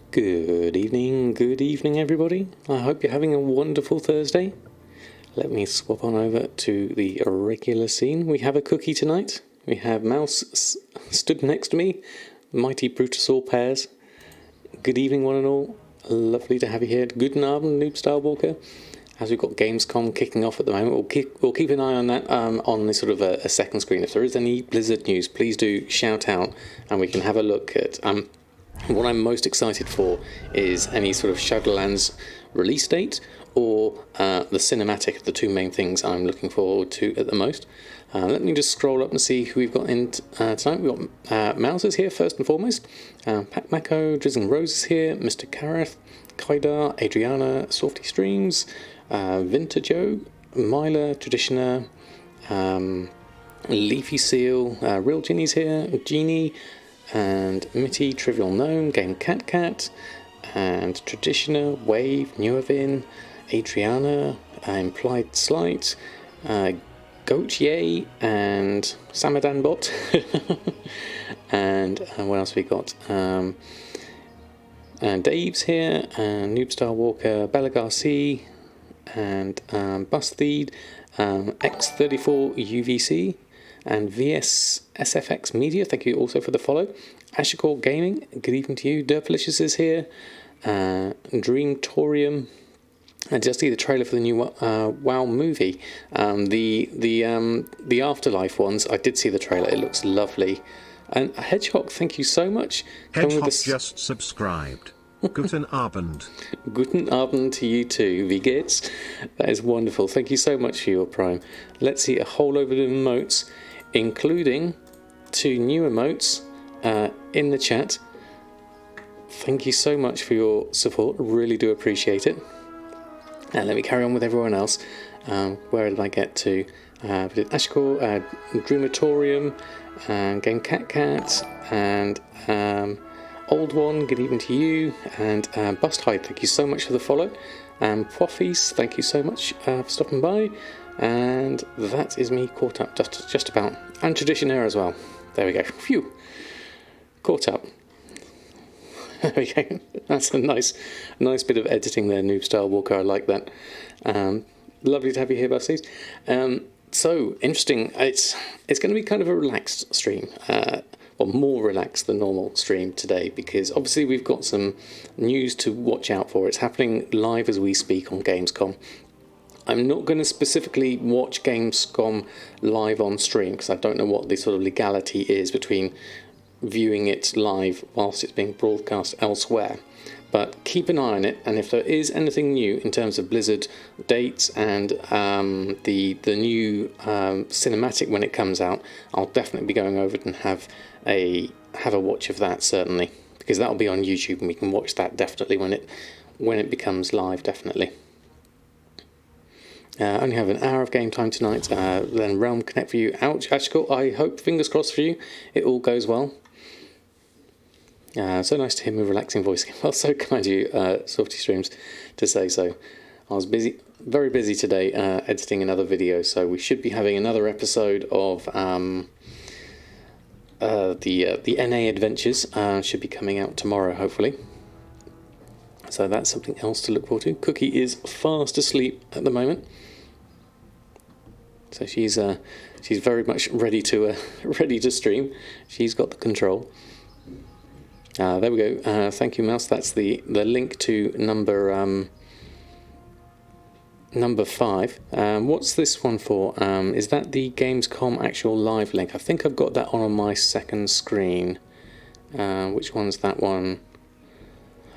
Good evening everybody. I hope you're having a wonderful Thursday. Let me swap on over to the regular scene. We have a cookie tonight. We have Mouse stood next to me, mighty Brutosaur pairs. Good evening one and all. Lovely to have you here. Guten Abend, Noob Style Walker. As we've got Gamescom kicking off at the moment, we'll keep an eye on that on this sort of a second screen. If there is any Blizzard news, please do shout out and we can have a look at what I'm most excited for is any sort of Shadowlands release date or the cinematic, the two main things I'm looking forward to at the most. Let me just scroll up and see who we've got in tonight. We've got Mouse here first and foremost, Pat Mako, Drizzling Rose is here, Mr. Kareth, Kaidar, Adriana, Softy Streams, Vintajo, Myla, Traditioner, Leafy Seal, Real Ginny's here, Genie, and Mitty, Trivial Gnome, Game Cat Cat, and Traditioner, Wave, Newavin, Adriana, Implied Slight, Goat Yay, and Samadan Bot. And what else we got? And Dave's here, and Noobstar Walker, Bella Garcia, and Bustheed, X34 UVC, and VS SFX Media, thank you also for the follow. Ashikor Gaming, good evening to you. Derpalicious is here. Dreamtorium. And just see the trailer for the new WoW movie. The Afterlife ones, I did see the trailer, it looks lovely. And Hedgehog, thank you so much. Hedgehog just subscribed. Guten Abend. Guten Abend to you too, Briggit. That is wonderful. Thank you so much for your Prime. Let's see a whole load of emotes, including 2 new emotes in the chat. Thank you so much for your support. Really do appreciate it. And let me carry on with everyone else. Where did I get to? We did Ashkor, Dreamatorium, Game Cat Cat, and Old One, good evening to you, and Bust Hide, thank you so much for the follow. Poffies, thank you so much for stopping by. And that is me caught up, just about. And Traditioner as well. There we go. Phew. Caught up. There we go. That's a nice bit of editing there, Noob Style Walker. I like that. Lovely to have you here, Bussies. So interesting. It's going to be kind of a relaxed stream. Or more relaxed than normal stream today, because obviously we've got some news to watch out for. It's happening live as we speak on Gamescom. I'm not going to specifically watch Gamescom live on stream because I don't know what the sort of legality is between viewing it live whilst it's being broadcast elsewhere. But keep an eye on it, and if there is anything new in terms of Blizzard dates and the new cinematic when it comes out, I'll definitely be going over it and have a watch of that, certainly, because that'll be on YouTube and we can watch that definitely when it becomes live, definitely. Only have an hour of game time tonight. Then Realm Connect for you. Ouch, Ashkor. I hope, fingers crossed for you, it all goes well. So nice to hear my relaxing voice. Well, so kind of you, Softy Streams, to say so. I was very busy today editing another video, so we should be having another episode of the NA Adventures. Should be coming out tomorrow, hopefully. So that's something else to look forward to. Cookie is fast asleep at the moment, so she's very much ready to stream. She's got the control. There we go. Thank you, Mouse. That's the link to number 5. What's this one for? Is that the Gamescom actual live link? I think I've got that on my second screen. Which one's that one?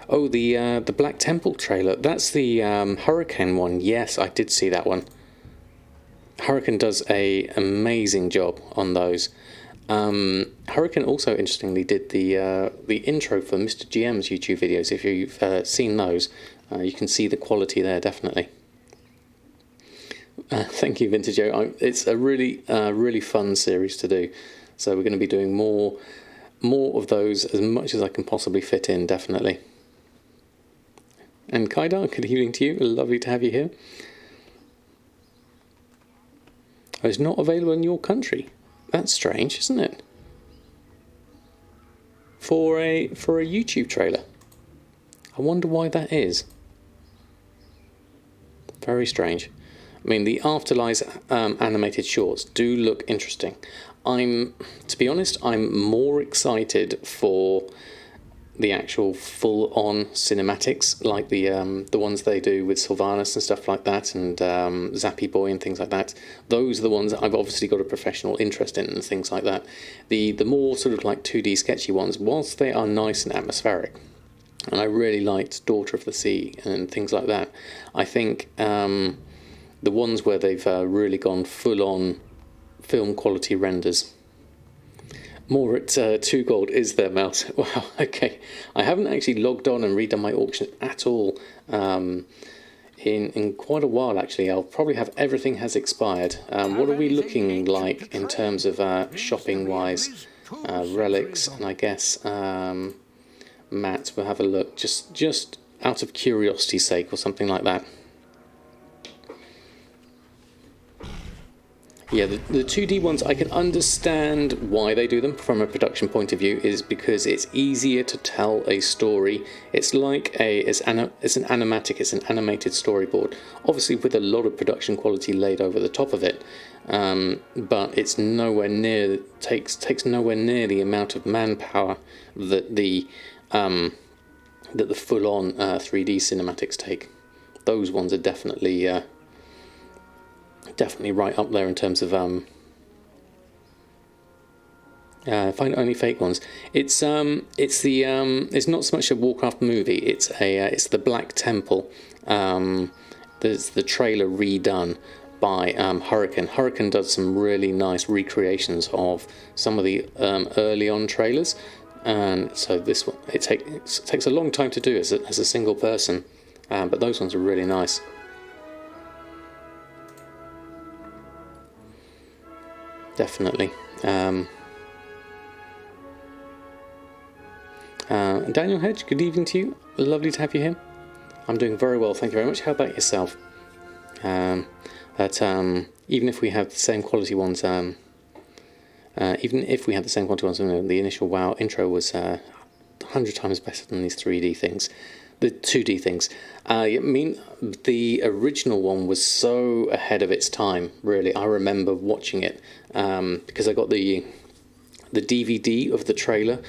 Oh, the Black Temple trailer. That's the Hurricane one. Yes, I did see that one. Hurricane does a amazing job on those. Hurricane also interestingly did the intro for Mr. GM's YouTube videos. If you've seen those, you can see the quality there, definitely. Thank you, Vintajo. It's a really fun series to do, so we're going to be doing more of those as much as I can possibly fit in, definitely. And Kaidar, good evening to you. Lovely to have you here. Oh, it's not available in your country. That's strange, isn't it? For a YouTube trailer. I wonder why that is. Very strange. I mean, the Afterlife animated shorts do look interesting. To be honest, I'm more excited for the actual full-on cinematics, like the ones they do with Sylvanas and stuff like that, and Zappy Boy and things like that. Those are the ones that I've obviously got a professional interest in and things like that. The more sort of like 2D sketchy ones, whilst they are nice and atmospheric, and I really liked Daughter of the Sea and things like that, I think the ones where they've really gone full-on film quality renders. More at 2 gold is there, Mouse? Wow, okay. I haven't actually logged on and redone my auction at all in quite a while, actually. I'll probably have everything has expired. What are we looking like in terms of shopping-wise? Relics, and I guess Matt, we'll have a look. Just out of curiosity's sake or something like that. Yeah, the 2D ones, I can understand why they do them from a production point of view, is because it's easier to tell a story. It's like it's an animatic, it's an animated storyboard, obviously with a lot of production quality laid over the top of it, but it's nowhere near, takes nowhere near the amount of manpower that the full-on 3D cinematics take. Those ones are definitely right up there in terms of find only fake ones. It's not so much a Warcraft movie. It's the Black Temple. There's the trailer redone by Hurricane. Hurricane does some really nice recreations of some of the early on trailers, and so this one it takes a long time to do as a single person, but those ones are really nice. Definitely. Daniel Hedge, good evening to you. Lovely to have you here. I'm doing very well, thank you very much. How about yourself? Even if we have the same quality ones, the initial WoW intro was 100 times better than these 3D things. The 2D things. I mean, the original one was so ahead of its time, really. I remember watching it because I got the DVD of the trailer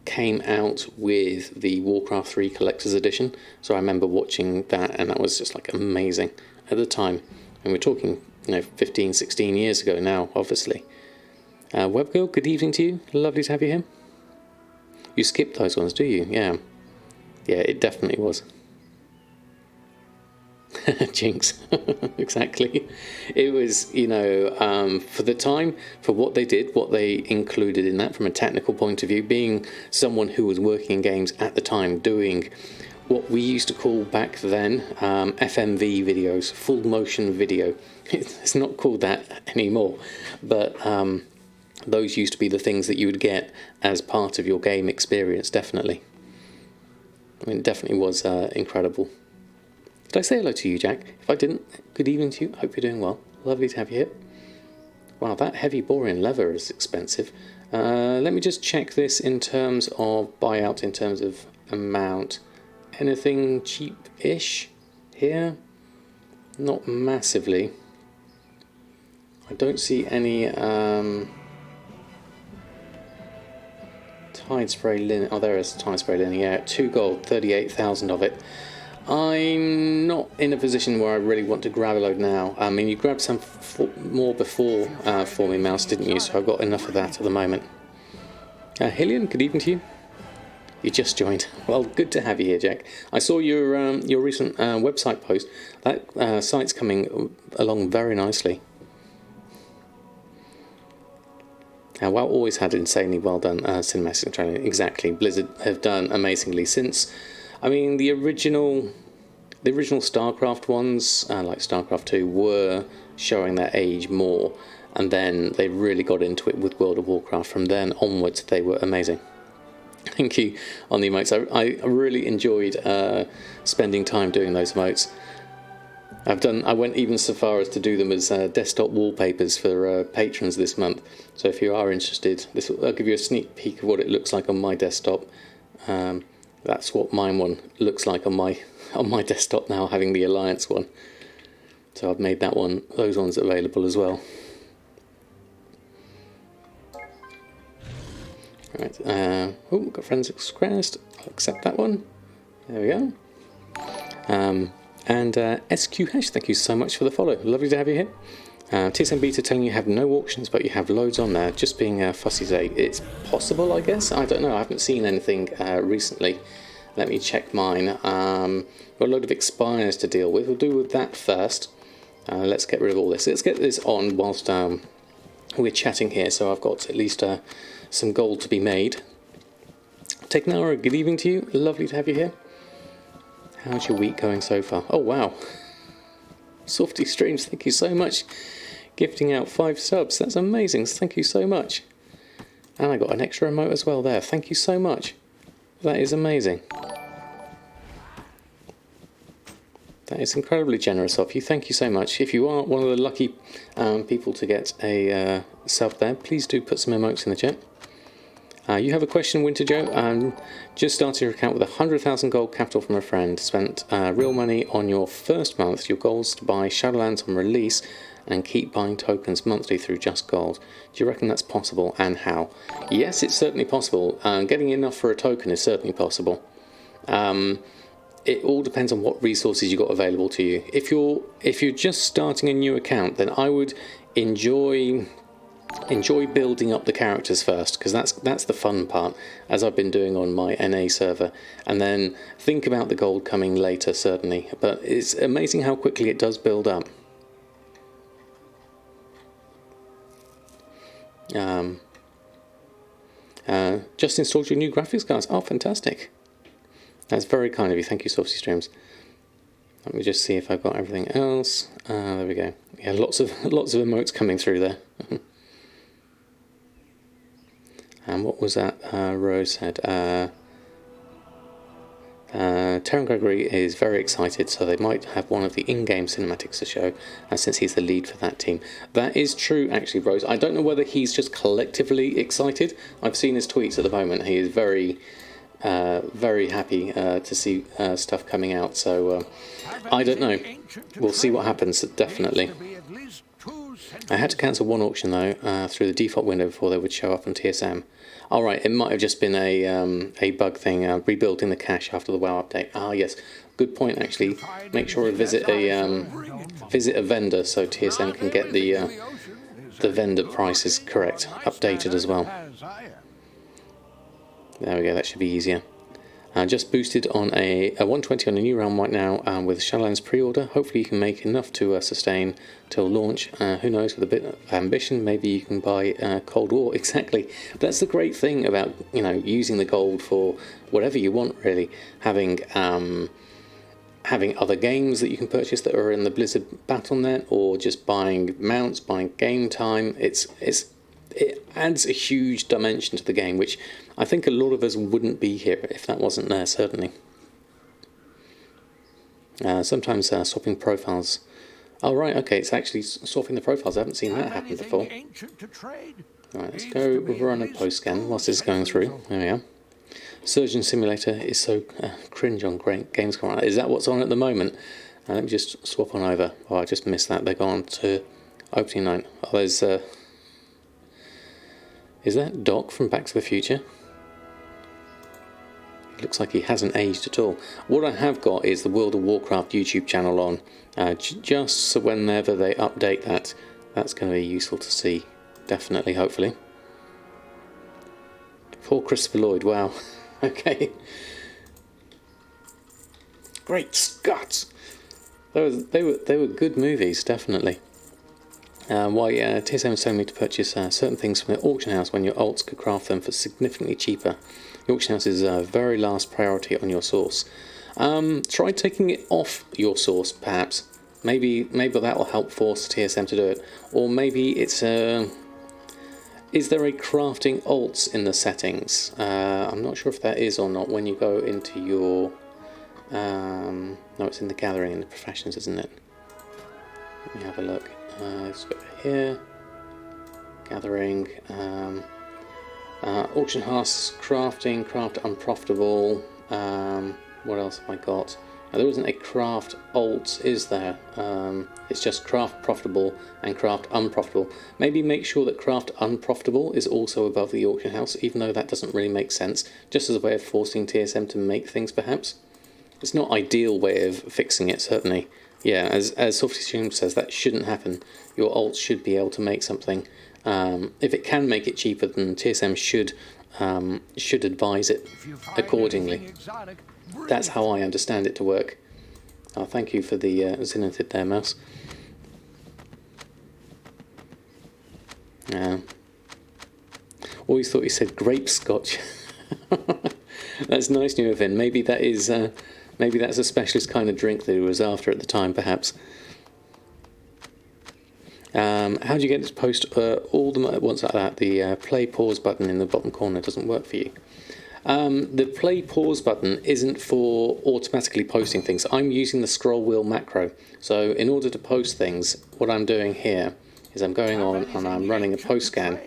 came out with the Warcraft 3 Collector's Edition. So I remember watching that, and that was just like amazing at the time. And we're talking, 15, 16 years ago now, obviously. Webgirl, good evening to you. Lovely to have you here. You skipped those ones, do you? Yeah. Yeah, it definitely was. Jinx. Exactly. It was, for the time, for what they did, what they included in that from a technical point of view, being someone who was working in games at the time, doing what we used to call back then FMV videos, full motion video. It's not called that anymore, but those used to be the things that you would get as part of your game experience, definitely. I mean, it definitely was incredible. Did I say hello to you, Jack? If I didn't, good evening to you. Hope you're doing well. Lovely to have you here. Wow, that heavy borean leather is expensive. Let me just check this in terms of buyout, in terms of amount. Anything cheap-ish here? Not massively. I don't see any Tide Spray Linen. Oh, there is Tide Spray Linen. Yeah, 2 gold, 38,000 of it. I'm not in a position where I really want to grab a load now. I mean, you grabbed some more before for me, Mouse, didn't you? So I've got enough of that at the moment. Hillian, good evening to you. You just joined. Well, good to have you here, Jack. I saw your recent website post. That site's coming along very nicely. WoW always had insanely well done cinematic training. Exactly. Blizzard have done amazingly since. I mean, the original StarCraft ones, like StarCraft 2, were showing their age more, and then they really got into it with World of Warcraft. From then onwards, they were amazing. Thank you on the emotes. I really enjoyed spending time doing those emotes. I went even so far as to do them as desktop wallpapers for patrons this month. So if you are interested, I'll give you a sneak peek of what it looks like on my desktop. That's what mine one looks like on my desktop now, having the Alliance one. So I've made that one, those ones available as well. Right, oh, got Forensics Crest. I'll accept that one. There we go. And SQ Hash, thank you so much for the follow. Lovely to have you here. TSM Beta telling you have no auctions, but you have loads on there. Just being fussy today. It's possible, I guess. I don't know. I haven't seen anything recently. Let me check mine. Got a load of expires to deal with. We'll do with that first. Let's get rid of all this. Let's get this on whilst we're chatting here. So I've got at least some gold to be made. Teknara, good evening to you. Lovely to have you here. How's your week going so far? Oh, wow. Softy Streams, thank you so much. Gifting out 5 subs. That's amazing. Thank you so much. And I got an extra emote as well there. Thank you so much. That is amazing. That is incredibly generous of you. Thank you so much. If you are one of the lucky people to get a sub there, please do put some emotes in the chat. You have a question, Winter Joe. Just started your account with 100,000 gold capital from a friend. Spent real money on your first month. Your goal is to buy Shadowlands on release and keep buying tokens monthly through Just Gold. Do you reckon that's possible, and how? Yes, it's certainly possible. Getting enough for a token is certainly possible. It all depends on what resources you've got available to you. If you're just starting a new account, then I would enjoy building up the characters first, because that's the fun part, as I've been doing on my NA server, and then think about the gold coming later, certainly. But it's amazing how quickly it does build up. Just installed your new graphics cards. Oh, fantastic. That's very kind of you. Thank you, Softy Streams. Let me just see if I've got everything else. There we go. Yeah, lots of emotes coming through there. And what was that Rose said? Terran Gregory is very excited, so they might have one of the in-game cinematics to show, since he's the lead for that team. That is true, actually, Rose. I don't know whether he's just collectively excited. I've seen his tweets at the moment. He is very happy to see stuff coming out, so I don't know. We'll see what happens, definitely. I had to cancel one auction, though, through the default window before they would show up on TSM. Alright, it might have just been a bug thing, rebuilding the cache after the WoW update. Ah, yes, good point, actually. Make sure to visit a vendor so TSM can get the vendor prices correct, updated as well. There we go, that should be easier. Just boosted on a 120 on a new realm right now with Shadowlands pre-order. Hopefully you can make enough to sustain till launch. Who knows, with a bit of ambition, maybe you can buy Cold War. Exactly. That's the great thing about, you know, using the gold for whatever you want, really. Having other games that you can purchase that are in the Blizzard Battle.net, or just buying mounts, buying game time. It adds a huge dimension to the game, which I think a lot of us wouldn't be here if that wasn't there, certainly. Sometimes swapping profiles. Oh, right, okay, it's actually swapping the profiles. I haven't seen that happen before. Right, let's go run a post scan whilst it's going through. There we are. Surgeon Simulator is so cringe on Gamescom. Is that what's on at the moment? Let me just swap on over. Oh, I just missed that. They're gone to opening night. Oh, there's... Is that Doc from Back to the Future? It looks like he hasn't aged at all. What I have got is the World of Warcraft YouTube channel on. Just so whenever they update that, that's going to be useful to see. Definitely, hopefully. Poor Christopher Lloyd, wow. Okay. Great Scott! They were good movies, definitely. Why TSM is telling me to purchase certain things from the auction house when your alts could craft them for significantly cheaper. The auction house is very last priority on your source. Try taking it off your source, perhaps. Maybe that will help force TSM to do it. Or maybe it's is there a crafting alts in the settings? I'm not sure if that is or not when you go into your... no, it's in the gathering in the professions, isn't it? Let me have a look. Let's go here. Gathering. Auction house, crafting, craft unprofitable. What else have I got? Now, there isn't a craft alt, is there? It's just craft profitable and craft unprofitable. Maybe make sure that craft unprofitable is also above the auction house, even though that doesn't really make sense, just as a way of forcing TSM to make things, perhaps. It's not ideal way of fixing it, certainly. Yeah, as Softy Stream says, that shouldn't happen. Your alt should be able to make something. If it can make it cheaper, then TSM should advise it accordingly. That's how I understand it to work. Oh, thank you for the Zenithid there, Mouse. Always thought you said grape scotch. That's nice, new event. Maybe that is. Maybe that's a specialist kind of drink that he was after at the time, perhaps. How do you get it to post all the ones like that? The play pause button in the bottom corner doesn't work for you. The play pause button isn't for automatically posting things. I'm using the scroll wheel macro. So in order to post things, what I'm doing here is I'm going on and I'm running a post scan.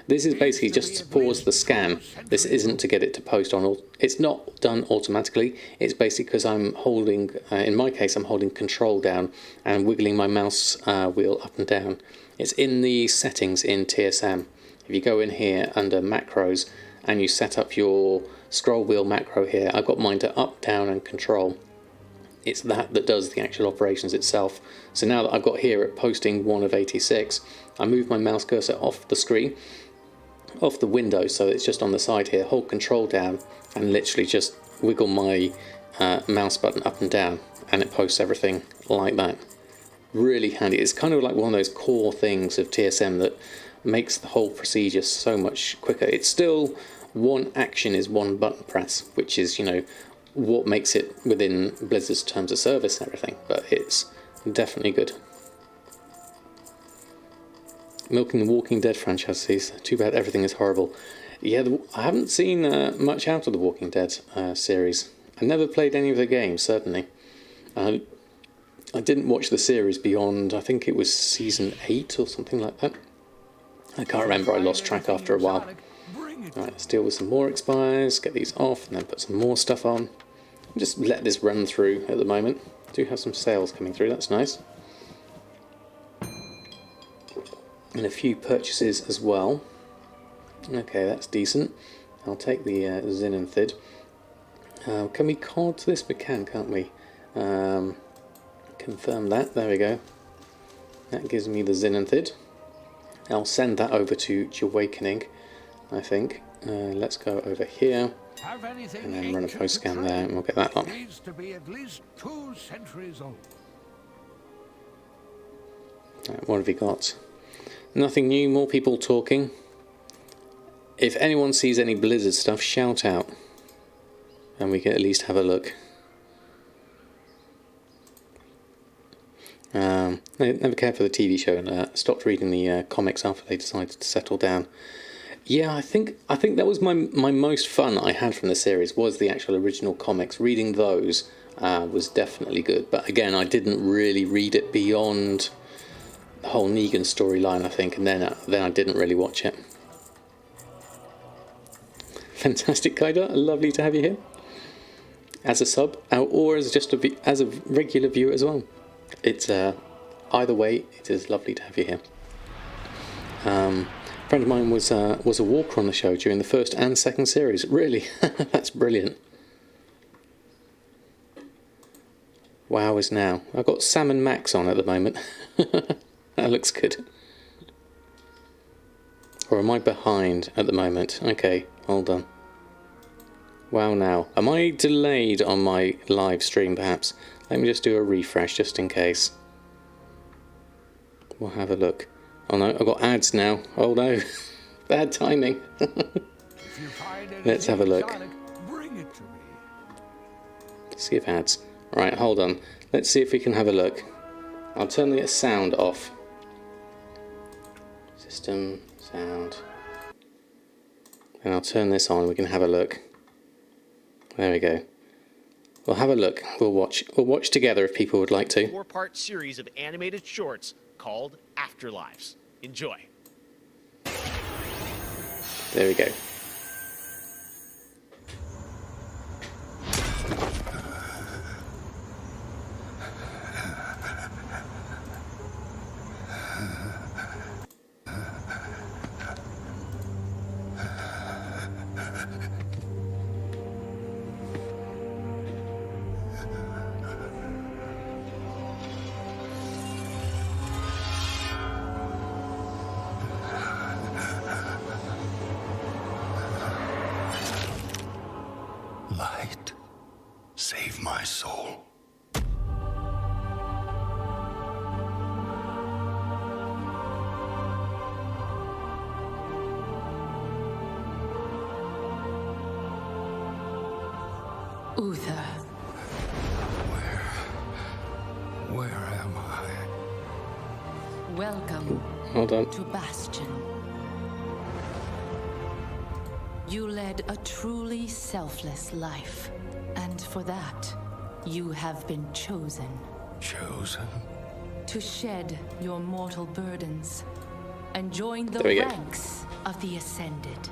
This is basically just to pause the scan. This isn't to get it to post on. It's not done automatically. It's basically because I'm holding, in my case, I'm holding control down and wiggling my mouse wheel up and down. It's in the settings in TSM. If you go in here under macros and you set up your scroll wheel macro here, I've got mine to up, down and control. It's that does the actual operations itself. So now that I've got here at posting 1 of 86, I move my mouse cursor off the screen, off the window, so it's just on the side here, hold control down and literally just wiggle my mouse button up and down and it posts everything like that. Really handy. It's kind of like one of those core things of TSM that makes the whole procedure so much quicker. It's still one action is one button press, which is, you know, what makes it within Blizzard's terms of service and everything, but it's definitely good. Milking the Walking Dead franchises. Too bad everything is horrible. Yeah, I haven't seen much out of the Walking Dead series. I never played any of the games, certainly. I didn't watch the series beyond, I think it was season 8 or something like that. I can't remember, I lost track after a while. Alright, let's deal with some more expires, get these off, and then put some more stuff on. Just let this run through at the moment. Do have some sales coming through, that's nice. And a few purchases as well. Okay, that's decent. I'll take the Zenithid. Can we card this? We can, can't we? Confirm that. There we go. That gives me the Zenithid. I'll send that over to Awakening, I think. Let's go over here and then run a post scan there, and we'll get that on. Needs to be at least 2 centuries old. Right, what have we got? Nothing new, more people talking. If anyone sees any Blizzard stuff, shout out, and we can at least have a look. Never cared for the TV show and stopped reading the comics after they decided to settle down. Yeah, I think that was my most fun I had from the series, was the actual original comics. Reading those was definitely good, but again, I didn't really read it beyond the whole Negan storyline, I think, and then I didn't really watch it. Fantastic, Kaida. Lovely to have you here as a sub, or as just as a regular viewer as well. It's either way, it is lovely to have you here. A friend of mine was a walker on the show during the first and second series. Really, that's brilliant. Wow is now. I've got Salmon Max on at the moment. That looks good. Or am I behind at the moment? Okay, hold on. Wow now. Am I delayed on my live stream perhaps? Let me just do a refresh just in case. We'll have a look. Oh no, I've got ads now. Oh no. Bad timing. Let's have a look. Skip ads. Right, hold on. Let's see if we can have a look. I'll turn the sound off. System, sound. And I'll turn this on, we can have a look. There we go. We'll have a look. We'll watch together if people would like to. 4-part series of animated shorts called Afterlives. Enjoy. There we go. save my soul. Uther. Where am I? Welcome Hold on. to Bastion. You led a truly selfless life, and for that, you have been chosen. Chosen? To shed your mortal burdens and join the There we go. ranks of the Ascended,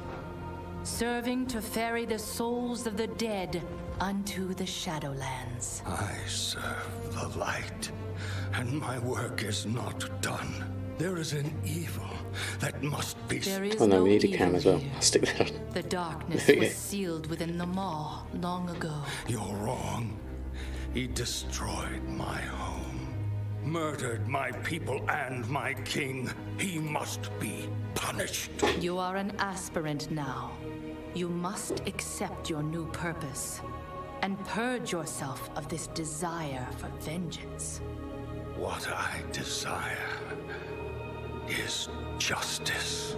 serving to ferry the souls of the dead unto the Shadowlands. I serve the light, and my work is not done. There is an evil that must be There is Oh no, no we need a evil cam as well. here. I'll stick that on. The darkness There we was go. sealed within the maw long ago. You're wrong. He destroyed my home, murdered my people and my king. He must be punished. You are an aspirant now. You must accept your new purpose and purge yourself of this desire for vengeance. What I desire is justice.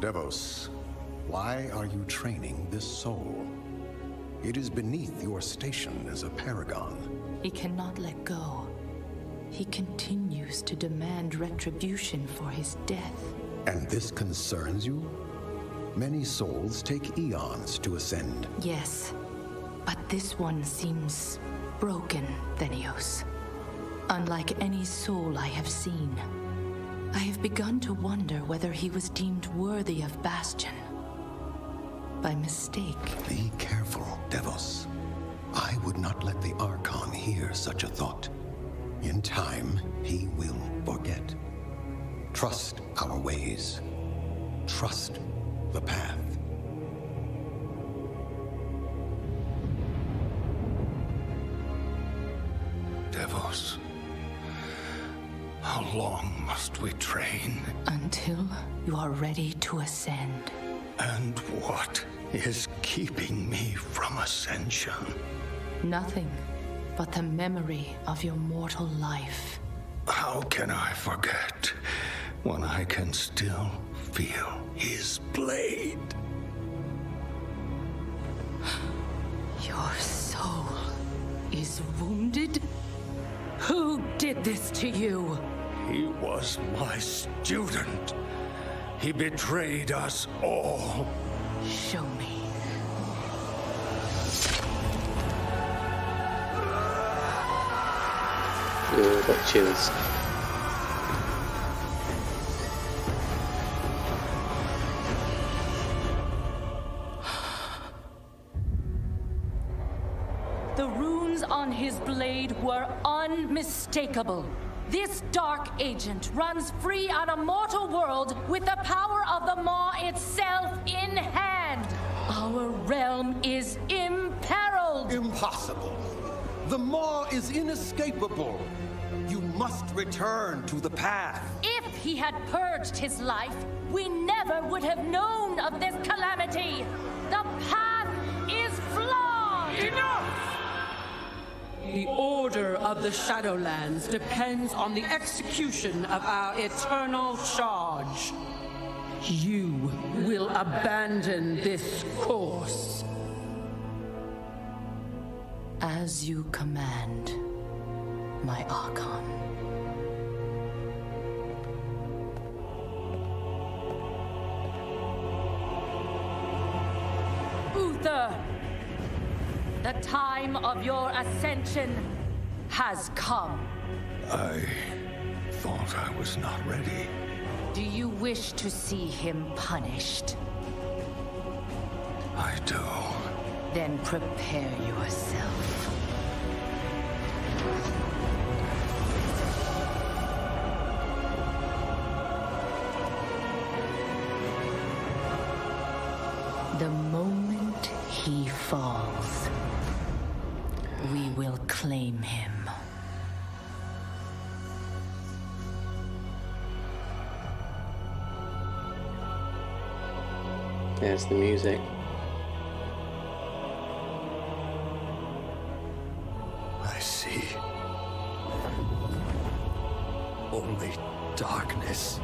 Devos, why are you training this soul? It is beneath your station as a paragon. He cannot let go. He continues to demand retribution for his death. And this concerns you? Many souls take eons to ascend. Yes, but this one seems broken, Thenios. Unlike any soul I have seen. I have begun to wonder whether he was deemed worthy of Bastion. By mistake. Be careful, Devos. I would not let the Archon hear such a thought. In time, he will forget. Trust our ways. Trust the path. Devos, how long must we train? Until you are ready to ascend. And what is keeping me from ascension? Nothing but the memory of your mortal life. How can I forget when I can still feel his blade? Your soul is wounded? Who did this to you? He was my student. He betrayed us all. Show me. Ooh, got chills. The runes on his blade were unmistakable. This dark agent runs free on a mortal world with the power of the Maw itself in hand. Our realm is imperiled. Impossible. The Maw is inescapable. You must return to the path. If he had purged his life, we never would have known of this calamity. The path is flawed. Enough! The order of the Shadowlands depends on the execution of our eternal charge. You will abandon this course. As you command, my Archon. Uther! The time of your ascension has come. I thought I was not ready. Do you wish to see him punished? I do. Then prepare yourself. The moment he falls, we will claim him. There's the music. only darkness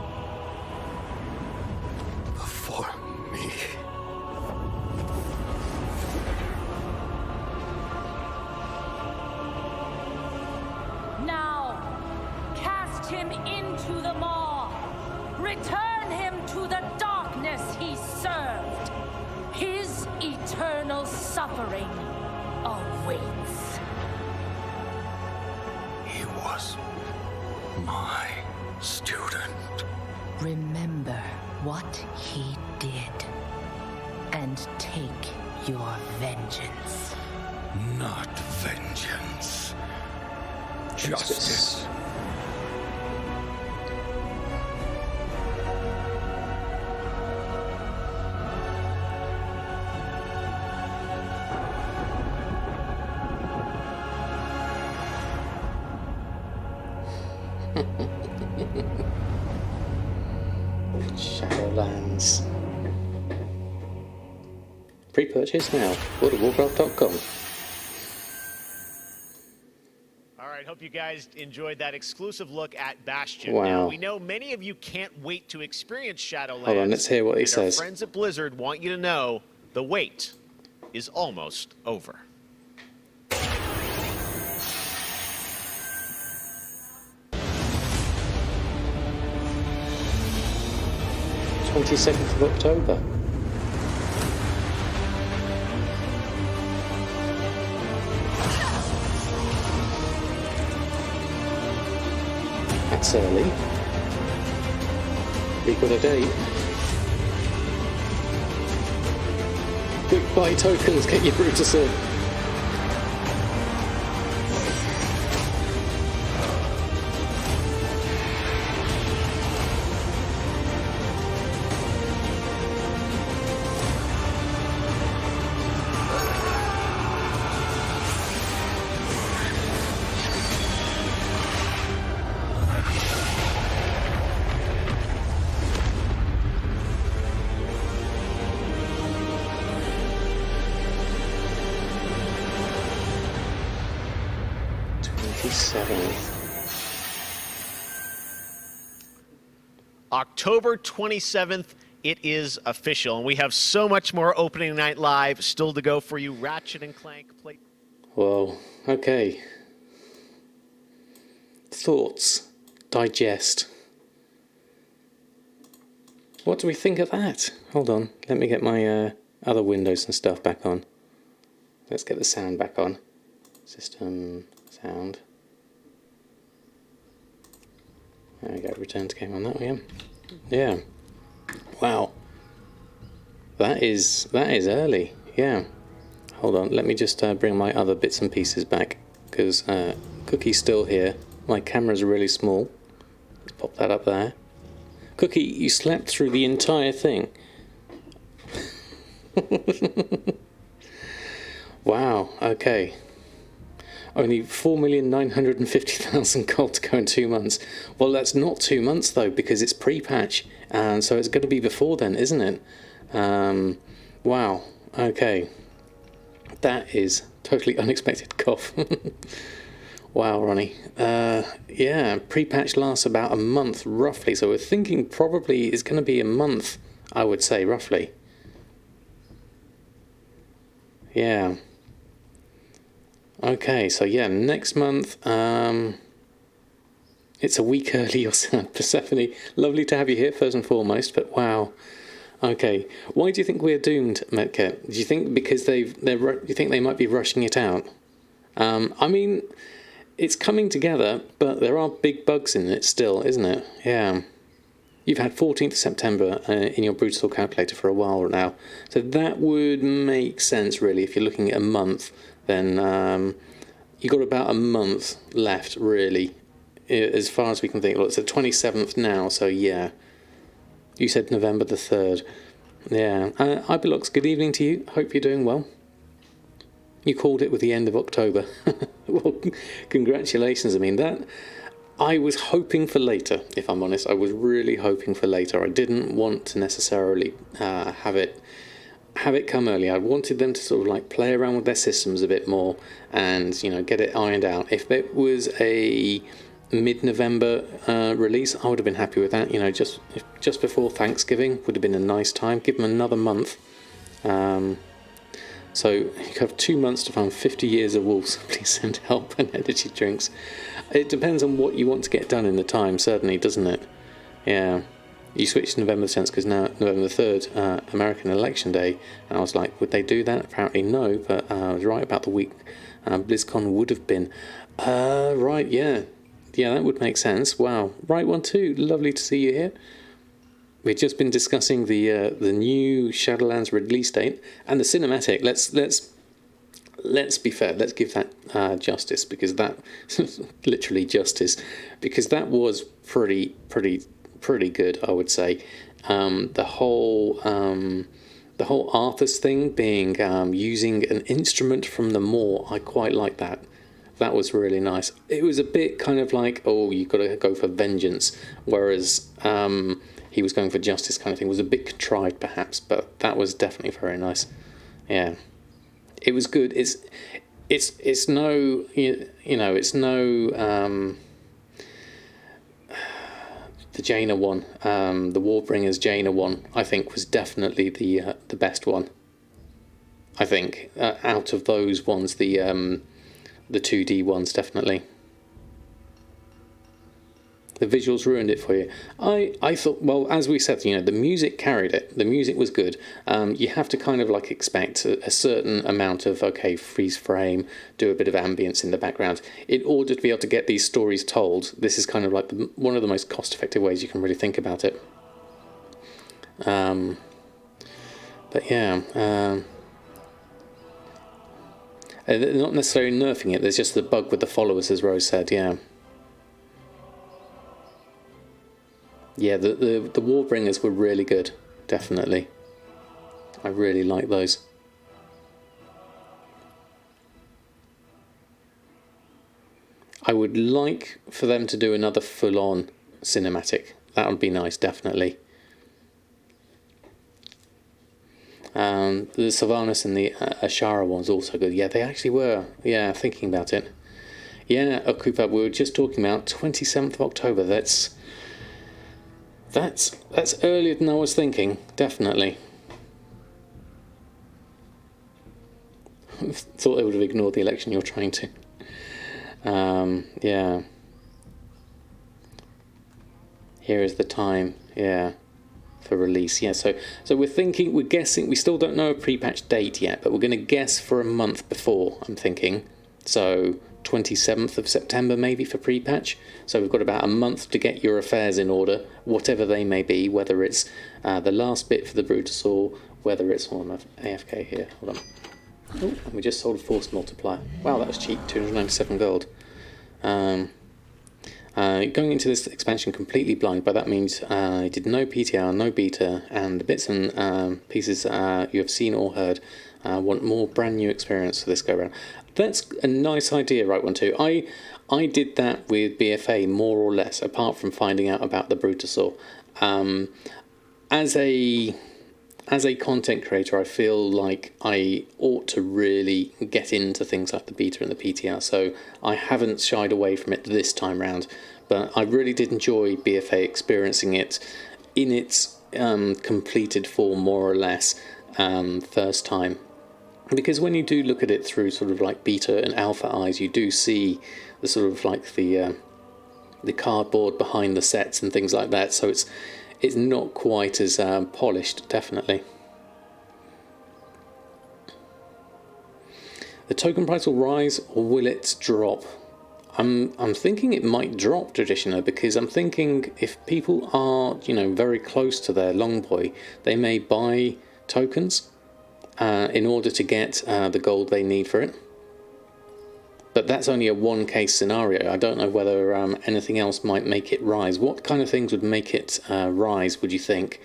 before me. Now, cast him into the maw. Return him to the darkness he served. His eternal suffering awaits. He was my student. Remember what he did, and take your vengeance. Not vengeance. Justice. Shadowlands. Pre-purchase now. WorldofWarcraft.com. All right, hope you guys enjoyed that exclusive look at Bastion. Wow. Now, we know many of you can't wait to experience Shadowlands. Hold on, let's hear what he and says. Our friends at Blizzard want you to know the wait is almost over. 27th of October. That's early. We've got a date. Quick buy tokens, get your Brutus in. October 27th, it is official, and we have so much more opening night live still to go for you. Ratchet and Clank play. Whoa, okay. Thoughts. Digest. What do we think of that? Hold on, let me get my other windows and stuff back on. Let's get the sound back on. System, sound. There we go, return to game on that one. Yeah. Wow. That is early. Yeah. Hold on, let me just bring my other bits and pieces back, because Cookie's still here. My camera's really small. Let's pop that up there. Cookie, you slept through the entire thing. Wow, okay. Only 4,950,000 gold to go in 2 months. Well, that's not 2 months though, because it's pre-patch, and so it's going to be before then, isn't it? Wow. Okay. That is totally unexpected cough. Wow, Ronnie. Yeah, pre-patch lasts about a month roughly, so we're thinking probably it's going to be a month, I would say, roughly. Yeah. Okay, so yeah, next month, it's a week early, you're sad, Persephone. Lovely to have you here, first and foremost, but wow. Okay, why do you think we're doomed, Metcat? Do you think because you think they might be rushing it out? I mean, it's coming together, but there are big bugs in it still, isn't it? Yeah. You've had 14th September in your Brutal calculator for a while now, so that would make sense, really, if you're looking at a month. Then you've got about a month left, really, as far as we can think. Well, it's the 27th now, so yeah. You said November the 3rd. Yeah. Ibelux, good evening to you. Hope you're doing well. You called it with the end of October. Well, congratulations. I mean, that... I was hoping for later, if I'm honest. I was really hoping for later. I didn't want to necessarily have it come early. I wanted them to sort of like play around with their systems a bit more and, you know, get it ironed out. If it was a mid-November release, I would have been happy with that. You know, just before Thanksgiving would have been a nice time. Give them another month. So you have 2 months to find 50 years of wolves. Please send help and energy drinks. It depends on what you want to get done in the time, certainly, doesn't it? Yeah. You switched to November the 10th because now November the 3rd, American Election Day. And I was like, would they do that? Apparently no, but I was right about the week BlizzCon would have been. Right, yeah. Yeah, that would make sense. Wow. Right one too. Lovely to see you here. We've just been discussing the new Shadowlands release date and the cinematic. Let's be fair. Let's give that justice, because that literally justice, because that was pretty good, I would say. The whole Arthur's thing being using an instrument from the Moor, I quite like that. That was really nice. It was a bit kind of like, oh, you've got to go for vengeance, whereas he was going for justice kind of thing. It was a bit contrived perhaps, but that was definitely very nice. Yeah, it was good. It's no, you know, it's no the Jaina one, the Warbringers Jaina one, I think was definitely the best one. I think out of those ones, the 2D ones, definitely. The visuals ruined it for you. I thought, well, as we said, you know, the music carried it. The music was good. You have to kind of like expect a certain amount of, okay, freeze frame, do a bit of ambience in the background. In order to be able to get these stories told, this is kind of like one of the most cost-effective ways you can really think about it. But yeah, they're not necessarily nerfing it. There's just the bug with the followers, as Rose said. Yeah. Yeah, the Warbringers were really good, definitely. I really like those. I would like for them to do another full-on cinematic. That would be nice, definitely. The Sylvanas and the Ashara one's also good. Yeah, they actually were. Yeah, thinking about it. Yeah, Okupa, we were just talking about 27th of October. That's earlier than I was thinking, definitely. Thought they would have ignored the election. You're trying to. Yeah. Here is the time. Yeah. For release. Yeah. So we're guessing. We still don't know a pre-patch date yet, but we're going to guess for a month before. I'm thinking. So 27th of September maybe for pre-patch. So we've got about a month to get your affairs in order, whatever they may be, whether it's the last bit for the Brutasaur, whether it's on AFK here. Hold on. Oh, and we just sold a force multiplier. Wow, that was cheap, 297 gold. Going into this expansion completely blind, but that means I did no PTR, no beta, and the bits and pieces you have seen or heard. Want more brand new experience for this go around. That's a nice idea, right one too. I did that with BFA more or less, apart from finding out about the Brutasaur. As a content creator, I feel like I ought to really get into things like the beta and the PTR, so I haven't shied away from it this time round. But I really did enjoy BFA, experiencing it in its completed form, more or less, first time. Because when you do look at it through sort of like beta and alpha eyes, you do see the sort of like the cardboard behind the sets and things like that. So it's not quite as polished, definitely. The token price will rise, or will it drop? I'm thinking it might drop, Traditioner, because I'm thinking if people are, you know, very close to their Longboy, they may buy tokens in order to get the gold they need for it. But that's only a one-case scenario. I don't know whether anything else might make it rise. What kind of things would make it rise, would you think?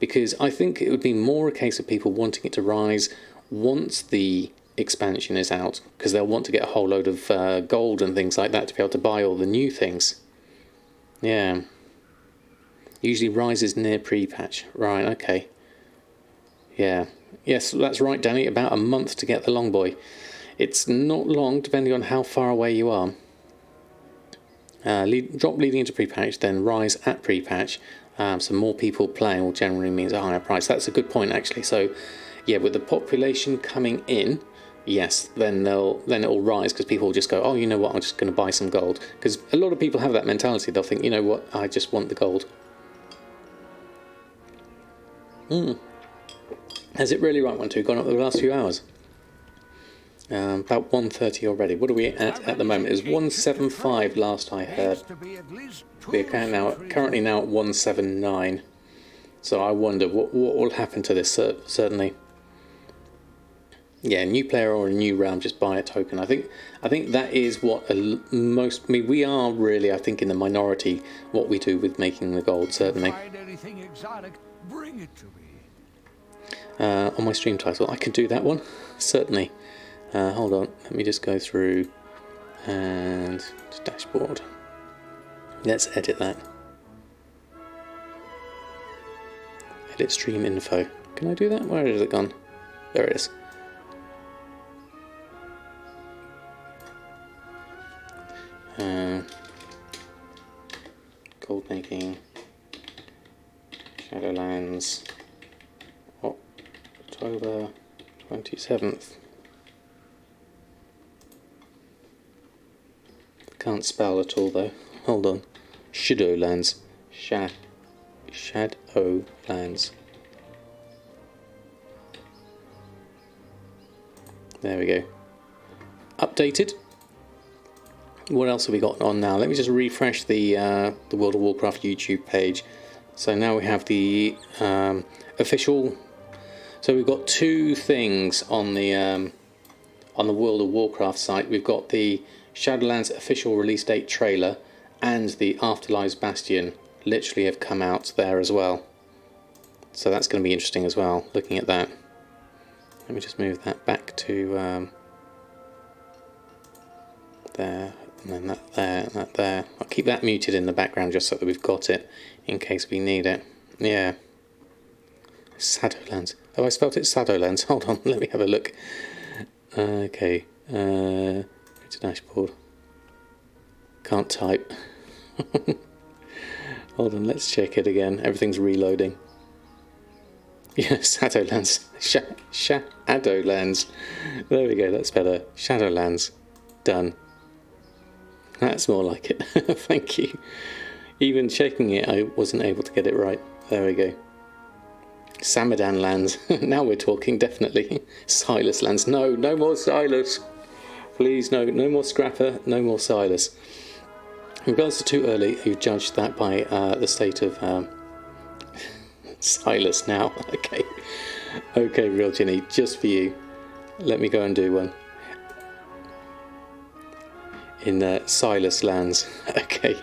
Because I think it would be more a case of people wanting it to rise once the expansion is out, because they'll want to get a whole load of gold and things like that to be able to buy all the new things. Yeah. Usually rises near pre-patch. Right, okay. Yeah. Yes, that's right, Danny. About a month to get the Longboy. It's not long, depending on how far away you are. drop leading into pre-patch, then rise at pre-patch. So more people playing will generally means a higher price. That's a good point, actually. So, yeah, with the population coming in, yes, then it'll rise because people will just go, oh, you know what, I'm just going to buy some gold. Because a lot of people have that mentality. They'll think, you know what, I just want the gold. Has it really, right, 1-2, gone up the last few hours? About 1:30 already. What are we at the moment? It was 175 last I heard. We're currently now at 179. So I wonder what will happen to this. Certainly, yeah, a new player or a new realm, just buy a token. I think that is what most. I mean, we are really, I think, in the minority what we do with making the gold. Certainly. Find anything exotic, bring it to me. On my stream title, I could do that one. Certainly. Hold on, let me just go through and dashboard. Let's edit that. Edit stream info. Can I do that? Where has it gone? There it is. Goldmaking, Shadowlands, October 27th. Can't spell at all though. Hold on. Shadowlands. Shadowlands. There we go. Updated. What else have we got on now? Let me just refresh the World of Warcraft YouTube page. So now we have the official. So we've got two things on the World of Warcraft site. We've got the Shadowlands official release date trailer and the Afterlife Bastion literally have come out there as well. So that's going to be interesting as well, looking at that. Let me just move that back to there, and then that there, and that there. I'll keep that muted in the background just so that we've got it in case we need it. Yeah. Shadowlands. Oh, I spelt it Shadowlands. Hold on, let me have a look. Okay. To dashboard. Can't type. Hold on, let's check it again. Everything's reloading. Yeah, Shadowlands. Shadowlands. There we go, that's better. Shadowlands. Done. That's more like it. Thank you. Even checking it, I wasn't able to get it right. There we go. Samadan lands. Now we're talking, definitely. Silas lands. No, no more Silas. Please, no more Scrapper, no more Silas. In regards to too early, you judged that by the state of Silas now. Okay, Real Ginny, just for you. Let me go and do one. In Silas lands. Okay.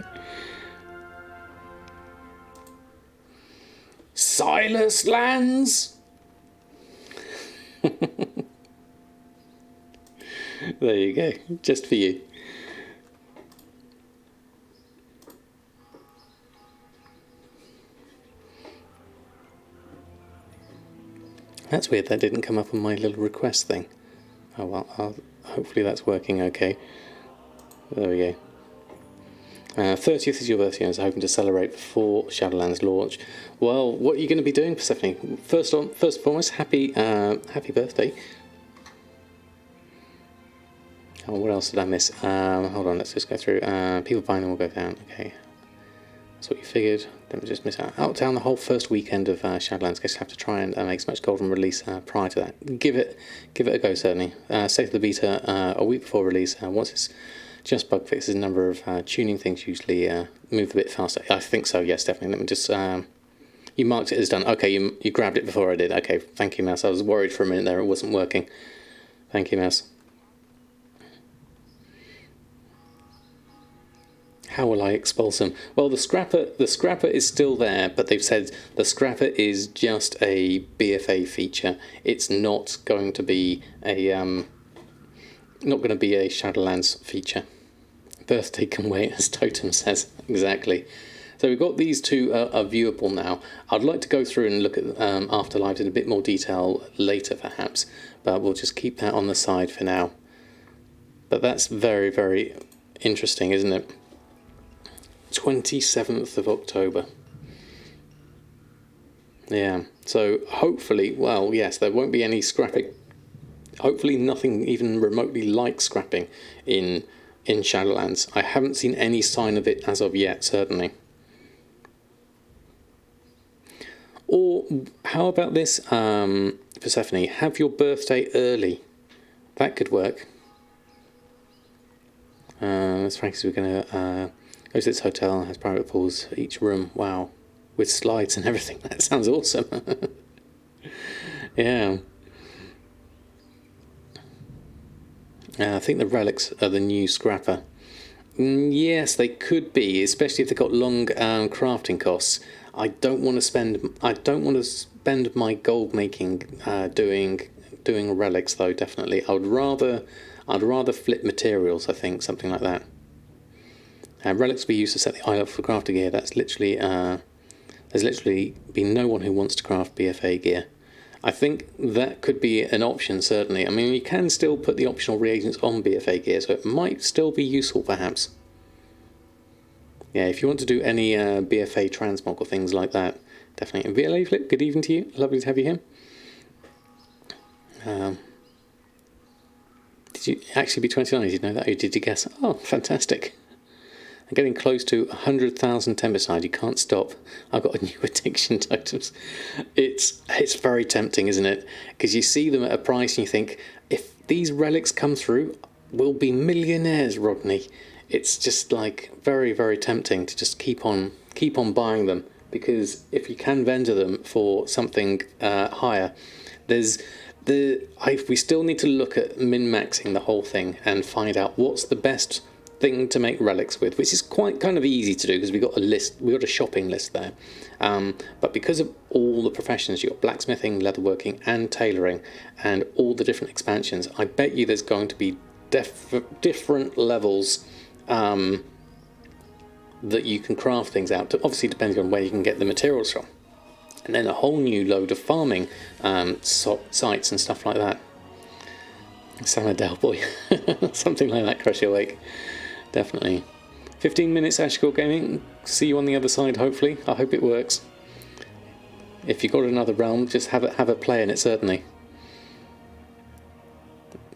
Silas lands! There you go, just for you. That's weird, that didn't come up on my little request thing. Oh well, hopefully that's working okay. There we go. 30th is your birthday, and I was hoping to celebrate before Shadowlands launch. Well, what are you going to be doing, Persephone? First and foremost, happy birthday. Oh, what else did I miss? Hold on, let's just go through. People buying them will go down. Okay, that's what you figured. Let me just miss out down the whole first weekend of Shadowlands. Guess you have to try and make as much gold and release prior to that. Give it a go, certainly. State of the beta a week before release. Once it's just bug fixes, a number of tuning things usually move a bit faster. I think so, yes, definitely. Let me just. You marked it as done. Okay, you grabbed it before I did. Okay, thank you, Mouse. I was worried for a minute there; it wasn't working. Thank you, Mouse. How will I expulse them? Well, the scrapper is still there, but they've said the scrapper is just a BFA feature. It's not going to be a Shadowlands feature. Birthday can wait, as Totem says. Exactly. So we've got these two are viewable now. I'd like to go through and look at Afterlife in a bit more detail later, perhaps, but we'll just keep that on the side for now. But that's very, very interesting, isn't it? 27th of October. Yeah, so hopefully, well, yes, there won't be any scrapping. Hopefully nothing even remotely like scrapping in Shadowlands. I haven't seen any sign of it as of yet, certainly. Or how about this, Persephone? Have your birthday early. That could work. As Frank says, we're going to go to this hotel, has private pools for each room. Wow. With slides and everything. That sounds awesome. Yeah. I think the relics are the new scrapper. Yes, they could be, especially if they've got long crafting costs. I don't want to spend my gold making doing relics though. Definitely, I'd rather flip materials. I think something like that. Relics we use to set the isle up for crafter gear. That's literally there's literally been no one who wants to craft BFA gear. I think that could be an option, certainly. I mean, you can still put the optional reagents on BFA gear, so it might still be useful, perhaps. Yeah, if you want to do any BFA transmog or things like that, definitely. VLA Flip, good evening to you. Lovely to have you here. Did you actually be 29? Did you know that? Or did you guess? Oh, fantastic. I'm getting close to 100,000 Temperside. You can't stop. I've got a new addiction totems. It's very tempting, isn't it? Because you see them at a price and you think, if these relics come through, we'll be millionaires, Rodney. It's just like very, very tempting to just keep on buying them, because if you can vendor them for something higher, we still need to look at min-maxing the whole thing and find out what's the best thing to make relics with, which is quite kind of easy to do because we've got a shopping list there. But because of all the professions, you've got blacksmithing, leatherworking and tailoring and all the different expansions, I bet you there's going to be different levels that you can craft things out to, obviously depending on where you can get the materials from, and then a whole new load of farming sites and stuff like that. Samadan boy. Something like that, Crush Your Wake. Definitely. 15 minutes, Ashcore Gaming. See you on the other side, hopefully. I hope it works. If you've got another realm, just have a play in it, certainly.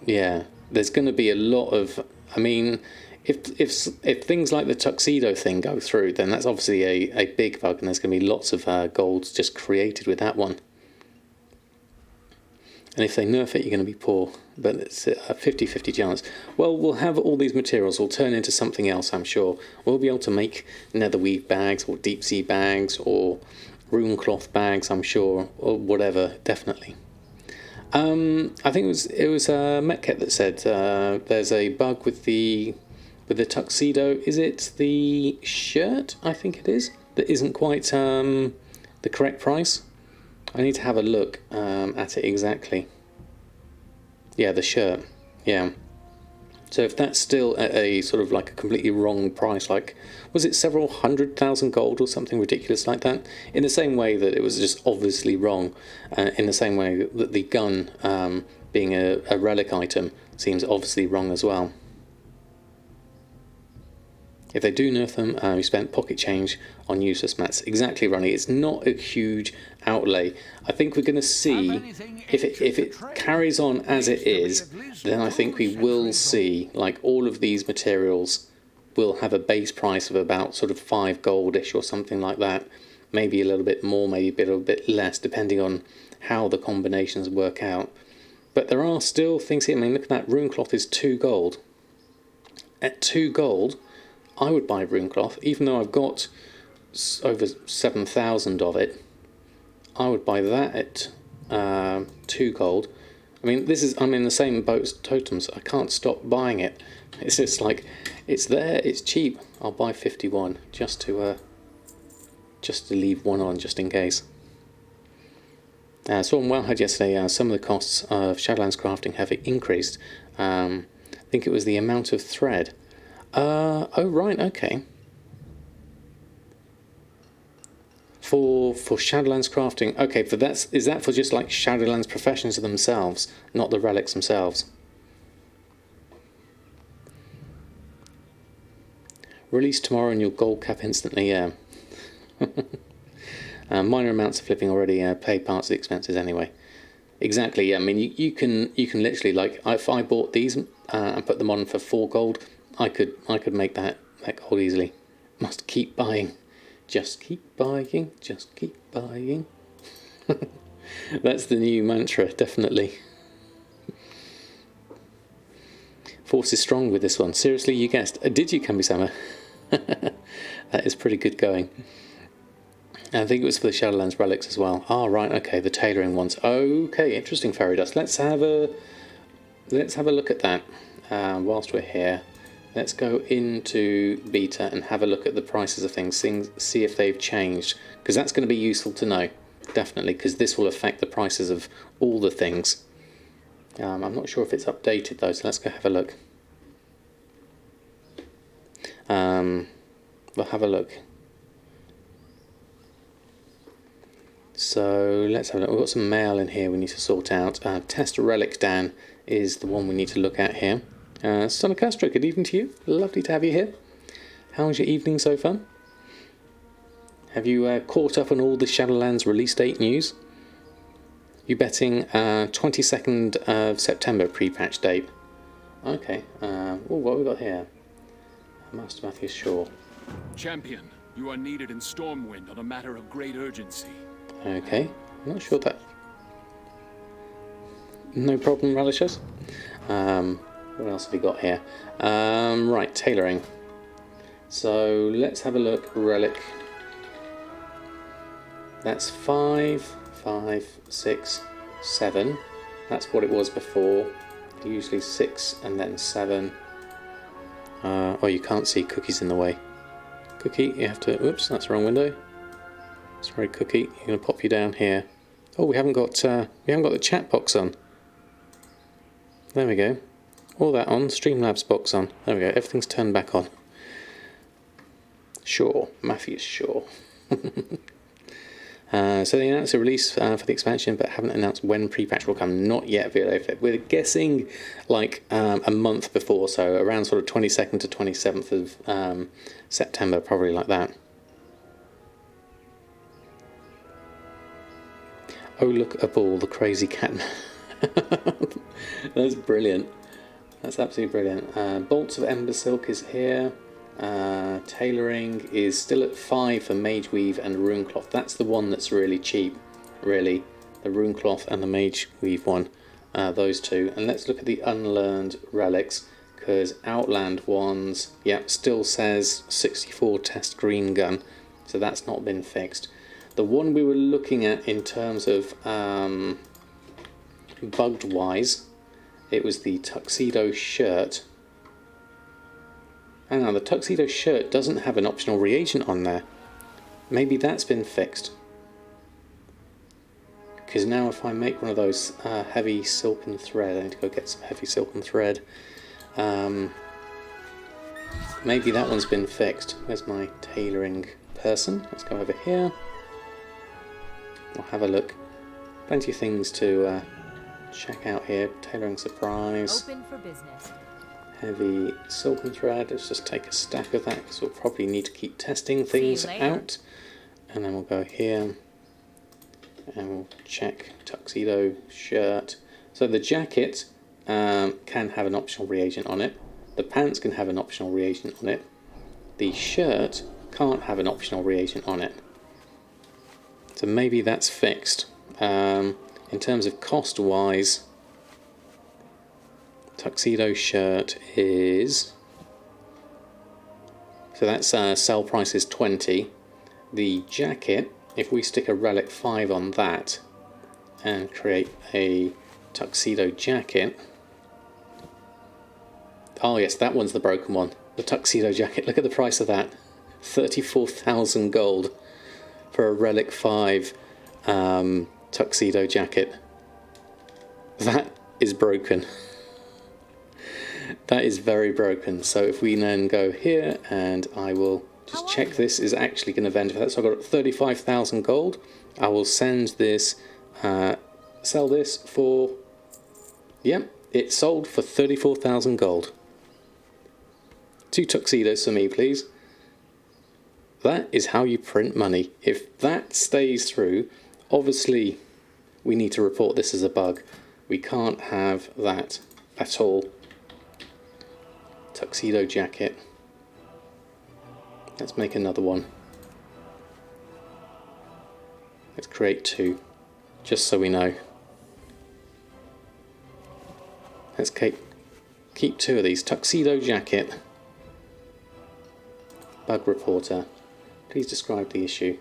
Yeah, there's going to be a lot of... I mean, if things like the tuxedo thing go through, then that's obviously a big bug, and there's going to be lots of golds just created with that one. And if they nerf it, you're going to be poor. But it's a 50-50 chance. Well, we'll have all these materials. We'll turn into something else, I'm sure. We'll be able to make netherweave bags or deep sea bags or rune cloth bags, I'm sure, or whatever, definitely. I think it was Metket that said there's a bug with the tuxedo. Is it the shirt? I think it is. That isn't quite the correct price. I need to have a look at it exactly. Yeah, the shirt. Yeah. So if that's still at a sort of like a completely wrong price, like, was it several 100,000 gold or something ridiculous like that? In the same way that it was just obviously wrong, in the same way that the gun being a relic item seems obviously wrong as well. If they do nerf them, we spent pocket change on useless mats. Exactly, Ronnie. It's not a huge outlay. I think we're going to see, if it carries on as it is, then I think we will see, like, all of these materials will have a base price of about sort of 5 goldish or something like that. Maybe a little bit more, maybe a little bit less, depending on how the combinations work out. But there are still things here. I mean, look at that. Rune cloth is 2 gold. At 2 gold... I would buy rune cloth, even though I've got over 7,000 of it. I would buy that at 2 gold. I mean, I'm in the same boat as totems. I can't stop buying it. It's just like, it's there, it's cheap. I'll buy 51 just to leave one on, just in case. Saw on Wowhead yesterday, some of the costs of Shadowlands crafting have increased. I think it was the amount of thread. Oh right, okay. For Shadowlands crafting, okay. Is that for just like Shadowlands professions themselves, not the relics themselves? Release tomorrow and you'll gold cap instantly, yeah. Minor amounts of flipping already pay parts of the expenses anyway. Exactly, yeah. I mean, you can literally, like, if I bought these and put them on for 4 gold, I could make that gold easily. Must keep buying. Just keep buying, just keep buying. That's the new mantra, definitely. Force is strong with this one. Seriously, you guessed. Did you, Kami-sama? That is pretty good going. I think it was for the Shadowlands relics as well. Ah, right, okay, the tailoring ones. Okay, interesting, Fairy Dust. Let's have a look at that whilst we're here. Let's go into beta and have a look at the prices of things, see if they've changed, because that's going to be useful to know, definitely, because this will affect the prices of all the things. I'm not sure if it's updated though, so let's go have a look. We'll have a look. So let's have a look. We've got some mail in here we need to sort out. Test Relic Dan is the one we need to look at here. Son of Castro, good evening to you. Lovely to have you here. How was your evening so far? Have you caught up on all the Shadowlands release date news? You betting 22nd of September pre-patch date? Okay. What have we got here? Master Matthew Shaw. Champion, you are needed in Stormwind on a matter of great urgency. Okay. I'm not sure that. No problem, Relishers. What else have we got here? Right, tailoring. So let's have a look. Relic. That's 5, 5, 6, 7. That's what it was before. Usually 6 and then 7. Oh, you can't see. Cookie's in the way. Cookie, you have to. Oops, that's the wrong window. Sorry, Cookie. I'm gonna pop you down here. Oh, we haven't got the chat box on. There we go. All that on. Streamlabs box on. There we go. Everything's turned back on. Sure, Matthew is sure. So they announced a release for the expansion, but haven't announced when pre-patch will come. Not yet. We're guessing like a month before, so around sort of 22nd to 27th of September, probably like that. Oh, look a ball, the crazy cat. That's brilliant. That's absolutely brilliant. Bolts of Ember Silk is here. Tailoring is still at 5 for Mage Weave and Rune Cloth. That's the one that's really cheap, really. The Rune Cloth and the Mage Weave one. Those two. And let's look at the Unlearned Relics, because Outland ones, yep, still says 64 test green gun. So that's not been fixed. The one we were looking at in terms of bugged wise, it was the Tuxedo Shirt. Hang on, the Tuxedo Shirt doesn't have an optional reagent on there. Maybe that's been fixed. Because now if I make one of those heavy silken thread, I need to go get some heavy silken thread. Maybe that one's been fixed. Where's my tailoring person? Let's go over here. We'll have a look. Plenty of things to check out here. Tailoring surprise. Open for business. Heavy silken thread. Let's just take a stack of that because we'll probably need to keep testing things out. And then we'll go here and we'll check Tuxedo Shirt. So the jacket can have an optional reagent on it. The pants can have an optional reagent on it. The shirt can't have an optional reagent on it. So maybe that's fixed. In terms of cost wise, Tuxedo Shirt is, so that's sell price is 20. The jacket, if we stick a Relic 5 on that and create a Tuxedo Jacket, oh yes, that one's the broken one, the Tuxedo Jacket. Look at the price of that, 34,000 gold for a Relic 5 Tuxedo Jacket. That is broken. That is very broken. So if we then go here and I will just check this is actually going to vend for that. So I've got 35,000 gold. I will send this, sell this for, yep, it sold for 34,000 gold. 2 tuxedos for me, please. That is how you print money. If that stays through, obviously we need to report this as a bug. We can't have that at all. Tuxedo jacket. Let's make another one. Let's create 2, just so we know. Let's keep 2 of these. Tuxedo jacket. Bug reporter. Please describe the issue.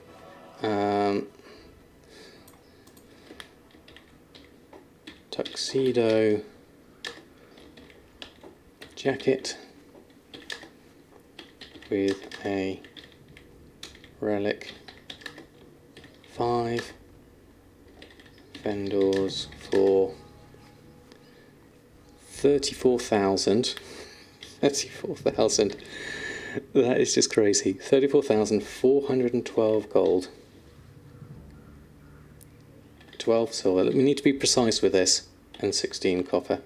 Tuxedo jacket with a relic 5 vendors for 34,000. 34,000. That is just crazy. 34,412 gold. 12 silver. We need to be precise with this. And 16 copper.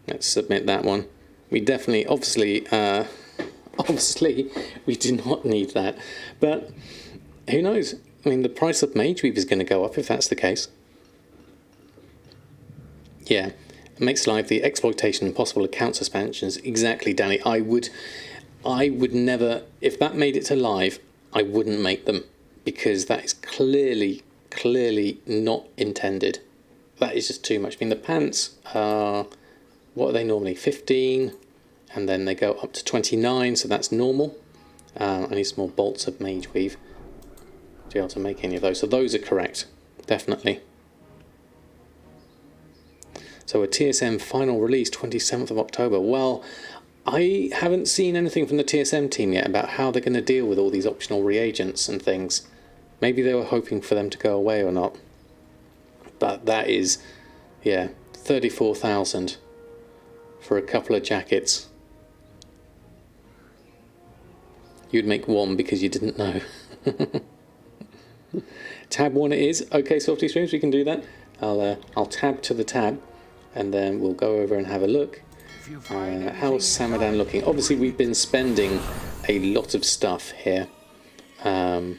Let's submit that one. We definitely, obviously, we do not need that. But who knows? I mean, the price of Mage Weave is going to go up if that's the case. Yeah. Makes live the exploitation and possible account suspensions. Exactly, Danny. I would never, if that made it to live, I wouldn't make them, because that is clearly not intended. That is just too much. I mean, the pants are, what are they normally? 15, and then they go up to 29, so that's normal. I need some more bolts of Mage Weave to be able to make any of those. So those are correct, definitely. So a TSM final release, 27th of October. Well, I haven't seen anything from the TSM team yet about how they're going to deal with all these optional reagents and things. Maybe they were hoping for them to go away or not. But that is, yeah, 34,000 for a couple of jackets. You'd make 1 because you didn't know. Tab 1 it is. Okay, Softy Streams, we can do that. I'll tab to the tab, and then we'll go over and have a look. How's Samadan looking? Obviously, we've been spending a lot of stuff here at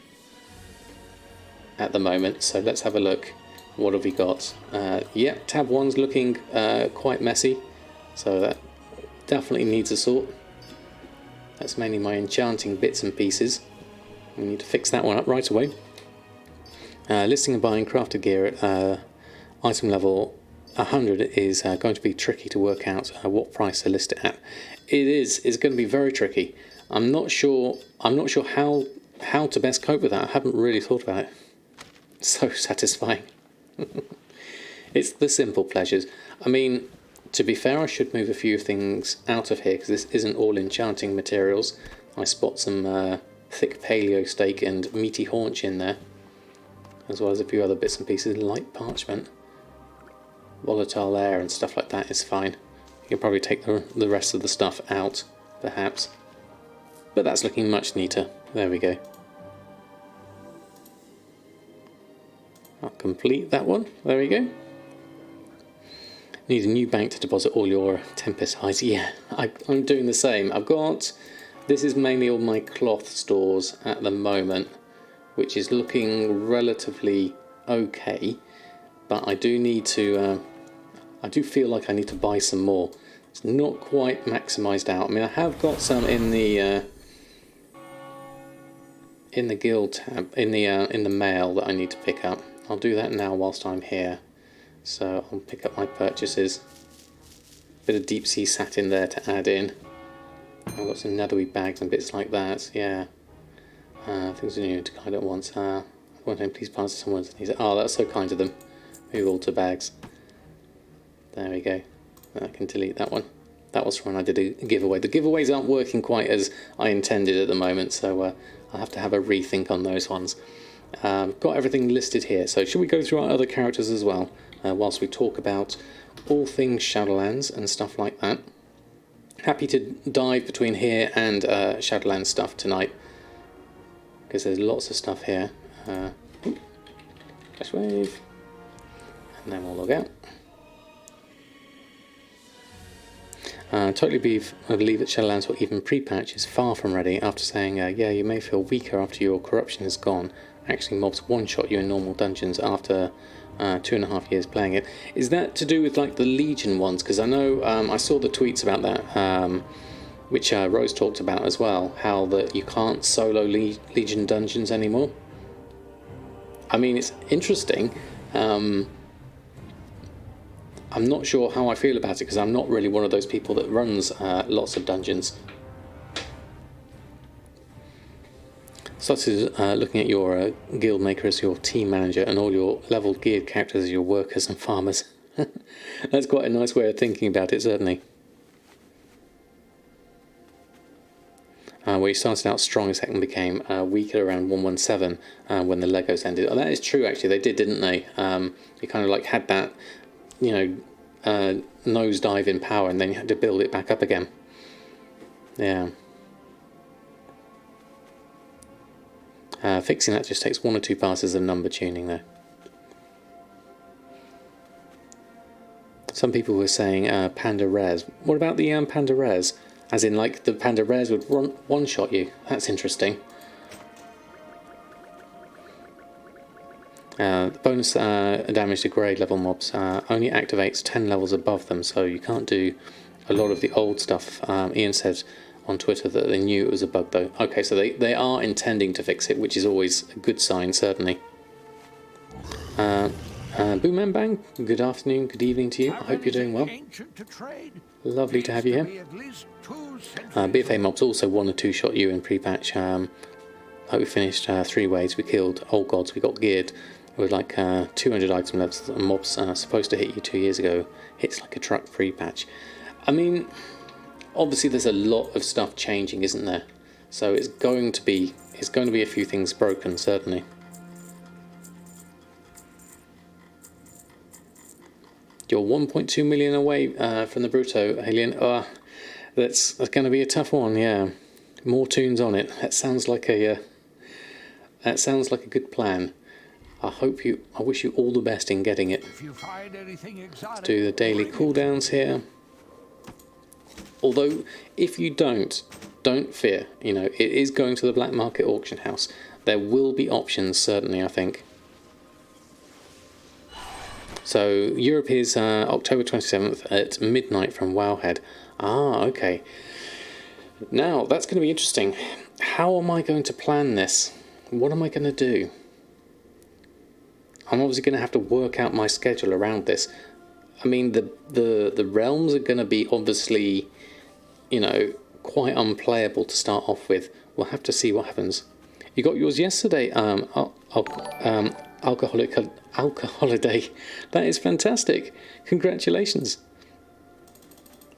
the moment, so let's have a look. What have we got? Yeah, tab 1's looking quite messy, so that definitely needs a sort. That's mainly my enchanting bits and pieces. We need to fix that one up right away. Listing and buying crafted gear at item level 100 is going to be tricky to work out what price to list it at. It's going to be very tricky. I'm not sure how to best cope with that. I haven't really thought about it. So satisfying. It's the simple pleasures. I mean, to be fair, I should move a few things out of here because this isn't all enchanting materials. I spot some thick paleo steak and meaty haunch in there, as well as a few other bits and pieces. Light parchment, volatile air and stuff like that is fine. You can probably take the rest of the stuff out, perhaps. But that's looking much neater. There we go. I'll complete that one. There we go. Need a new bank to deposit all your Tempest hides. Yeah, I'm doing the same. This is mainly all my cloth stores at the moment, which is looking relatively okay. But I do need to, I do feel like I need to buy some more. It's not quite maximised out. I mean, I have got some in the guild tab, in the mail that I need to pick up. I'll do that now whilst I'm here. So I'll pick up my purchases. Bit of deep sea satin there to add in. I've got some netherweed bags and bits like that. Yeah. Things we need to guide at once. One time, please pass to someone. Oh, that's so kind of them. Move all to bags. There we go. I can delete that one. That was from when I did a giveaway. The giveaways aren't working quite as I intended at the moment, so I'll have to have a rethink on those ones. Got everything listed here, so should we go through our other characters as well, whilst we talk about all things Shadowlands and stuff like that. Happy to dive between here and Shadowlands stuff tonight, because there's lots of stuff here. Flash wave, and then we'll log out. Totally believe that Shadowlands or even pre-patch is far from ready after saying, yeah, you may feel weaker after your corruption is gone. Actually, mobs one-shot you in normal dungeons after 2.5 years playing it. Is that to do with like the Legion ones? Because I know I saw the tweets about that, which Rose talked about as well, how that you can't solo Legion dungeons anymore. I mean, it's interesting. I'm not sure how I feel about it because I'm not really one of those people that runs lots of dungeons. Such as looking at your guild maker as your team manager and all your leveled geared characters as your workers and farmers. That's quite a nice way of thinking about it, certainly. Where you started out strong and second became weaker around 117 when the Legos ended. Oh, that is true, actually. They did, didn't they? You kind of like had that, you know, nosedive in power, and then you had to build it back up again. Yeah. Fixing that just takes 1 or 2 passes of number tuning, though. Some people were saying Panda Rares. What about the Panda Rares? As in, like, the Panda Rares would one-shot you. That's interesting. The bonus damage to grade level mobs only activates 10 levels above them, so you can't do a lot of the old stuff. Ian said on Twitter that they knew it was a bug, though. Okay, so they are intending to fix it, which is always a good sign, certainly. Boom and Bang, good afternoon, good evening to you. I hope you're doing well. Lovely to have you here. BFA mobs also 1 or 2 shot you in pre-patch. We finished 3 waves, we killed old gods, we got geared with like 200 item levels. Mobs supposed to hit you 2 years ago. Hits like a truck pre-patch. I mean, obviously there's a lot of stuff changing, isn't there? So it's going to be a few things broken, certainly. You're 1.2 million away from the Bruto, Alien. That's going to be a tough one. Yeah, more tunes on it. That sounds like a good plan. I wish you all the best in getting it. If you find anything exotic, let's do the daily cooldowns here. Although, if you don't fear. You know, it is going to the black market auction house. There will be options, certainly, I think. So, Europe is October 27th at midnight from Wowhead. Ah, okay. Now, that's going to be interesting. How am I going to plan this? What am I going to do? I'm obviously going to have to work out my schedule around this. I mean, the realms are going to be obviously, you know, quite unplayable to start off with. We'll have to see what happens. You got yours yesterday, Alcoholiday. That is fantastic. Congratulations.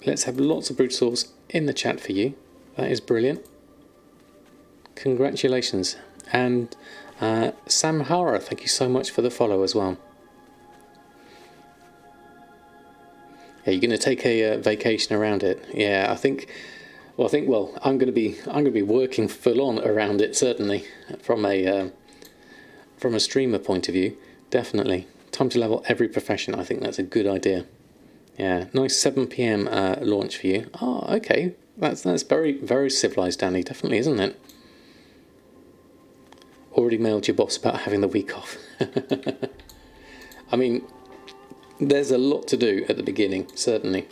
Let's have lots of Brutal Souls in the chat for you. That is brilliant. Congratulations. And Samhara, thank you so much for the follow as well. Yeah, you're going to take a vacation around it. Yeah, I think. Well, I'm going to be working full on around it, certainly, from a streamer point of view. Definitely. Time to level every profession. I think that's a good idea. Yeah, nice 7 PM launch for you. Oh, okay. That's very, very civilized, Danny. Definitely, isn't it? Already mailed your boss about having the week off. I mean, there's a lot to do at the beginning, certainly.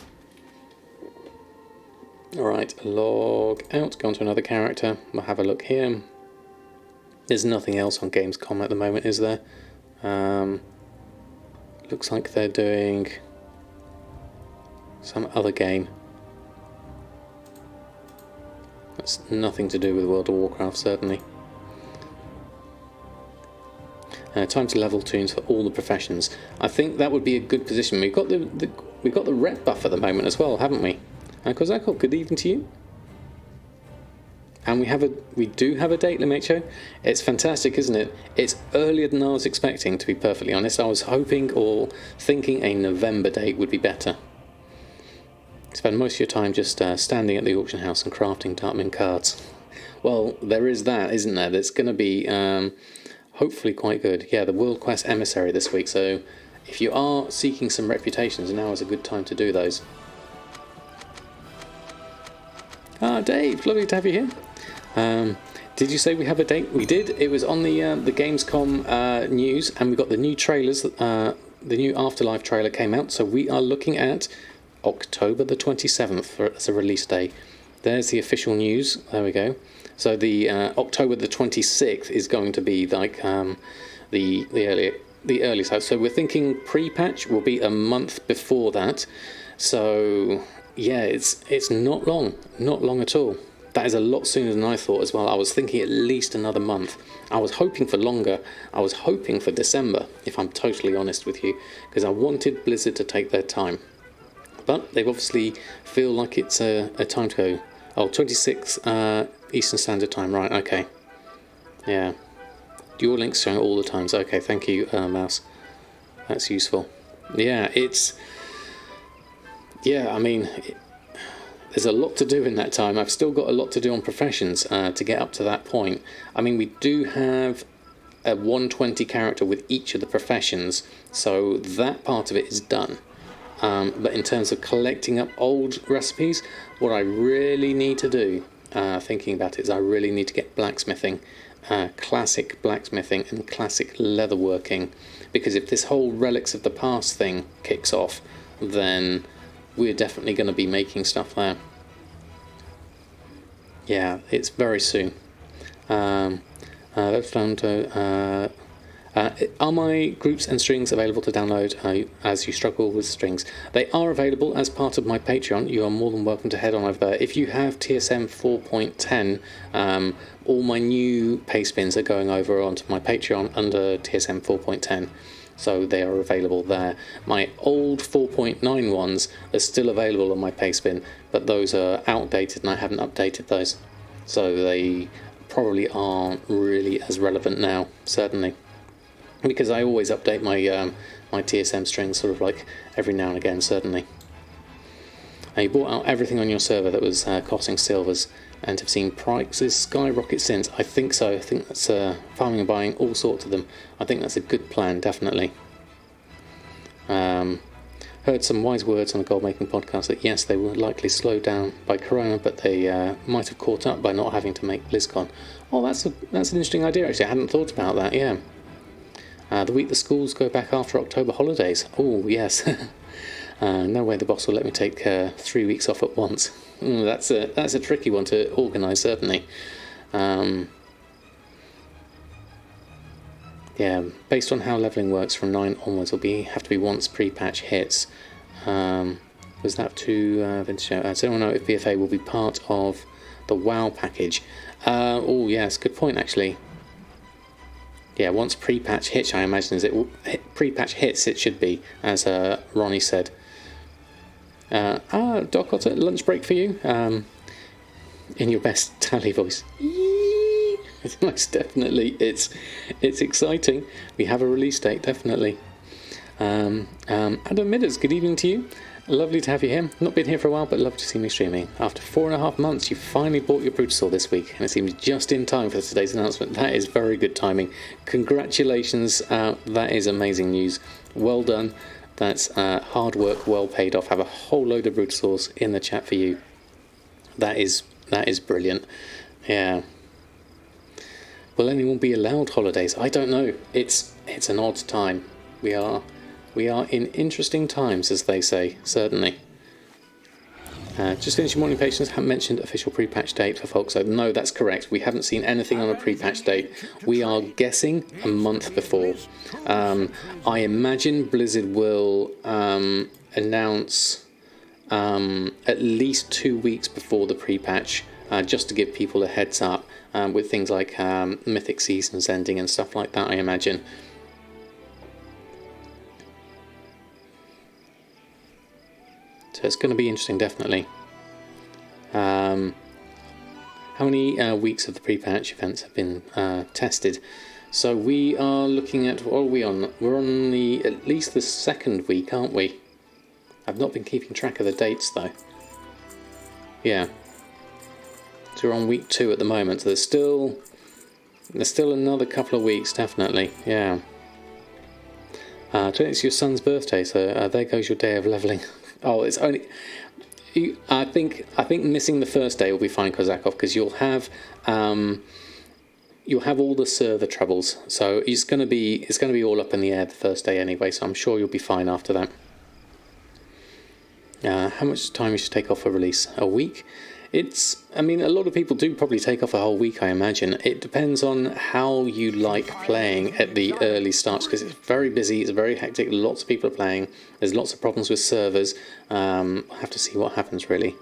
Alright, log out, go on to another character. We'll have a look here. There's nothing else on Gamescom at the moment, is there? Looks like they're doing some other game. That's nothing to do with World of Warcraft, certainly. Time to level tunes for all the professions. I think that would be a good position. We've got the rep buff at the moment as well, haven't we? Kozako, good evening to you. And we do have a date limit show. It's fantastic, isn't it? It's earlier than I was expecting, to be perfectly honest. I was hoping or thinking a November date would be better. Spend most of your time just standing at the auction house and crafting Darkmin cards. Well, there is that, isn't there? That's going to be hopefully quite good. Yeah, the World Quest Emissary this week. So if you are seeking some reputations, now is a good time to do those. Dave, lovely to have you here. Did you say we have a date? We did. It was on the Gamescom news, and we got the new trailers. The new Afterlife trailer came out, so we are looking at October the 27th as a release day. There's the official news. There we go. So the October the 26th is going to be like the early side. So we're thinking pre-patch will be a month before that. So yeah, it's not long at all. That is a lot sooner than I thought as well. I was thinking at least another month. I was hoping for longer. I was hoping for December, if I'm totally honest with you, because I wanted Blizzard to take their time. But they obviously feel like it's a time to go. Oh, 26 Eastern Standard Time, right, okay. Yeah. Dual links showing all the times. Okay, thank you, Mouse. That's useful. Yeah, I mean, there's a lot to do in that time. I've still got a lot to do on professions to get up to that point. I mean, we do have a 120 character with each of the professions, so that part of it is done. But in terms of collecting up old recipes, what I really need to do, thinking about it, is I really need to get blacksmithing, classic blacksmithing and classic leatherworking, because if this whole Relics of the Past thing kicks off, then we're definitely going to be making stuff there. Yeah, it's very soon. Let's down to... are my groups and strings available to download as you struggle with strings? They are available as part of my Patreon. You are more than welcome to head on over there. If you have TSM 4.10, all my new pay spins are going over onto my Patreon under TSM 4.10. So they are available there. My old 4.9 ones are still available on my pay spin, but those are outdated and I haven't updated those. So they probably aren't really as relevant now, certainly. Because I always update my my TSM strings sort of like every now and again, certainly. You bought out everything on your server that was costing silvers and have seen prices skyrocket since. I think so. I think that's farming and buying all sorts of them. I think that's a good plan, definitely. Heard some wise words on a Goldmaking podcast that yes, they were likely slowed down by Corona, but they might have caught up by not having to make BlizzCon. Oh, that's an interesting idea actually. I hadn't thought about that. Yeah. The week the schools go back after October holidays. Oh, yes. No way the boss will let me take 3 weeks off at once. That's a tricky one to organise, certainly. Yeah, based on how levelling works from 9 onwards, will have to be once pre-patch hits. Was that too vintage? Does anyone know if BFA will be part of the WoW package? Oh, yes, good point actually. Yeah, once pre-patch hits, I imagine pre-patch hits it should be, as Ronnie said. Doc Otter, lunch break for you. In your best tally voice. Most definitely, it's exciting. We have a release date, definitely. Adam Midders, good evening to you. Lovely to have you here. Not been here for a while, but love to see me streaming. After 4.5 months, you finally bought your Brutosaur this week, and it seems just in time for today's announcement. That is very good timing. Congratulations, that is amazing news. Well done. That's hard work, well paid off. Have a whole load of Brutosaurs in the chat for you. That is brilliant. Yeah. Will anyone be allowed holidays? I don't know. It's an odd time. We are in interesting times, as they say, certainly. Just finishing morning patients, haven't mentioned official pre-patch date for folks. So no, that's correct. We haven't seen anything on a pre-patch date. We are guessing a month before. I imagine Blizzard will announce at least 2 weeks before the pre-patch, just to give people a heads up, with things like Mythic Seasons ending and stuff like that, I imagine. So it's going to be interesting, definitely. How many weeks of the pre-patch events have been tested? So we are looking at, what are we on? We're on at least the second week, aren't we? I've not been keeping track of the dates though. Yeah. So we're on week 2 at the moment. So there's still another couple of weeks, definitely. Yeah. It's your son's birthday, so there goes your day of levelling. Oh, I think missing the first day will be fine, Kozakov, because you'll have all the server troubles. So it's going to be all up in the air the first day anyway. So I'm sure you'll be fine after that. How much time you should take off for release? A week? I mean, a lot of people do probably take off a whole week, I imagine. It depends on how you like playing at the early starts, because it's very busy, it's very hectic, lots of people are playing, there's lots of problems with servers. I'll have to see what happens, really.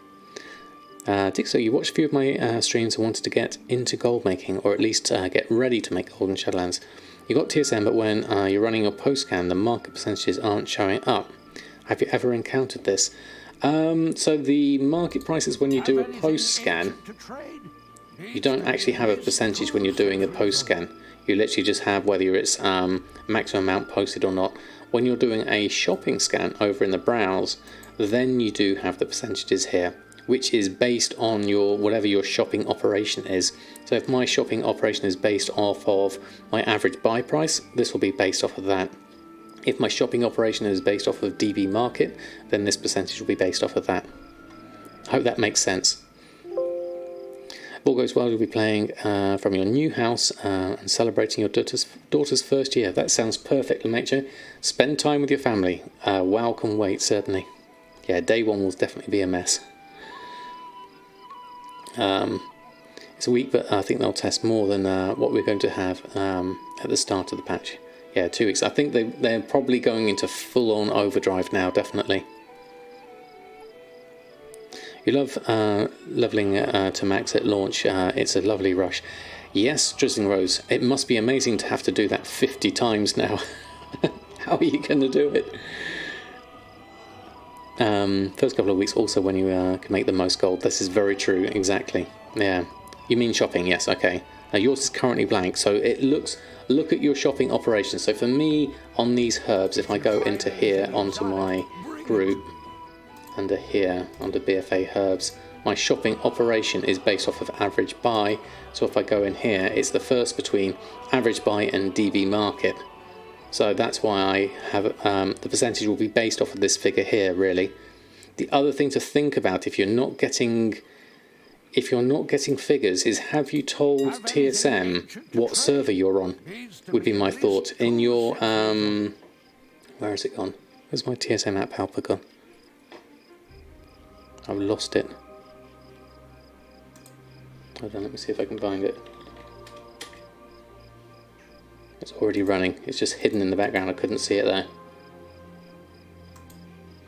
Dixo, you watched a few of my streams and wanted to get into gold making, or at least get ready to make gold in Shadowlands. You got TSM, but when you're running your post scan, the market percentages aren't showing up. Have you ever encountered this? So the market prices when you do a post scan, you don't actually have a percentage when you're doing a post scan. You literally just have whether it's maximum amount posted or not. When you're doing a shopping scan over in the browse, then you do have the percentages here, which is based on your whatever your shopping operation is. So if my shopping operation is based off of my average buy price, this will be based off of that. If my shopping operation is based off of DB market, then this percentage will be based off of that. I hope that makes sense. If all goes well, you'll be playing from your new house and celebrating your daughter's first year. That sounds perfect, Lemaitre. Spend time with your family. WoW can wait, certainly. Yeah, day one will definitely be a mess. It's a week, but I think they'll test more than what we're going to have at the start of the patch. Yeah, 2 weeks. I think they're probably going into full-on overdrive now, definitely. You love leveling to max at launch. It's a lovely rush. Yes, Drizzling Rose. It must be amazing to have to do that 50 times now. How are you going to do it? First couple of weeks also when you can make the most gold. This is very true, exactly. Yeah. You mean shopping, yes, okay. Now yours is currently blank, so it looks... Look at your shopping operations. So for me, on these herbs, if I go into here, onto my group, under here, under BFA herbs, my shopping operation is based off of average buy. So if I go in here, it's the first between average buy and DB market. So that's why I have the percentage will be based off of this figure here, really. The other thing to think about if you're not getting figures is, have you told TSM what server you're on? Would be my thought. In your where has it gone? Where's my TSM app helper gone? I've lost it. Hold on, let me see if I can find it. It's already running. It's just hidden in the background. I couldn't see it there.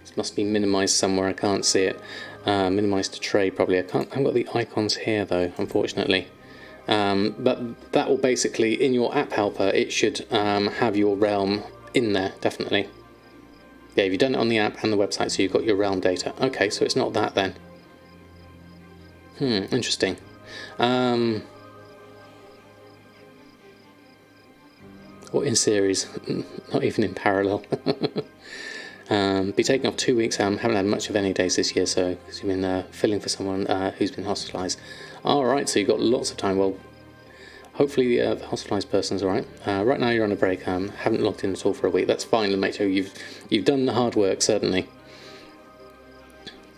This must be minimized somewhere. I can't see it. Minimized to trade probably. I haven't got the icons here though, unfortunately. But that will basically, in your app helper, it should have your realm in there, definitely. Yeah, you've done it on the app and the website, so you've got your realm data. Okay, so it's not that then. Interesting. Or in series, not even in parallel. Be taking off 2 weeks. Haven't had much of any days this year, so because you've been filling for someone who's been hospitalised. All right, so you've got lots of time. Well, hopefully the hospitalised person's all right. Right now you're on a break. Haven't logged in at all for a week. That's fine, Lemaitre. You've done the hard work, certainly.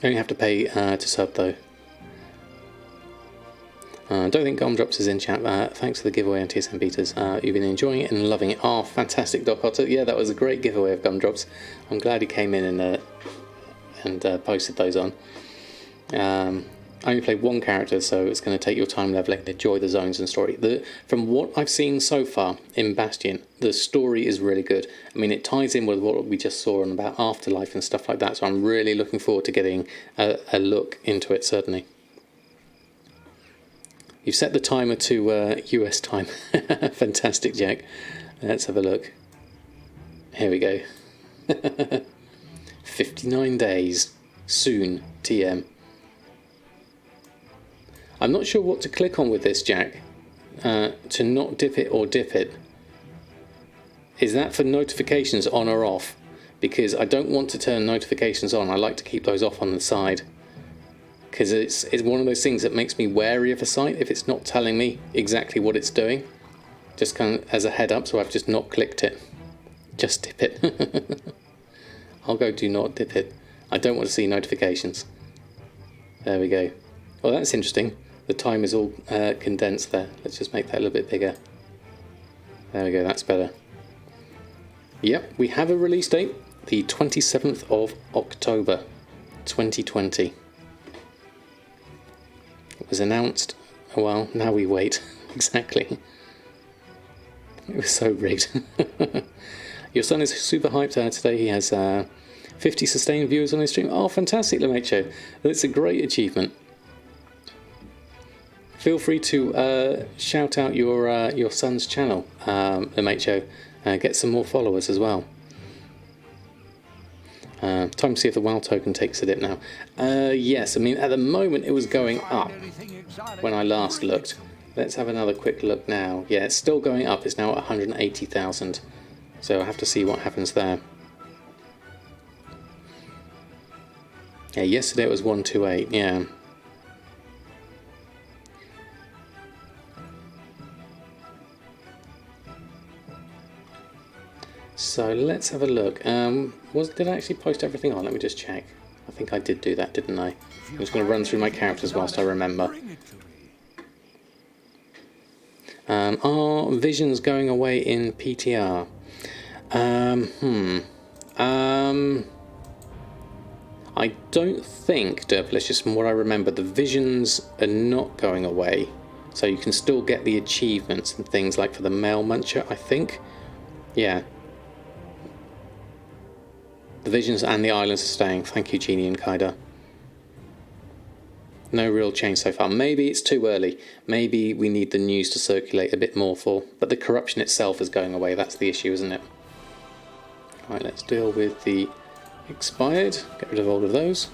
You only have to pay to sub though. Don't think Gumdrops is in chat. Thanks for the giveaway on TSM betas. You've been enjoying it and loving it. Oh, fantastic, Doc Otter. Yeah, that was a great giveaway of Gumdrops. I'm glad he came in and posted those on. I only played one character, so it's going to take your time leveling to enjoy the zones and story. From what I've seen so far in Bastion, the story is really good. I mean, it ties in with what we just saw on about Afterlife and stuff like that, so I'm really looking forward to getting a look into it, certainly. You've set the timer to US time. Fantastic, Jack. Let's have a look. Here we go. 59 days. Soon, TM. I'm not sure what to click on with this, Jack. To not dip it or dip it. Is that for notifications on or off? Because I don't want to turn notifications on. I like to keep those off on the side. Because it's one of those things that makes me wary of a site if it's not telling me exactly what it's doing. Just kind of as a head up, so I've just not clicked it. Just dip it. I'll go do not dip it. I don't want to see notifications. There we go. Well, that's interesting. The time is all condensed there. Let's just make that a little bit bigger. There we go, that's better. Yep, we have a release date, the 27th of October 2020. It was announced, well, now we wait. Exactly. It was so rigged. Your son is super hyped today. He has 50 sustained viewers on his stream. Oh, fantastic, LeMacho. That's a great achievement. Feel free to shout out your son's channel, LeMacho. Get some more followers as well. Time to see if the WoW token takes it now. Yes, I mean, at the moment it was going up when I last looked. Let's have another quick look now. Yeah, it's still going up. It's now at 180,000. So I'll have to see what happens there. Yeah, yesterday it was 128, yeah. So let's have a look. Did I actually post everything on? Let me just check. I think I did do that, didn't I? I'm just going to run through my characters whilst I remember. Are visions going away in PTR? I don't think, Derpalicious, from what I remember, the visions are not going away. So you can still get the achievements and things like for the Mail Muncher, I think. Yeah. The visions and the islands are staying. Thank you, Genie and Kaida. No real change so far. Maybe it's too early. Maybe we need the news to circulate a bit more for... But the corruption itself is going away. That's the issue, isn't it? Right, let's deal with the expired. Get rid of all of those.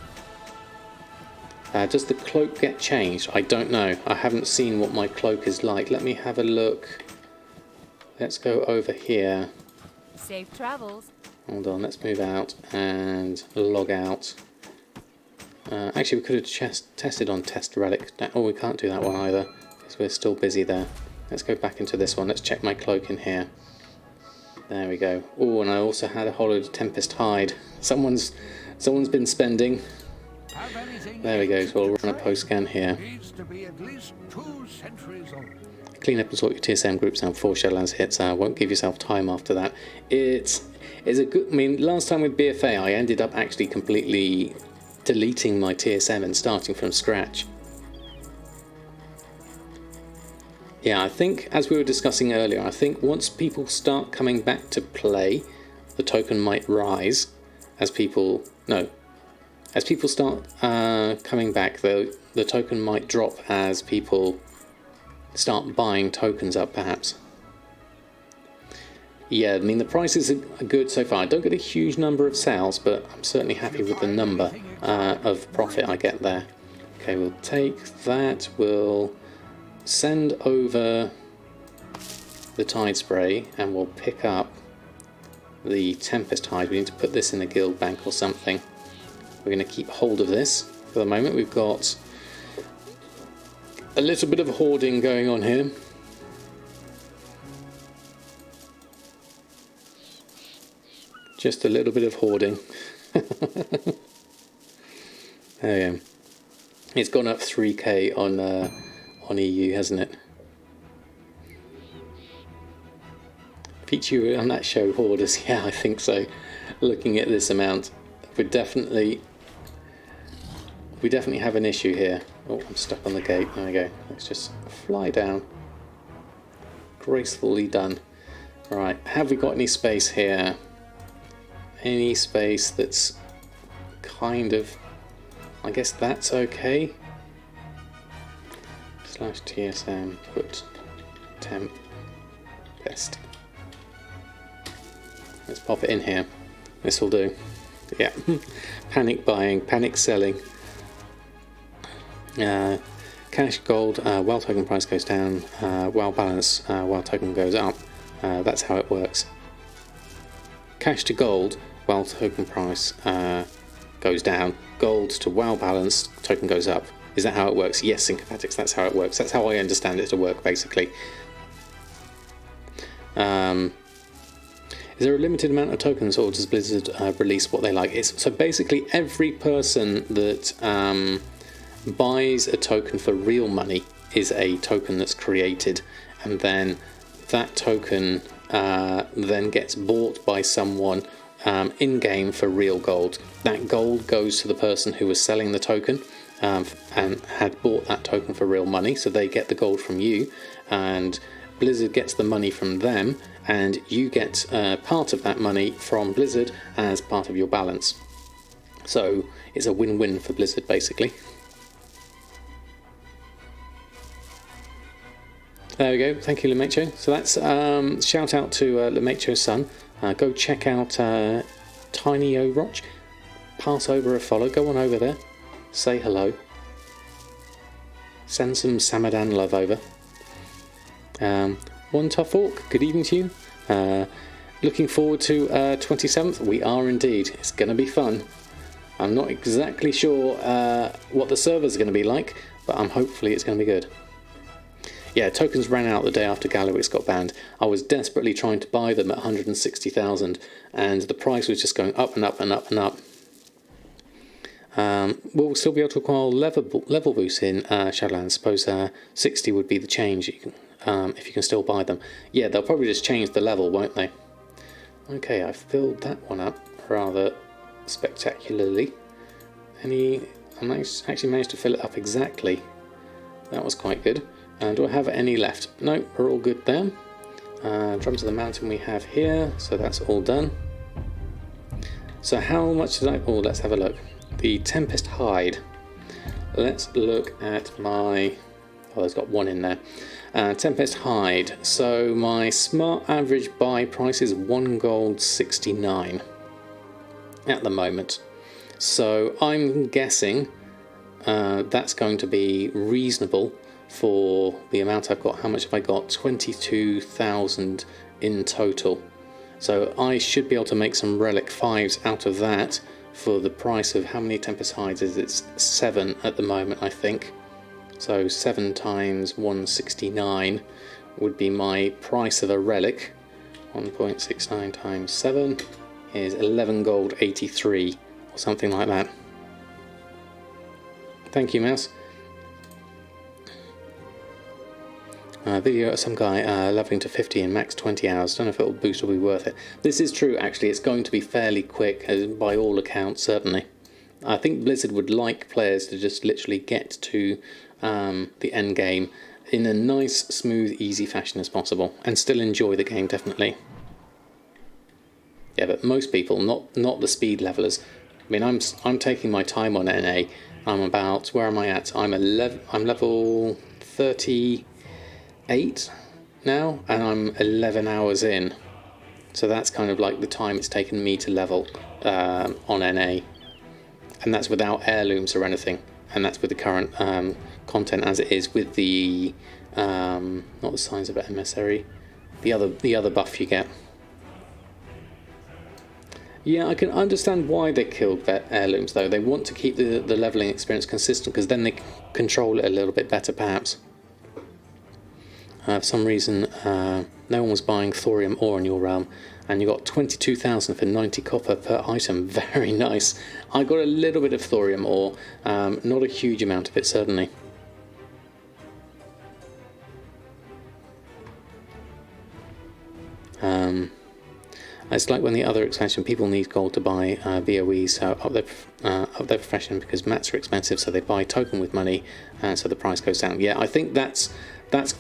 Does the cloak get changed? I don't know. I haven't seen what my cloak is like. Let me have a look. Let's go over here. Safe travels. Hold on, let's move out and log out. Actually, we could have tested on Test Relic. Oh, we can't do that one either because we're still busy there. Let's go back into this one. Let's check my cloak in here. There we go. Oh, and I also had a Hollowed Tempest hide. Someone's been spending. There we go. So we'll run a post scan here. Clean up and sort your TSM groups out before Shadowlands hits. Won't give yourself time after that. It's a good. I mean, last time with BFA, I ended up actually completely deleting my TSM and starting from scratch. Yeah, I think, as we were discussing earlier, I think once people start coming back to play, the token might rise. As people start coming back, the token might drop as people start buying tokens up, perhaps. Yeah, I mean, the prices are good so far. I don't get a huge number of sales, but I'm certainly happy with the number of profit I get there. Okay, we'll take that. We'll send over the Tide Spray, and we'll pick up the Tempest Hide. We need to put this in the guild bank or something. We're going to keep hold of this. For the moment, we've got a little bit of hoarding going on here. Just a little bit of hoarding. There we go. It's gone up 3k on EU, hasn't it? Feature on that show, Hoarders. Yeah, I think so. Looking at this amount, we definitely have an issue here. Oh, I'm stuck on the gate. There we go. Let's just fly down. Gracefully done. Right, have we got any space here? Any space that's kind of... I guess that's okay. /TSM, put temp best. Let's pop it in here. This will do. Yeah. Panic buying, panic selling. Cash, gold, WoW token price goes down, WoW balance, WoW token goes up. That's how it works. Cash to gold, WoW token price goes down. Gold to WoW balance, token goes up. Is that how it works? Yes, Syncopatics, that's how it works. That's how I understand it to work, basically. Is there a limited amount of tokens, or does Blizzard release what they like? So basically, every person that buys a token for real money is a token that's created, and then that token then gets bought by someone in-game for real gold. That gold goes to the person who was selling the token and had bought that token for real money, so they get the gold from you, and Blizzard gets the money from them, and you get part of that money from Blizzard as part of your balance. So it's a win-win for Blizzard, basically. There we go. Thank you, Lemecho. So that's shout out to Lemecho's son. Go check out Tiny O'Roch. Pass over a follow. Go on over there. Say hello. Send some Samadan love over. One Tough Orc, good evening to you. Looking forward to 27th. We are indeed. It's going to be fun. I'm not exactly sure what the servers are going to be like, but hopefully it's going to be good. Yeah, tokens ran out the day after Galliwix got banned. I was desperately trying to buy them at 160,000, and the price was just going up and up and up and up. We'll still be able to acquire level boosts in Shadowlands. I suppose 60 would be the change, if you can still buy them. Yeah, they'll probably just change the level, won't they? Okay, I filled that one up rather spectacularly. I actually managed to fill it up exactly. That was quite good. Do I have any left? No, we're all good there. Drums of the Mountain we have here, so that's all done. So how much did I... Oh, let's have a look. The Tempest Hide. Let's look at my... Oh, there's got one in there. Tempest Hide. So my smart average buy price is 1 gold 69 at the moment. So I'm guessing that's going to be reasonable for the amount I've got. How much have I got? 22,000 in total. So I should be able to make some Relic 5s out of that for the price of how many Tempest Hides is it? It's 7 at the moment, I think. So 7 times 169 would be my price of a Relic. 1.69 times 7 is 11 gold 83 or something like that. Thank you, Mouse. Video of some guy leveling to 50 in max 20 hours. Don't know if it'll boost or be worth it. This is true, actually. It's going to be fairly quick, by all accounts, certainly. I think Blizzard would like players to just literally get to the end game in a nice, smooth, easy fashion as possible, and still enjoy the game, definitely. Yeah, but most people, not the speed levelers. I mean, I'm taking my time on NA. I'm about, where am I at? I'm level 38 now, and I'm 11 hours in. So that's kind of like the time it's taken me to level on NA. And that's without heirlooms or anything. And that's with the current content as it is, with the not the Signs of Emissary, the other buff you get. Yeah, I can understand why they killed heirlooms though. They want to keep the leveling experience consistent, because then they control it a little bit better, perhaps. For some reason, no one was buying thorium ore in your realm, and you got 22,000 for 90 copper per item. Very nice. I got a little bit of thorium ore, not a huge amount of it, certainly. It's like when the other expansion, people need gold to buy VOEs, so up their profession, because mats are expensive, so they buy token with money, and so the price goes down. Yeah, I think that's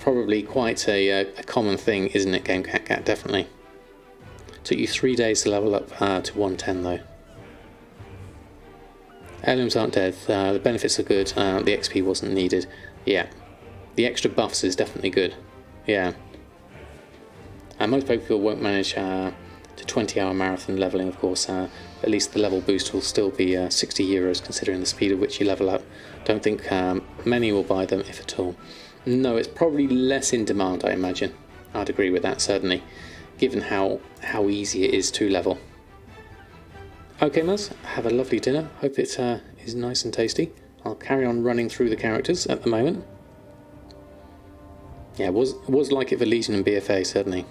probably quite a common thing, isn't it, GameCat? Definitely. Took you 3 days to level up to 110 though. Heirlooms aren't dead. The benefits are good. The XP wasn't needed. Yeah, the extra buffs is definitely good. Yeah. Most people won't manage to 20-hour marathon leveling, of course. At least the level boost will still be 60 euros, considering the speed at which you level up. Don't think many will buy them, if at all. No, it's probably less in demand, I imagine. I'd agree with that, certainly, given how easy it is to level. Okay, Muzz, have a lovely dinner. Hope it is nice and tasty. I'll carry on running through the characters at the moment. Yeah, it was like it for Legion and BFA, certainly.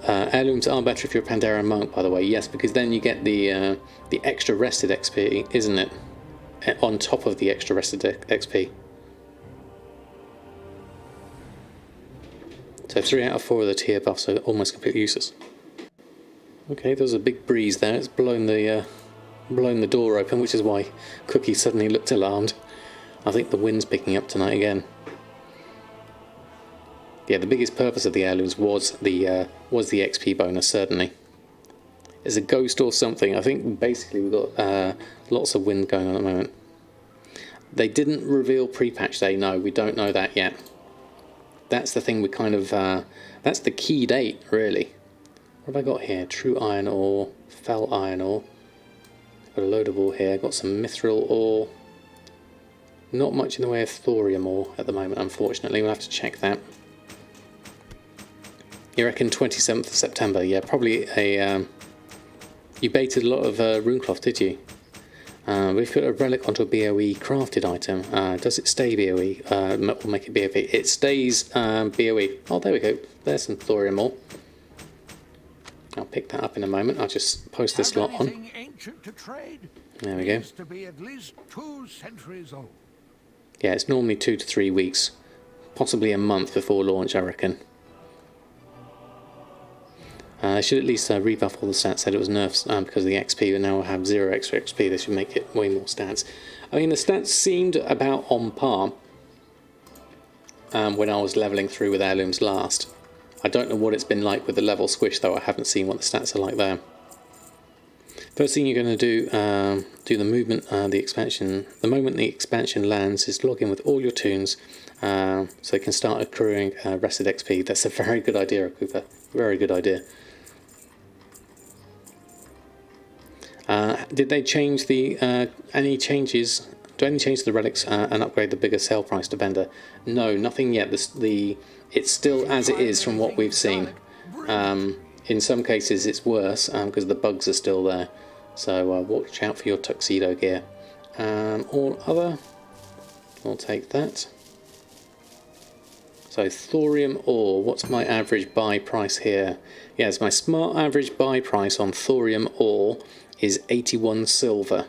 Heirlooms are better if you're a Pandaren monk, by the way. Yes, because then you get the extra rested XP, isn't it? on top of the extra rested XP. So 3 out of 4 of the tier buffs are almost completely useless. Okay, there was a big breeze there. It's blown the door open, which is why Cookie suddenly looked alarmed. I think the wind's picking up tonight again. Yeah, the biggest purpose of the heirlooms was the XP bonus, certainly. It's a ghost or something. I think basically we've got lots of wind going on at the moment. They didn't reveal pre-patch day. No, we don't know that yet. That's the thing we kind of... that's the key date, really. What have I got here? True iron ore, fell iron ore. Got a load of ore here. Got some mithril ore. Not much in the way of thorium ore at the moment, unfortunately. We'll have to check that. You reckon 27th of September? Yeah, probably a... you baited a lot of runecloth, did you? We've put a relic onto a BOE crafted item. Does it stay BOE? Or make it BOE? It stays BOE. Oh, there we go. There's some thorium ore. I'll pick that up in a moment. I'll just post this lot on. Ancient to trade? There we go. To be at least 2 centuries old. Yeah, it's normally 2 to 3 weeks. Possibly a month before launch, I reckon. They should at least rebuff all the stats. Said it was nerfs because of the XP, and now we'll have 0 extra XP. They should make it way more stats. I mean, the stats seemed about on par when I was leveling through with heirlooms last. I don't know what it's been like with the level squish, though. I haven't seen what the stats are like there. First thing you're going to do the movement, the expansion. The moment the expansion lands is log in with all your toons, so you can start accruing rested XP. That's a very good idea, Cooper. Very good idea. Did they change the any changes? Do any change to the relics and upgrade the bigger sale price to vendor? No, nothing yet. It's still as it is from what we've seen. In some cases, it's worse because the bugs are still there. So watch out for your tuxedo gear. All other, I'll take that. So thorium ore. What's my average buy price here? Yes, my smart average buy price on thorium ore is 81 silver,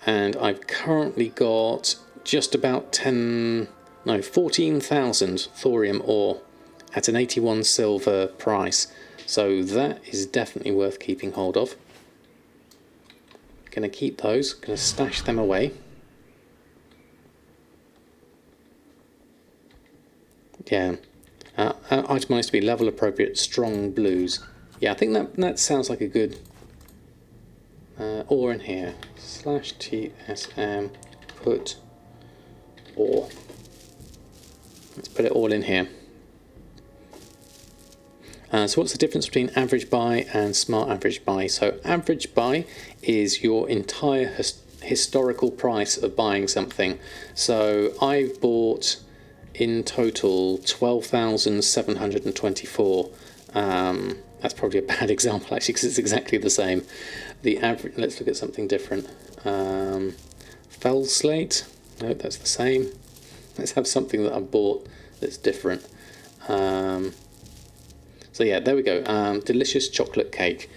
and I've currently got just about 14,000 thorium ore at an 81 silver price, so that is definitely worth keeping hold of. Gonna keep those, gonna stash them away. Yeah, itemized to be level appropriate strong blues. Yeah, I think that sounds like a good ore in here. /TSM put ore. Let's put it all in here. So what's the difference between average buy and smart average buy? So average buy is your entire historical price of buying something. So I've bought in total 12,724. That's probably a bad example actually because it's exactly the same. The average. Let's look at something different. Fell slate. No, that's the same. Let's have something that I bought that's different. So yeah, there we go. Delicious chocolate cake.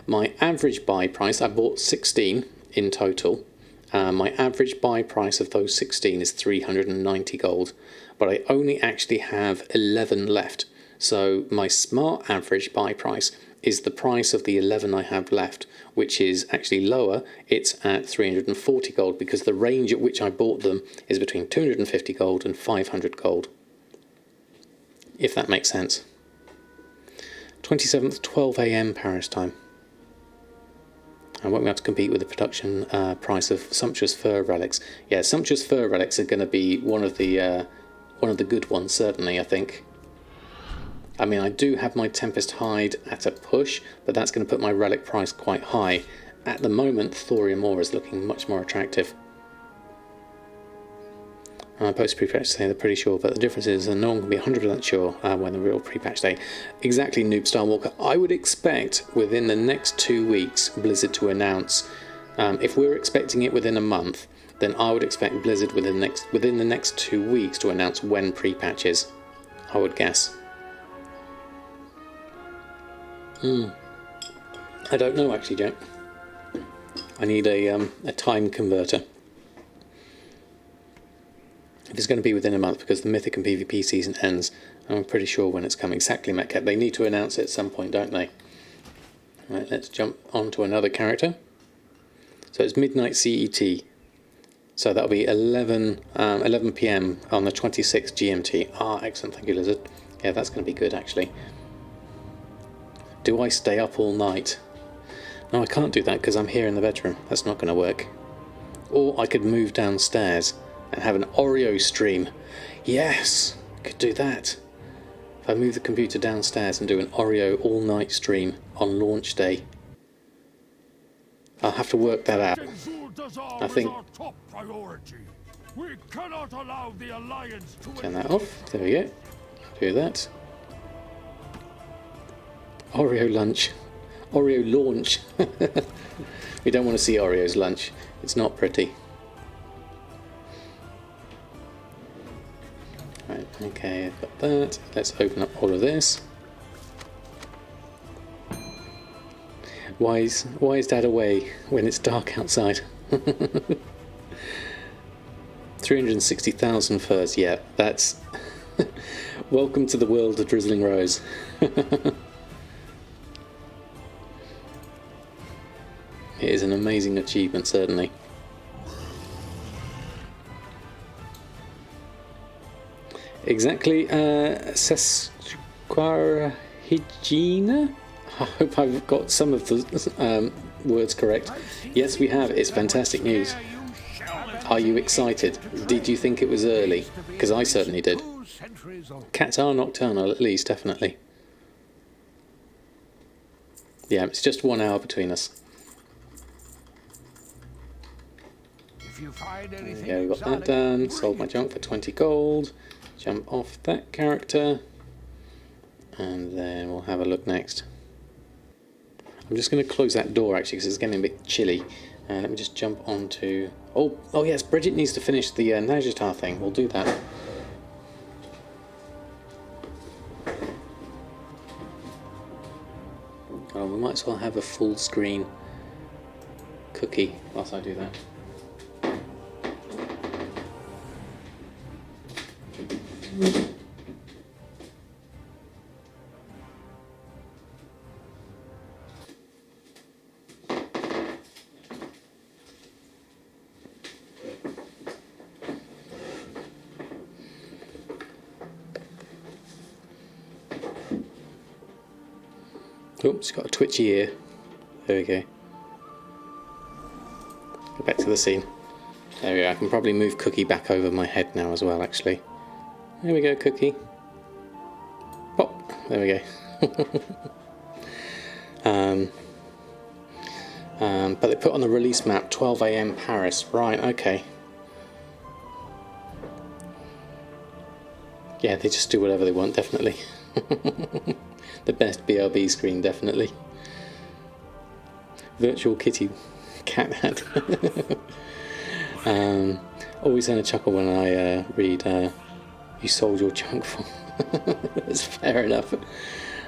My average buy price. I bought 16 in total. My average buy price of those 16 is 390 gold, but I only actually have 11 left. So my smart average buy price is the price of the 11 I have left, which is actually lower. It's at 340 gold because the range at which I bought them is between 250 gold and 500 gold. If that makes sense. 27th, 12 AM Paris time. I won't be able to compete with the production price of sumptuous fur relics. Yeah, sumptuous fur relics are going to be one of the good ones, certainly, I think. I mean, I do have my Tempest hide at a push, but that's going to put my relic price quite high. At the moment, thorium ore is looking much more attractive. Post pre-patch say they're pretty sure, but the difference is no one can be 100% sure when the real pre-patch day. Exactly, Noob Star Walker. I would expect within the next 2 weeks Blizzard to announce. If we're expecting it within a month, then I would expect Blizzard within the next 2 weeks to announce when pre-patch is. I would guess. I don't know actually, Jack. I need a time converter. if it's going to be within a month, because the Mythic and PvP season ends. I'm pretty sure when it's coming. Exactly, Metcat. They need to announce it at some point, don't they? Right, let's jump on to another character. So it's midnight CET. So that'll be 11 PM on the 26th GMT. Ah, excellent. Thank you, Lizard. Yeah, that's going to be good, actually. Do I stay up all night? No, I can't do that because I'm here in the bedroom. That's not going to work. Or I could move downstairs and have an Oreo stream. Yes, I could do that. If I move the computer downstairs and do an Oreo all-night stream on launch day. I'll have to work that out. I think... We cannot allow the Alliance to turn that off. There we go. Do that. Oreo lunch. Oreo launch. We don't want to see Oreo's lunch. It's not pretty. Right, okay, I've got that. Let's open up all of this. Why is Dad away when it's dark outside? 360,000 furs, yeah, that's... Welcome to the world of Drizzling Rose. It is an amazing achievement, certainly. Exactly, Sesquarahygina? I hope I've got some of the words correct. Yes, we have. It's fantastic news. Are you excited? Did you think it was early? Because I certainly did. Cats are nocturnal, at least, definitely. Yeah, it's just 1 hour between us. Yeah, we got that done. Sold my junk for 20 gold. Jump off that character. And then we'll have a look next. I'm just going to close that door actually because it's getting a bit chilly. Let me just jump onto... Oh yes, Briggit needs to finish the Najatar thing. We'll do that. Oh, we might as well have a full screen cookie whilst I do that. Oops, got a twitchy ear. There we go. Go back to the scene. There we go. I can probably move Cookie back over my head now as well, actually. There we go, Cookie. Pop. There we go. But they put on the release map 12 AM Paris. Right, okay. Yeah, they just do whatever they want, definitely. The best BRB screen, definitely. Virtual kitty cat hat. Always had a chuckle when I read you sold your junk for. That's fair enough.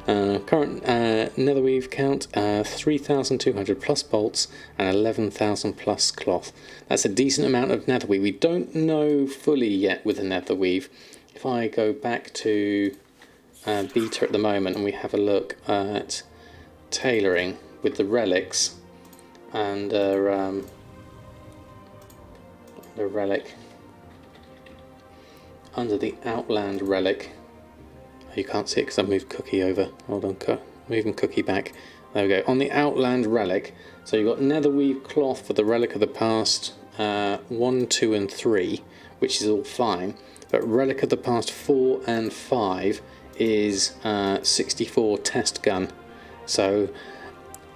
Current netherweave count 3,200 plus bolts and 11,000 plus cloth. That's a decent amount of netherweave. We don't know fully yet with the netherweave. If I go back to beta at the moment and we have a look at tailoring with the relics and the relic under the Outland relic. You can't see it because I moved Cookie over. Hold on, moving Cookie back. There we go. On the Outland relic, so you've got netherweave cloth for the relic of the past 1, 2 and 3, which is all fine, but relic of the past 4 and 5 is 64 test gun. So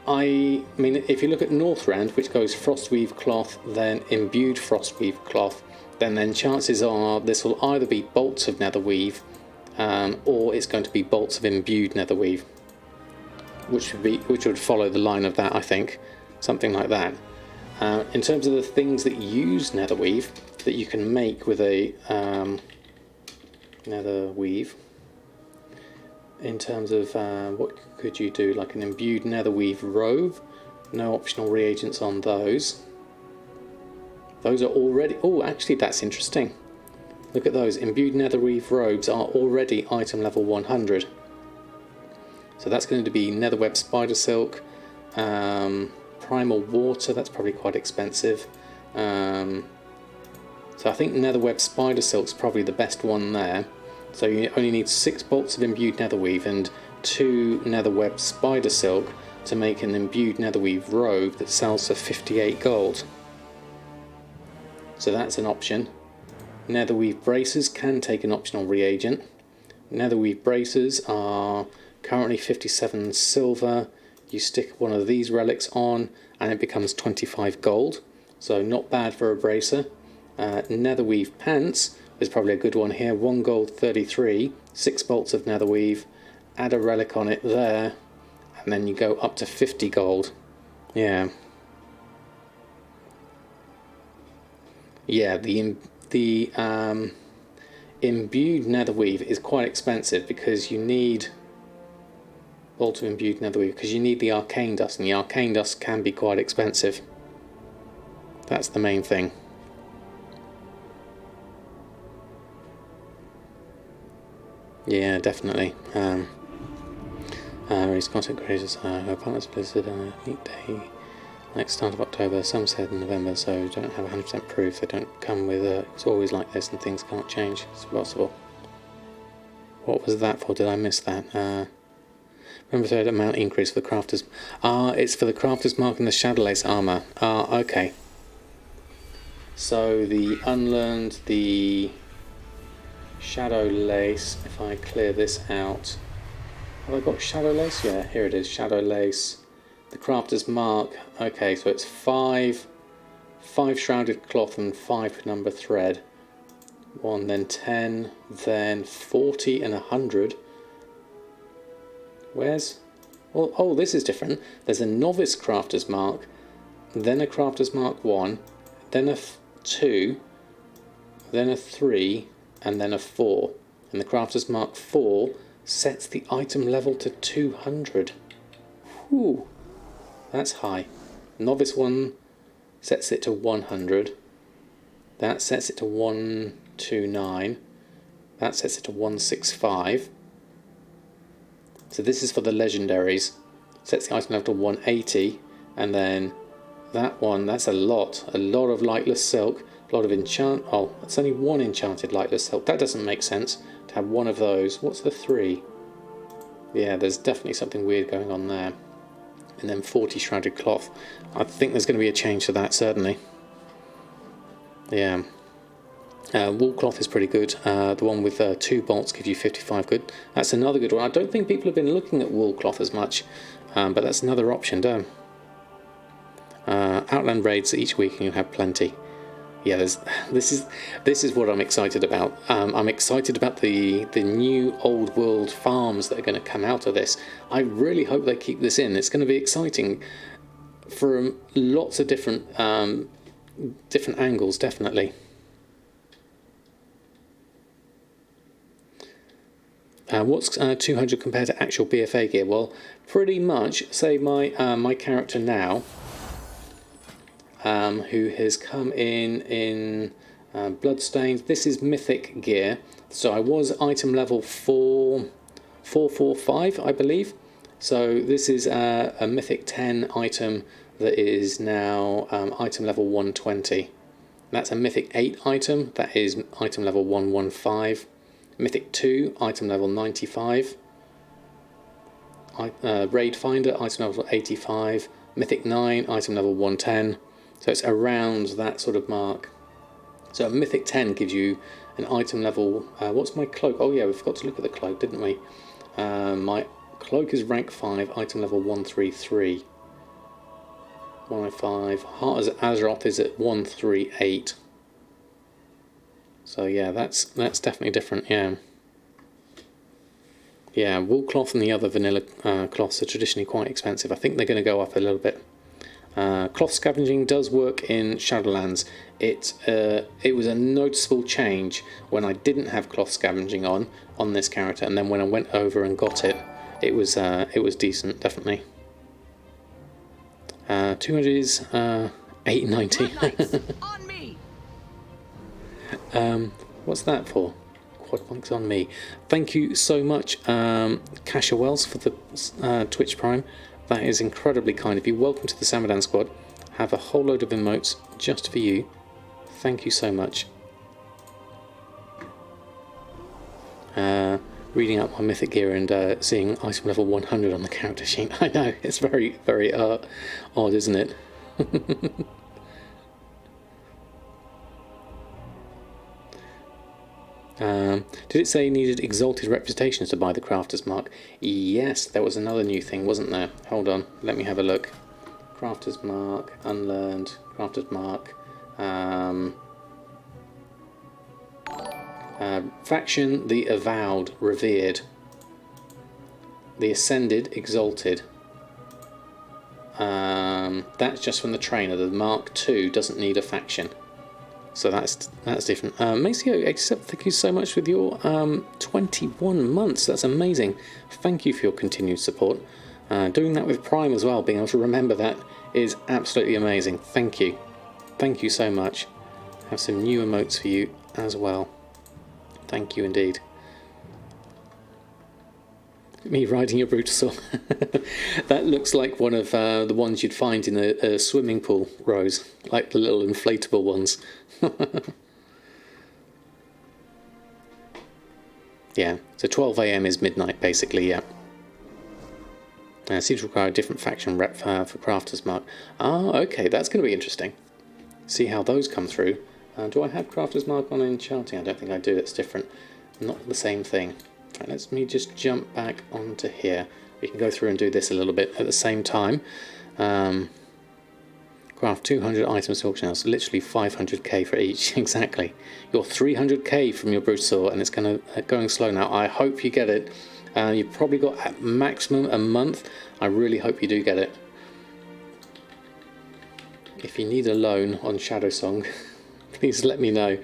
I mean, if you look at Northrend, which goes frostweave cloth, then imbued frostweave cloth, then chances are this will either be bolts of netherweave or it's going to be bolts of imbued netherweave, which would follow the line of that, I think, something like that. In terms of the things that use netherweave that you can make with a netherweave, in terms of what could you do, like an imbued netherweave robe, no optional reagents on those. Those are already... Oh, actually, that's interesting. Look at those. Imbued netherweave robes are already item level 100. So that's going to be netherweb spider silk, primal water, that's probably quite expensive. So I think netherweb spider silk's probably the best one there. So you only need 6 bolts of imbued netherweave and 2 netherweb spider silk to make an imbued netherweave robe that sells for 58 gold. So that's an option. Netherweave braces can take an optional reagent. Netherweave braces are currently 57 silver. You stick one of these relics on and it becomes 25 gold. So not bad for a bracer. Netherweave pants is probably a good one here. 1 gold 33, 6 bolts of netherweave, add a relic on it there, and then you go up to 50 gold. Yeah. Yeah, the imbued netherweave is quite expensive because you need bolt of imbued netherweave because you need the arcane dust, and the arcane dust can be quite expensive. That's the main thing. Yeah, definitely. Release content creators who are partners listed on a neat day like start of October, some said in November, so don't have 100% proof. They don't come with a it's always like this and things can't change. It's possible. What was that for? Did I miss that? Remember the amount increase for the crafters. It's for the crafters mark and the Shadowlands armor. Okay. So the unlearned, the Shadow Lace, if I clear this out. Have I got Shadow Lace? Yeah, here it is, Shadow Lace. The Crafter's Mark, okay, so it's 5 shrouded cloth and 5 number thread. 1, then 10, then 40 and 100. Where's... Well, oh, this is different. There's a Novice Crafter's Mark, then a Crafter's Mark 1, then a 2, then a 3, and then a 4. And the Crafter's Mark 4 sets the item level to 200. Whew. That's high. Novice 1 sets it to 100. That sets it to 129. That sets it to 165. So this is for the legendaries. Sets the item level to 180. And then that one, that's a lot of lightless silk, a lot of enchant. Oh, it's only 1 enchanted lightless silk. That doesn't make sense to have 1 of those. What's the 3? Yeah, there's definitely something weird going on there. And then 40 shrouded cloth. I think there's going to be a change to that, certainly. Yeah. Wool cloth is pretty good. The one with 2 bolts gives you 55 good. That's another good one. I don't think people have been looking at wool cloth as much, but that's another option, don't? Outland raids each week and you have plenty. Yeah, this is what I'm excited about. I'm excited about the new old world farms that are going to come out of this. I really hope they keep this in. It's going to be exciting from lots of different angles, definitely. What's 200 compared to actual BFA gear? Well, pretty much. Say my character now. Who has come in Bloodstains. This is mythic gear. So I was item level 445, I believe. So this is a mythic 10 item that is now item level 120. That's a mythic 8 item. That is item level 115. Mythic 2, item level 95. Raid Finder, item level 85. Mythic 9, item level 110. So it's around that sort of mark. So a Mythic 10 gives you an item level... what's my cloak? Oh yeah, we forgot to look at the cloak, didn't we? My cloak is rank 5, item level 133. 105. Heart as Azeroth is at 138. So yeah, that's definitely different, yeah. Yeah, wool cloth and the other vanilla cloths are traditionally quite expensive. I think they're going to go up a little bit. Cloth scavenging does work in Shadowlands. It was a noticeable change when I didn't have cloth scavenging on this character, and then when I went over and got it, it was decent, definitely. 200 is 890. What's that for? Quad points on me. Thank you so much, Kasha Wells, for the Twitch Prime. That is incredibly kind of you. Welcome to the Samadan squad. Have a whole load of emotes just for you. Thank you so much. Reading out my mythic gear and seeing item level 100 on the character sheet. I know, it's very, very odd, isn't it? Did it say you needed exalted reputations to buy the crafter's mark? Yes, there was another new thing, wasn't there? Hold on, let me have a look. Crafter's mark, unlearned, crafter's mark. Faction, the avowed, revered. The ascended, exalted. That's just from the trainer. The Mark II doesn't need a faction. So that's different. Maceo, except thank you so much with your 21 months. That's amazing. Thank you for your continued support. Doing that with Prime as well, being able to remember that is absolutely amazing. Thank you. Thank you so much. Have some new emotes for you as well. Thank you indeed. Me riding your Brutosaur. That looks like one of the ones you'd find in a swimming pool, Rose. Like the little inflatable ones. Yeah, so 12 AM is midnight basically, yeah. Seems to require a different faction rep for Crafter's Mark. Ah, okay, that's going to be interesting. See how those come through. Do I have Crafter's Mark on enchanting? I don't think I do, that's different. Not the same thing. Right, let me just jump back onto here. We can go through and do this a little bit at the same time. Craft 200 items to auction house, literally 500k for each, exactly. You're 300k from your Brutosaur and it's going slow now. I hope you get it. You've probably got at maximum a month. I really hope you do get it. If you need a loan on Shadow Song, please let me know.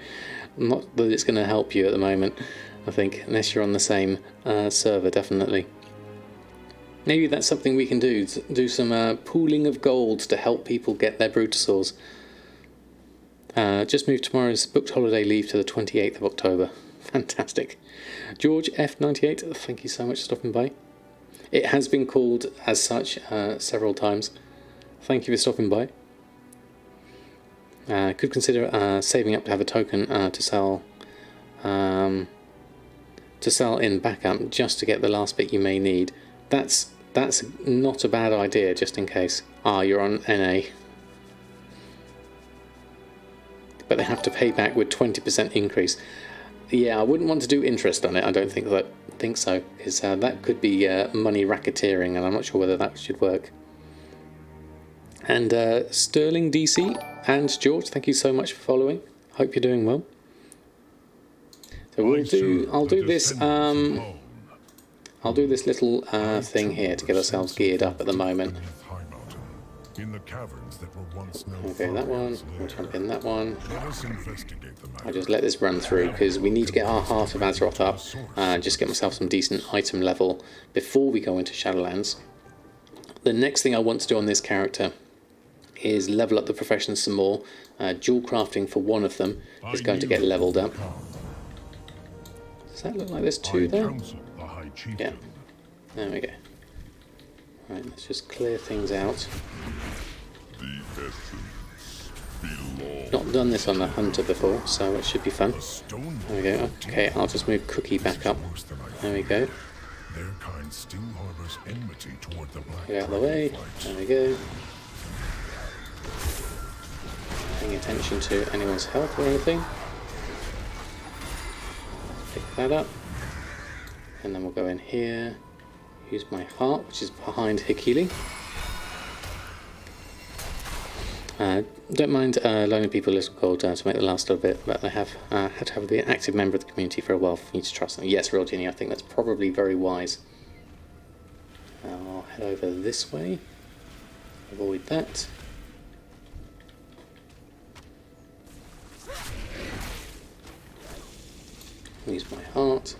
Not that it's going to help you at the moment, I think, unless you're on the same server, definitely. Maybe that's something we can do some pooling of gold to help people get their Brutosaurs. Just moved tomorrow's booked holiday leave to the 28th of October. Fantastic. George F98, thank you so much for stopping by. It has been called as such several times. Thank you for stopping by. Could consider saving up to have a token to sell in backup just to get the last bit you may need. That's not a bad idea, just in case. You're on NA. But they have to pay back with 20% increase. Yeah, I wouldn't want to do interest on it. I don't think so, because that could be money racketeering, and I'm not sure whether that should work. And Sterling DC and George, thank you so much for following. Hope you're doing well. So I'll do this little thing here to get ourselves geared up at the moment. Okay, that one. We'll jump in that one. I'll just let this run through because we need to get our Heart of Azeroth up and just get myself some decent item level before we go into Shadowlands. The next thing I want to do on this character is level up the professions some more. Dual crafting for one of them is going to get leveled up. Does that look like there's two there? Yeah. There we go. Right, let's just clear things out. Not done this on the Hunter before, so it should be fun. There we go. Okay, I'll just move Cookie back up. There we go. Get out of the way. There we go. Paying attention to anyone's health or anything. Pick that up. And then we'll go in here. Use my heart, which is behind Hikili. Don't mind loaning people a little gold to make the last little bit, but they have had to have been an active member of the community for a while for me to trust them. Yes, Real Genie, I think that's probably very wise. I'll head over this way. Avoid that. Use my heart.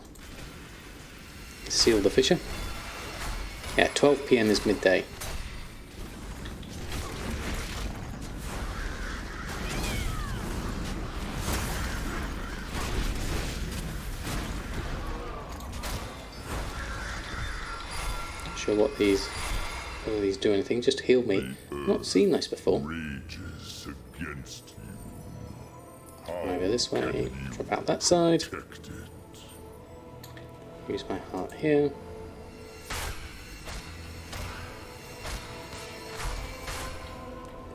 Seal the fissure. Yeah, 12 PM is midday. sure what these, whether these do anything. Just heal me. Not seen this before. Over this way. Drop out that side. Use my heart here.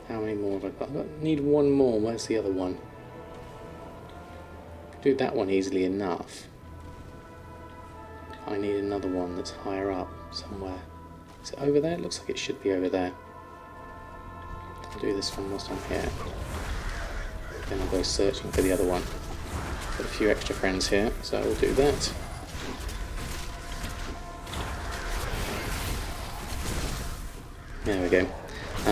How many more have I got? I need one more. Where's the other one? Do that one easily enough. I need another one that's higher up somewhere. Is it over there? It looks like it should be over there. I'll do this one whilst I'm here. Then I'll go searching for the other one. Got a few extra friends here, so we'll do that. There we go.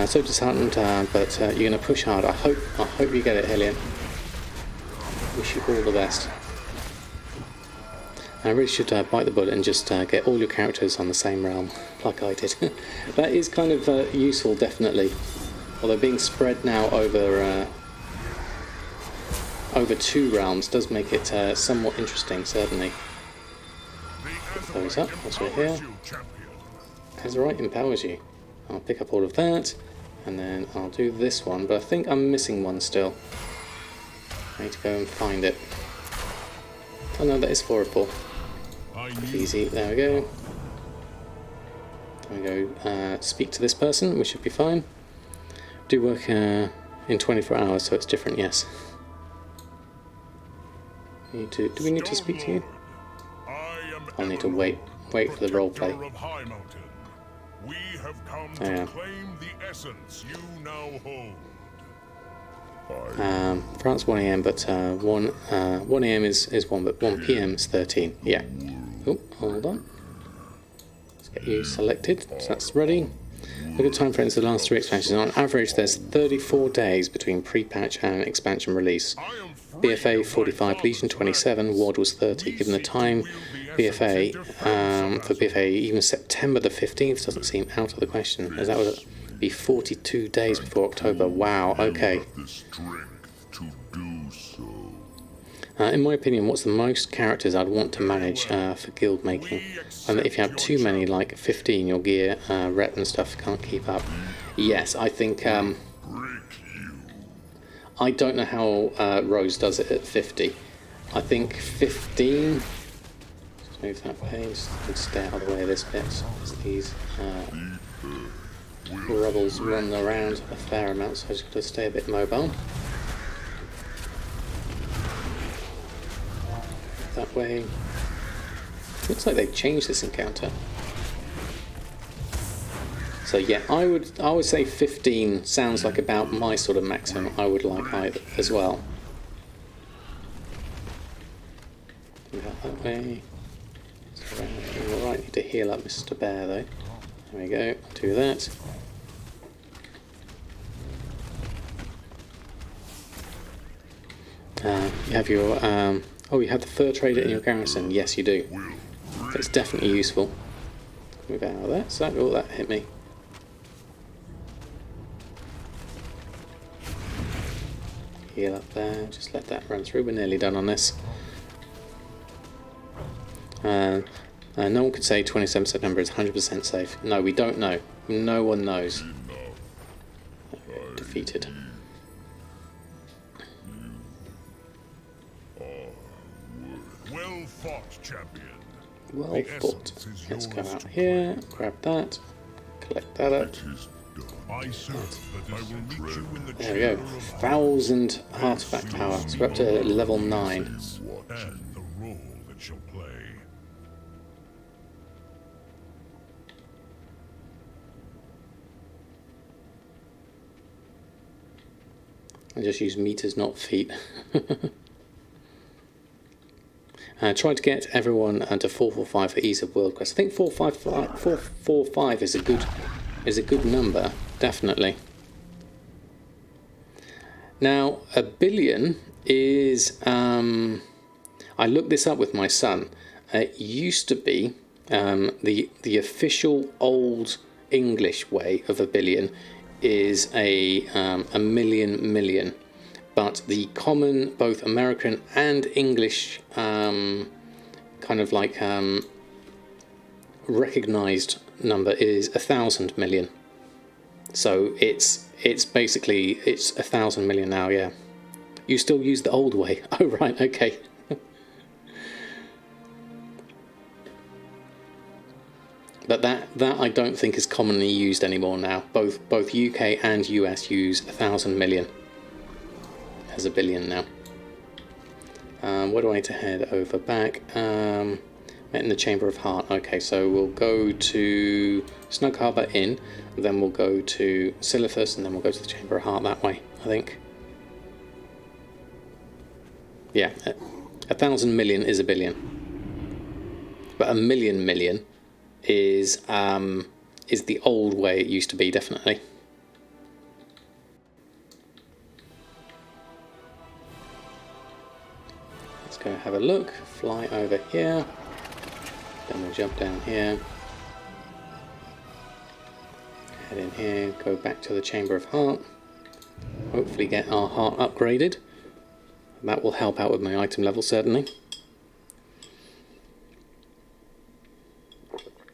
So disheartened, but you're going to push hard. I hope you get it, Hellion. Wish you all the best. I really should bite the bullet and just get all your characters on the same realm, like I did. That is kind of useful, definitely. Although being spread now over 2 realms does make it somewhat interesting, certainly. Put those up, once we're here. Azeroth empowers you. I'll pick up all of that, and then I'll do this one, but I think I'm missing one still. I need to go and find it. Oh no, that is 4 of 4. Easy, there we go. There we go, speak to this person, we should be fine. Do work in 24 hours, so it's different, yes. Do we need to speak to you? I'll need to wait for the roleplay. We have come to claim the essence you now hold. France 1 AM, but 1 AM is 1, but 1 PM is 13. Yeah. Oh, hold on. Let's get you selected. So that's ready. Look at time frames of the last 3 expansions. On average, there's 34 days between pre-patch and expansion release. BFA 45, Legion 27, WoD was 30. Given the time BFA, for BFA, even September the 15th doesn't seem out of the question, as that would be 42 days before October. Wow, okay. In my opinion, what's the most characters I'd want to manage for guild making? And if you have too many, like 15, your gear, rep and stuff can't keep up. Yes, I think... I don't know how Rose does it at 50. I think 15... Just move that way, just stay out of the way of this bit. As these rebels run around a fair amount, so I just got to stay a bit mobile. That way. Looks like they've changed this encounter. So yeah, I would say 15 sounds like about my sort of maximum. I would like either as well. Go that way. Alright, need to heal up Mr. Bear though. There we go, do that. You have your oh, you have the fur trader in your garrison. Yes, you do. That's definitely useful. Move out of that. So, oh, that hit me. Heal up there. Just let that run through. We're nearly done on this. No one could say 27 September is 100% safe. No, we don't know. No one knows. Defeated. Well fought, champion. Well fought. Let's go out here, grab that, collect that up. There we go. 1,000 artifact power. So we're up to level 9. And the role that shall play. I just use meters, not feet. Try to get everyone to 445 for ease of world quest. I think 445 is a good number, definitely. Now, a billion is I looked this up with my son. It used to be the official old English way of a billion is a million. But the common, both American and English, kind of like recognized number is 1,000 million. So it's basically 1,000 million now. Yeah, you still use the old way. Oh right, okay. But that I don't think is commonly used anymore now. Both UK and US use 1,000 million as a billion now. Where do I need to head over back? Met in the Chamber of Heart. Okay, so we'll go to Snug Harbour Inn, then we'll go to Silithus, and then we'll go to the Chamber of Heart that way, I think. Yeah, 1,000 million is a billion. But a million is the old way it used to be, definitely. Let's go have a look. Fly over here. Then we'll jump down here. Head in here. Go back to the Chamber of Heart. Hopefully get our heart upgraded. That will help out with my item level, certainly.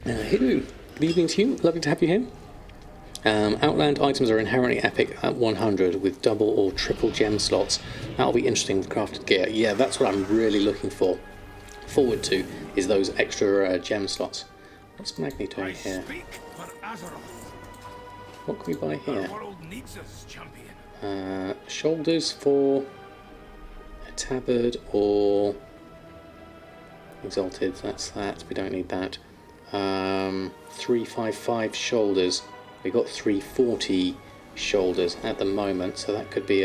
Hello, good evening to you, lovely to have you here. Outland items are inherently epic at 100 with double or triple gem slots. That'll be interesting with crafted gear. Yeah, that's what I'm really looking forward to, is those extra gem slots. What's Magni doing here? What can we buy here? Shoulders for a tabard or exalted, that's that, we don't need that. 355 shoulders. We got 340 shoulders at the moment, so that could be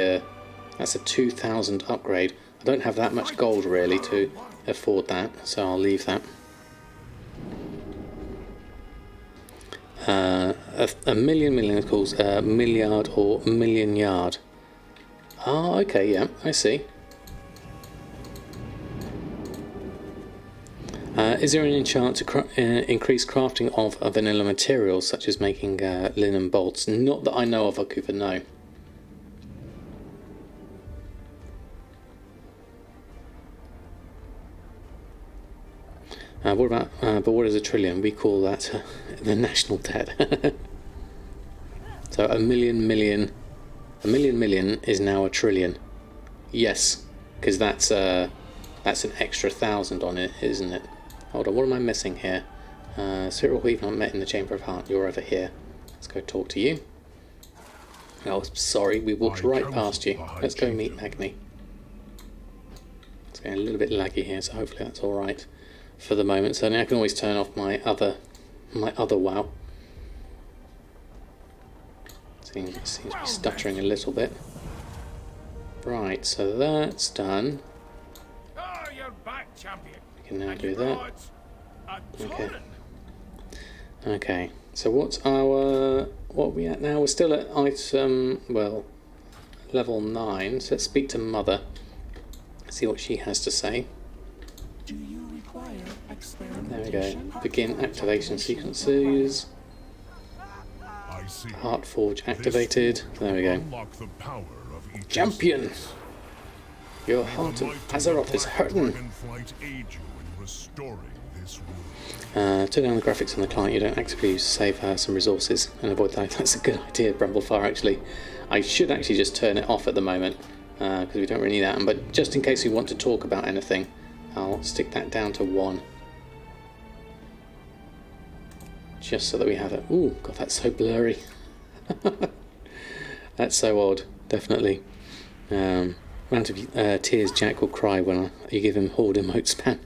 that's a 2,000 upgrade. I don't have that much gold really to afford that, so I'll leave that. A million of course, milliard or million yard. Ah, okay, yeah, I see. Is there an enchant to increase crafting of vanilla materials, such as making linen bolts? Not that I know of, Akufa, no. What about, but what is a trillion? We call that the national debt. So a million is now a trillion. Yes, because that's an extra 1,000 on it, isn't it? Hold on, what am I missing here? Cyril, we've not met in the Chamber of Heart. You're over here. Let's go talk to you. Oh, sorry, we walked right past you. Let's go meet Magni. It's getting a little bit laggy here, so hopefully that's all right for the moment. So now I can always turn off my other WoW. Seems to be stuttering a little bit. Right, so that's done. We can now do that. Okay. Okay. So what's our what are we at now? We're still at item level 9. So let's speak to Mother. See what she has to say. Do you require there we go. Begin activation sequences. Heart Forge activated. There we go. Champion! Your heart of Azeroth is hurting. Turn down the graphics on the client. You don't actively use to save some resources and avoid that. That's a good idea, Bramblefire, actually. I should actually just turn it off at the moment because we don't really need that. But just in case we want to talk about anything, I'll stick that down to 1. Just so that we have it. Ooh, God, that's so blurry. That's so odd, definitely. Round of tears Jack will cry when you give him horde emote spam.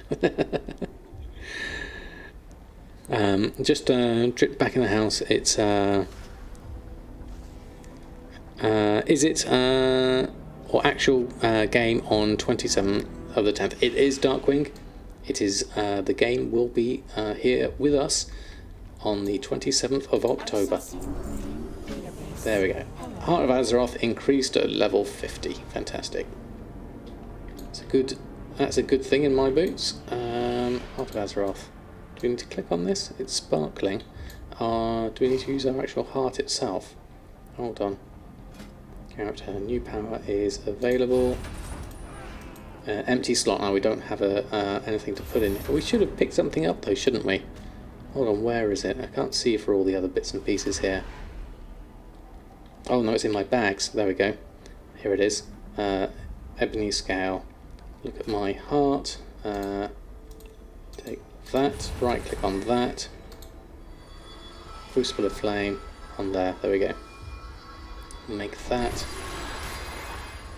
Just drip back in the house. It's is it or actual game on 27th of the 10th? It is Darkwing. It is the game will be here with us on the 27th of October. There we go. Heart of Azeroth increased to level 50. Fantastic. That's a good thing in my boots. Heart of Azeroth. Do we need to click on this? It's sparkling. Do we need to use our actual heart itself? Hold on. Character. New power is available. Empty slot. Now we don't have anything to put in. We should have picked something up though, shouldn't we? Hold on, where is it? I can't see for all the other bits and pieces here. Oh no, it's in my bags. There we go. Here it is. Ebony scale. Look at my heart. Take that. Right click on that. Crucible of Flame on there. There we go. Make that.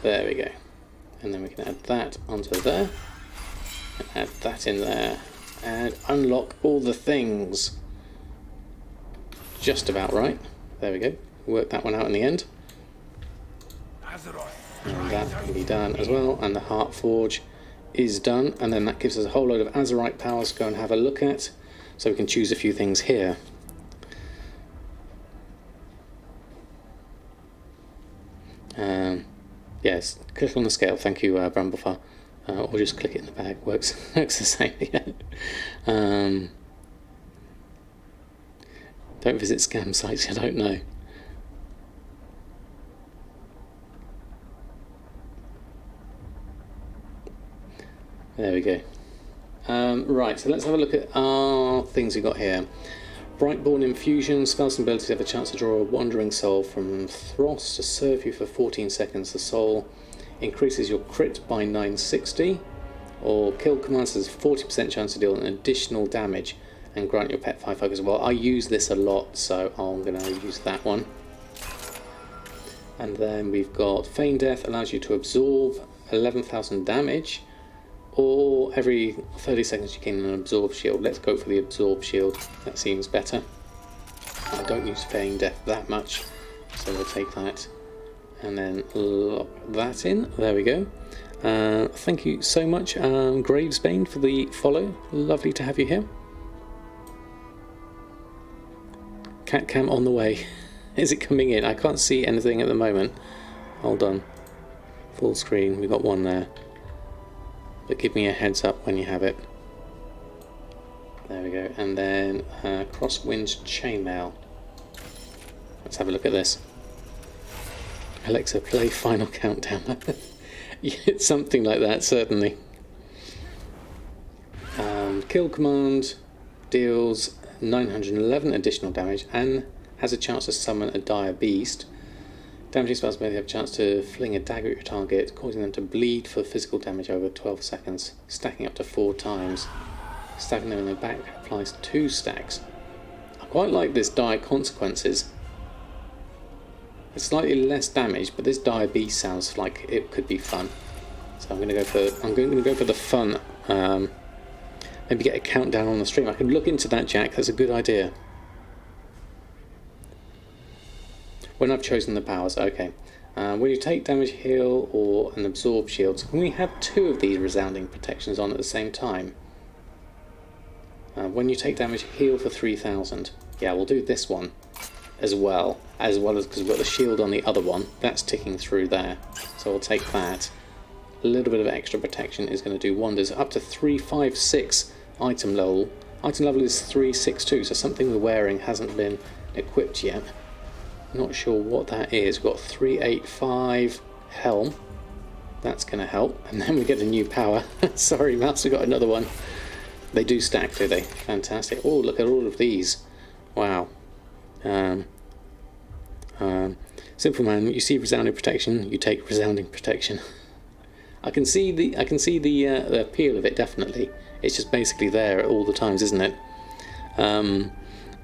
There we go. And then we can add that onto there. And add that in there. And unlock all the things. Just about right. There we go. Work that one out in the end. And that can be done as well. And the Heart Forge is done. And then that gives us a whole load of Azerite powers to go and have a look at. So we can choose a few things here. Yes, click on the scale. Thank you, Bramblefar. Or just click it in the bag. Works the same. Yeah. Don't visit scam sites. I don't know. There we go. Right, so let's have a look at our things we got here. Brightborn Infusion. Spells and abilities have a chance to draw a Wandering Soul from Thros to serve you for 14 seconds. The soul increases your crit by 960. Or kill commands has a 40% chance to deal an additional damage and grant your pet 5 focus. Well, I use this a lot, so I'm going to use that one. And then we've got Feign Death, allows you to absorb 11,000 damage. Or every 30 seconds you gain an Absorb Shield. Let's go for the Absorb Shield. That seems better. I don't use Feign Death that much, so we'll take that. And then lock that in. There we go. Thank you so much, Gravesbane, for the follow. Lovely to have you here. Cat cam on the way. Is it coming in? I can't see anything at the moment. Hold on. Full screen. We've got one there. But give me a heads up when you have it. There we go. And then Crosswind Chainmail. Let's have a look at this. Alexa, play Final Countdown. It's something like that, certainly. Kill command deals 911 additional damage and has a chance to summon a dire beast. Damaging spells may have a chance to fling a dagger at your target, causing them to bleed for physical damage over 12 seconds, stacking up to 4 times. Stacking them in their back applies 2 stacks. I quite like this dire consequences. It's slightly less damage, but this dire beast sounds like it could be fun. So I'm going to go for the fun. Maybe get a countdown on the stream. I could look into that, Jack. That's a good idea. When I've chosen the powers, okay. When you take damage, heal, or an absorb shield, so can we have 2 of these resounding protections on at the same time? When you take damage, heal for 3,000. Yeah, we'll do this one as well as because we've got the shield on the other one. That's ticking through there, so we'll take that. A little bit of extra protection is going to do wonders. Up to 356 item level. Item level is 362, so something we're wearing hasn't been equipped yet. Not sure what that is. We've got 385 Helm. That's going to help. And then we get a new power. Sorry, Mouse, we got another one. They do stack, do they? Fantastic. Oh, look at all of these. Wow. Simple Man, you see resounding protection, you take resounding protection. I can see the appeal of it, definitely. It's just basically there at all the times, isn't it?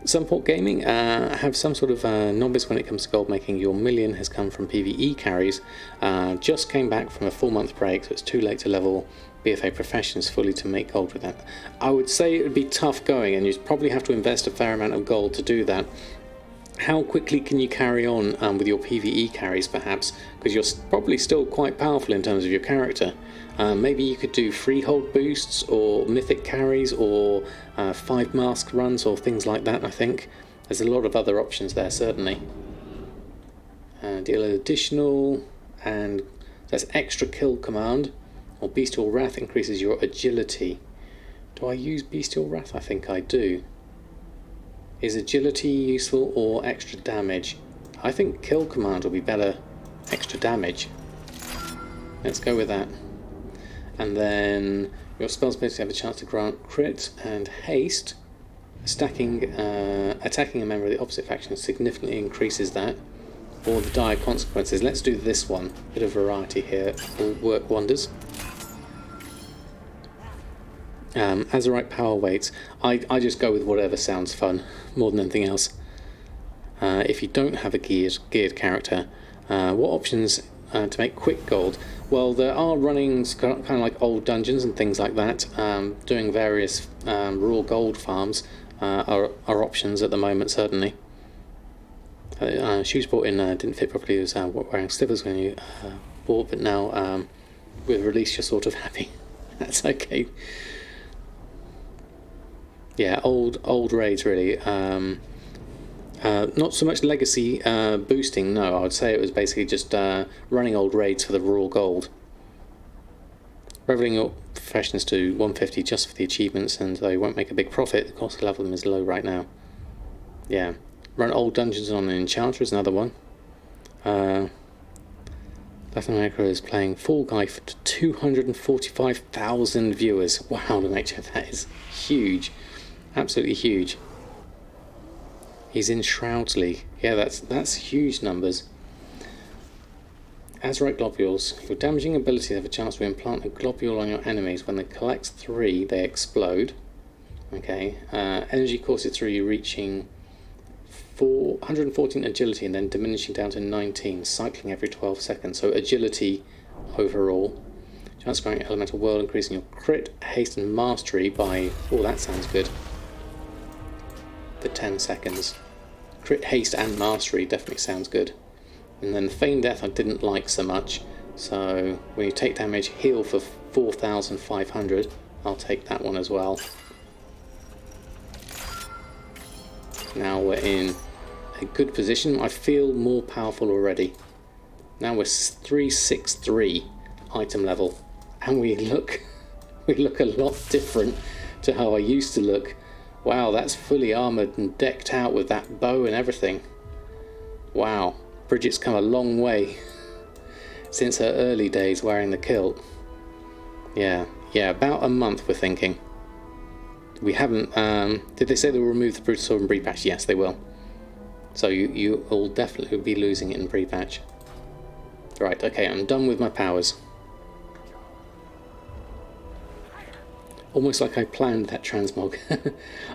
Sunport Gaming have some sort of novice when it comes to gold making. Your million has come from PvE carries. Just came back from a 4-month break, so it's too late to level BFA Professions fully to make gold with that. I would say it would be tough going, and you'd probably have to invest a fair amount of gold to do that. How quickly can you carry on with your PvE carries, perhaps? Because you're probably still quite powerful in terms of your character. Maybe you could do freehold boosts or mythic carries or 5 mask runs or things like that, I think. There's a lot of other options there, certainly. Deal an additional, and that's extra kill command, or Bestial Wrath increases your agility. Do I use Bestial Wrath? I think I do. Is agility useful or extra damage? I think kill command will be better, extra damage. Let's go with that. And then your spells basically have a chance to grant crit and haste. Attacking a member of the opposite faction significantly increases that, or the dire consequences. Let's do this one. Bit of variety here will work wonders. Azerite power weights. I just go with whatever sounds fun more than anything else. If you don't have a geared character, what options to make quick gold? Well, there are runnings kind of like old dungeons and things like that. Doing various raw gold farms are options at the moment, certainly. Shoes bought in didn't fit properly. It was wearing slippers when you bought, but now with release you're sort of happy. That's okay. Yeah, old raids really. Not so much legacy boosting, no. I would say it was basically just running old raids for the raw gold. Leveling your professions to 150 just for the achievements, and they won't make a big profit. The cost to level them is low right now. Yeah. Run old dungeons on an enchanter is another one. Latin America is playing Fall Guy for 245,000 viewers. Wow, the nature of that is huge. Absolutely huge. He's in Shrouds League. Yeah, that's huge numbers. Azerite globules. Your damaging abilities have a chance to implant a globule on your enemies. When they collect 3, they explode. Okay. Energy courses through you, reaching 114 agility and then diminishing down to 19, cycling every 12 seconds. So agility overall. Chance of growing elemental world, increasing your crit, haste and mastery by, oh, that sounds good, for 10 seconds. Crit, haste and mastery definitely sounds good. And then the Feign Death I didn't like so much, so when you take damage, heal for 4,500. I'll take that one as well. Now we're in a good position. I feel more powerful already. Now we're 363 item level, and we look a lot different to how I used to look. Wow, that's fully armoured and decked out with that bow and everything. Wow, Briggit's come a long way since her early days wearing the kilt. Yeah, about a month we're thinking. We haven't, did they say they will remove the Brutal Sword in pre-patch? Yes, they will. So you will definitely be losing it in pre-patch. Right, okay, I'm done with my powers. Almost like I planned that transmog.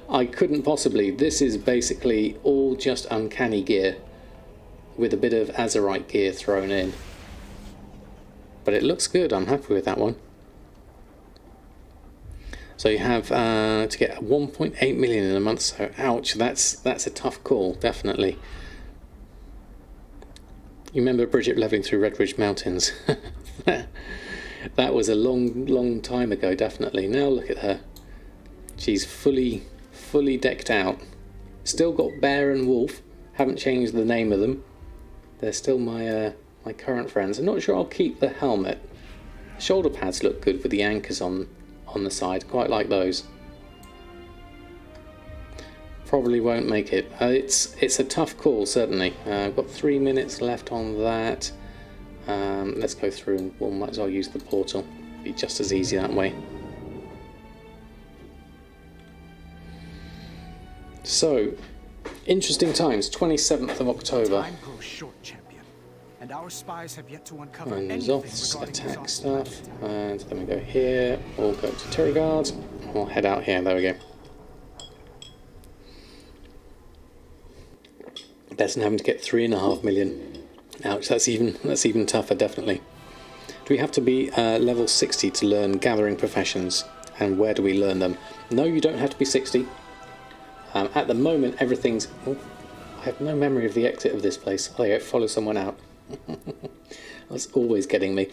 I couldn't possibly. This is basically all just uncanny gear with a bit of Azerite gear thrown in. But it looks good, I'm happy with that one. So you have to get 1.8 million in a month, so ouch, that's a tough call, definitely. You remember Briggit leveling through Red Ridge Mountains? That was a long time ago, definitely. Now look at her. She's fully decked out. Still got Bear and Wolf, haven't changed the name of them. They're still my current friends. I'm not sure I'll keep the helmet. The shoulder pads look good with the anchors on the side, quite like those. Probably won't make it. It's a tough call, certainly. I've got 3 minutes left on that. Let's go through and we'll might as well use the portal. Be just as easy that way. So, interesting times. 27th of October. Time grows short, champion, and our spies have yet to uncover And anything Zoth's regarding attack Zoth's stuff, plan. and then we go here. We'll go to Terragard. We'll head out here. There we go. Better than having to get 3.5 million. Ouch, that's even tougher, definitely. Do we have to be level 60 to learn gathering professions? And where do we learn them? No, you don't have to be 60. At the moment, everything's... Oh, I have no memory of the exit of this place. Oh, yeah, follow someone out. That's always getting me.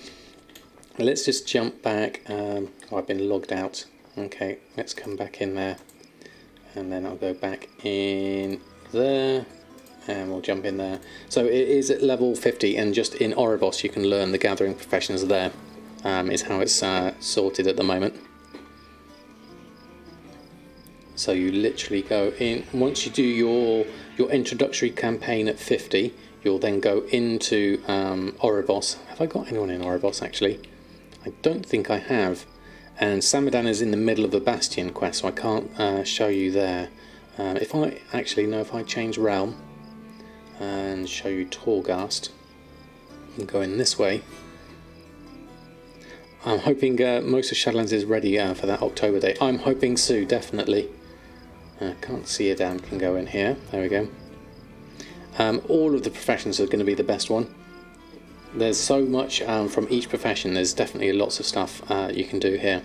Let's just jump back. Oh, I've been logged out. Okay, let's come back in there. And then I'll go back in there. And we'll jump in there. So it is at level 50, and just in Oribos you can learn the gathering professions there. Is how it's sorted at the moment. So you literally go in, once you do your introductory campaign at 50, you'll then go into Oribos. Have I got anyone in Oribos actually? I don't think I have. And Samadan is in the middle of a Bastion quest, so I can't show you there. If I actually know, if I change realm and show you Torghast and go in this way, I'm hoping most of Shadowlands is ready for that October date. I'm hoping Sue, definitely. Can't see her down, can go in here. There we go. All of the professions are going to be the best one. There's so much from each profession. There's definitely lots of stuff you can do here.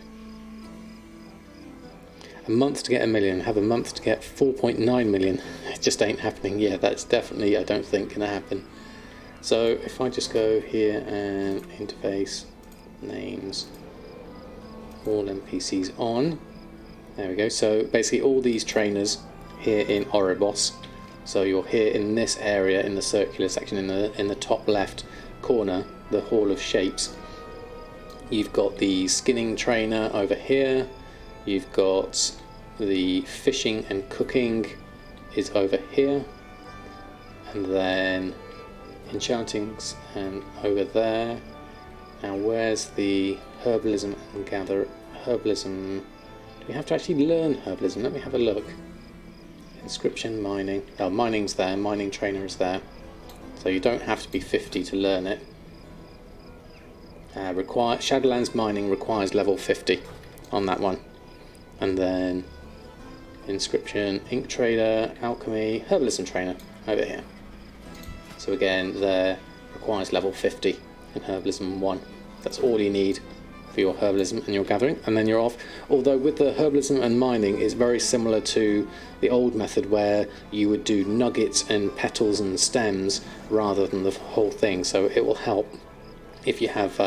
A month to get 1 million, have a month to get 4.9 million. It just ain't happening. Yeah, that's definitely, I don't think, going to happen. So if I just go here and interface, names, all NPCs on. There we go. So basically all these trainers here in Oribos. So you're here in this area in the circular section in the top left corner, the Hall of Shapes. You've got the skinning trainer over here. You've got the fishing and cooking is over here, and then enchantings and over there. Now where's the herbalism and herbalism? Do we have to actually learn herbalism? Let me have a look. Inscription, mining. Oh, mining's there. Mining trainer is there. So you don't have to be 50 to learn it. Shadowlands mining requires level 50 on that one. And then inscription, ink trader, alchemy, herbalism trainer over here. So again, there requires level 50 in herbalism 1. That's all you need for your herbalism and your gathering, and then you're off. Although with the herbalism and mining, it's very similar to the old method where you would do nuggets and petals and stems rather than the whole thing. So it will help if you have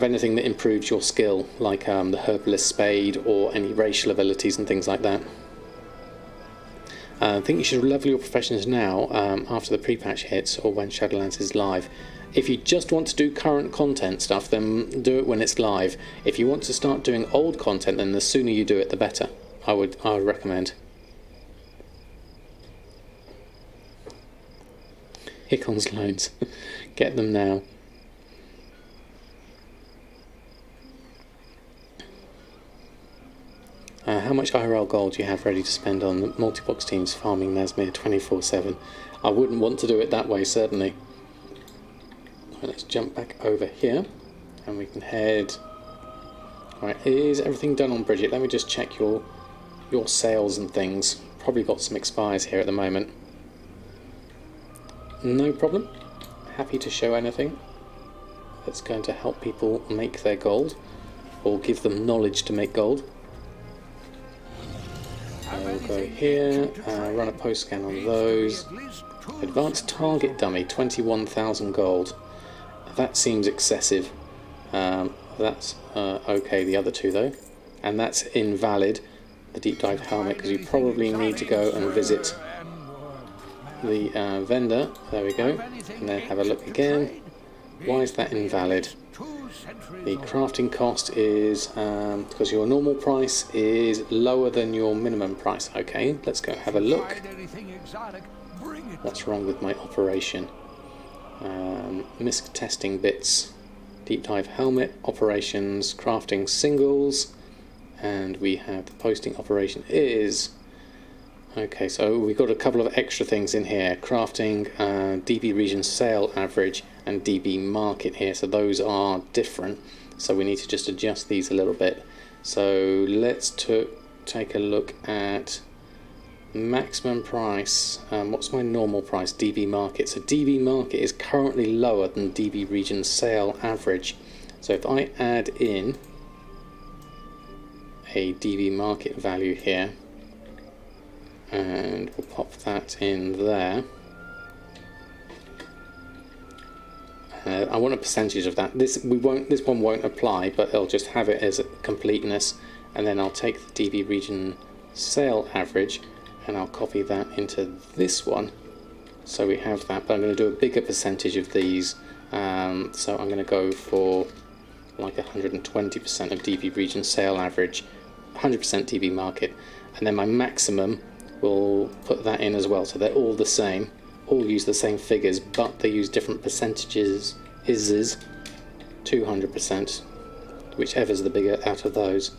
anything that improves your skill, like the herbalist spade or any racial abilities and things like that. I think you should level your professions now after the pre-patch hits or when Shadowlands is live. If you just want to do current content stuff, then do it when it's live. If you want to start doing old content, then the sooner you do it, the better. I would recommend. Hickons loans. Get them now. How much IRL gold do you have ready to spend on multi-box teams farming Nazmir 24/7? I wouldn't want to do it that way, certainly. Right, let's jump back over here and we can head. Alright, is everything done on Briggit? Let me just check your sales and things. Probably got some expires here at the moment. No problem. Happy to show anything that's going to help people make their gold or give them knowledge to make gold. We'll go here, run a post scan on those. Advanced target dummy, 21,000 gold. That seems excessive. That's okay, the other two though. And that's invalid, the deep dive helmet, because you probably need to go and visit the vendor. There we go. And then have a look again. Why is that invalid? The crafting cost is because your normal price is lower than your minimum price. Okay, let's go have a look. What's wrong with my operation? MISC testing bits, deep dive helmet, operations, crafting singles, and we have the posting operation is... Okay, so we've got a couple of extra things in here. Crafting, DB region sale average, and DB market here. So those are different. So we need to just adjust these a little bit. So let's take a look at maximum price. What's my normal price? DB market. So DB market is currently lower than DB region sale average. So if I add in a DB market value here, and we'll pop that in there. I want a percentage of that. This one won't apply, but I'll just have it as a completeness, and then I'll take the DB region sale average and I'll copy that into this one. So we have that, but I'm going to do a bigger percentage of these. So I'm going to go for like 120% of DB region sale average, 100% DB market, and then my maximum, we'll put that in as well. So they're all the same, all use the same figures, but they use different percentages. Is 200%, whichever's the bigger out of those.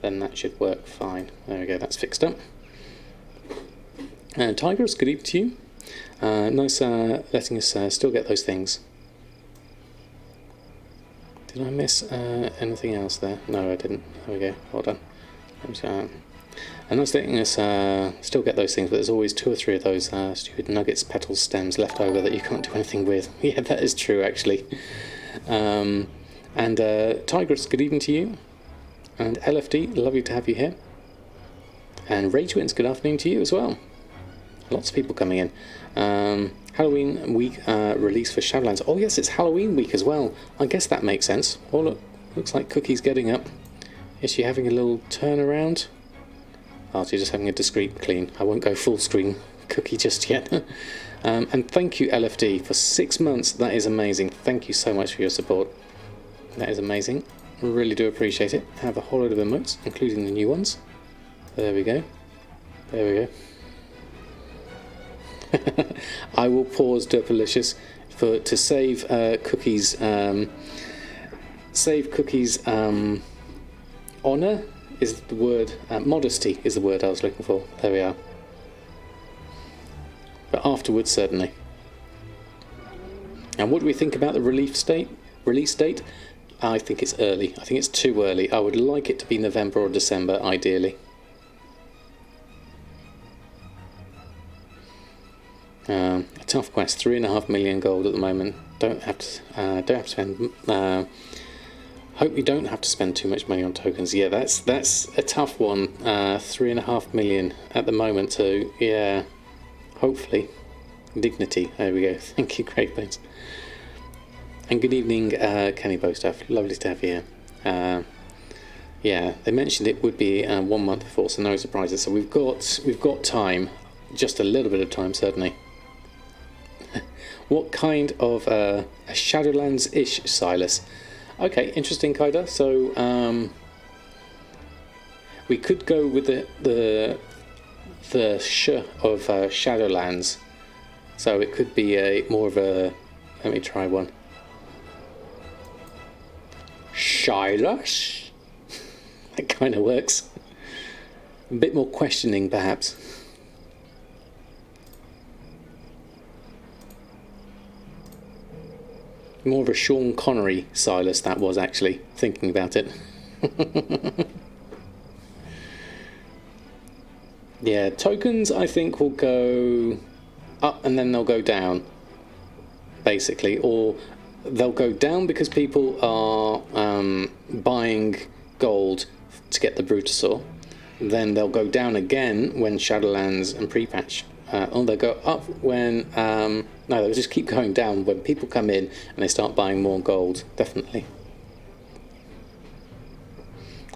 then that should work fine. There we go, that's fixed up. Tigress, good evening to you. Nice letting us still get those things. Did I miss anything else there? No, I didn't. There we go, well done. And that's letting us still get those things, but there's always 2 or 3 of those stupid nuggets, petals, stems left over that you can't do anything with. Yeah, that is true, actually. And Tigress, good evening to you. And LFD, lovely to have you here. And Ray Twins, good afternoon to you as well. Lots of people coming in. Halloween week release for Shadowlands. Oh yes, it's Halloween week as well. I guess that makes sense. Oh look, looks like Cookie's getting up. Is she having a little turnaround? Oh, she's just having a discreet clean. I won't go full screen Cookie just yet. And thank you LFD for 6 months. That is amazing. Thank you so much for your support. That is amazing. Really do appreciate it. I have a whole load of emotes, including the new ones. There we go. There we go. I will pause Derpalicious to save Cookie's honour is the word. Modesty is the word I was looking for. There we are. But afterwards, certainly. And what do we think about the release date? I think it's early. I think it's too early. I would like it to be November or December, ideally. A tough quest. 3.5 million gold at the moment. Don't have to spend. Hope you don't have to spend too much money on tokens. Yeah, that's a tough one. 3.5 million at the moment. So yeah, hopefully, dignity. There we go. Thank you, Great Bones. And good evening, Kenny Bowstaff. Lovely to have you here. Yeah, they mentioned it would be 1 month before, so no surprises. So we've got time, just a little bit of time, certainly. What kind of a Shadowlands-ish Silas? Okay, interesting, Kaida. So we could go with the sh of Shadowlands. So it could be a more of a. Let me try one. Silas. That kind of works. A bit more questioning, perhaps. More of a Sean Connery Silas that was, actually, thinking about it. Yeah, tokens I think will go up and then they'll go down, basically, or they'll go down because people are buying gold to get the Brutasaur. Then they'll go down again when Shadowlands and pre-patch. Or they'll go up when... no, they'll just keep going down when people come in and they start buying more gold, definitely.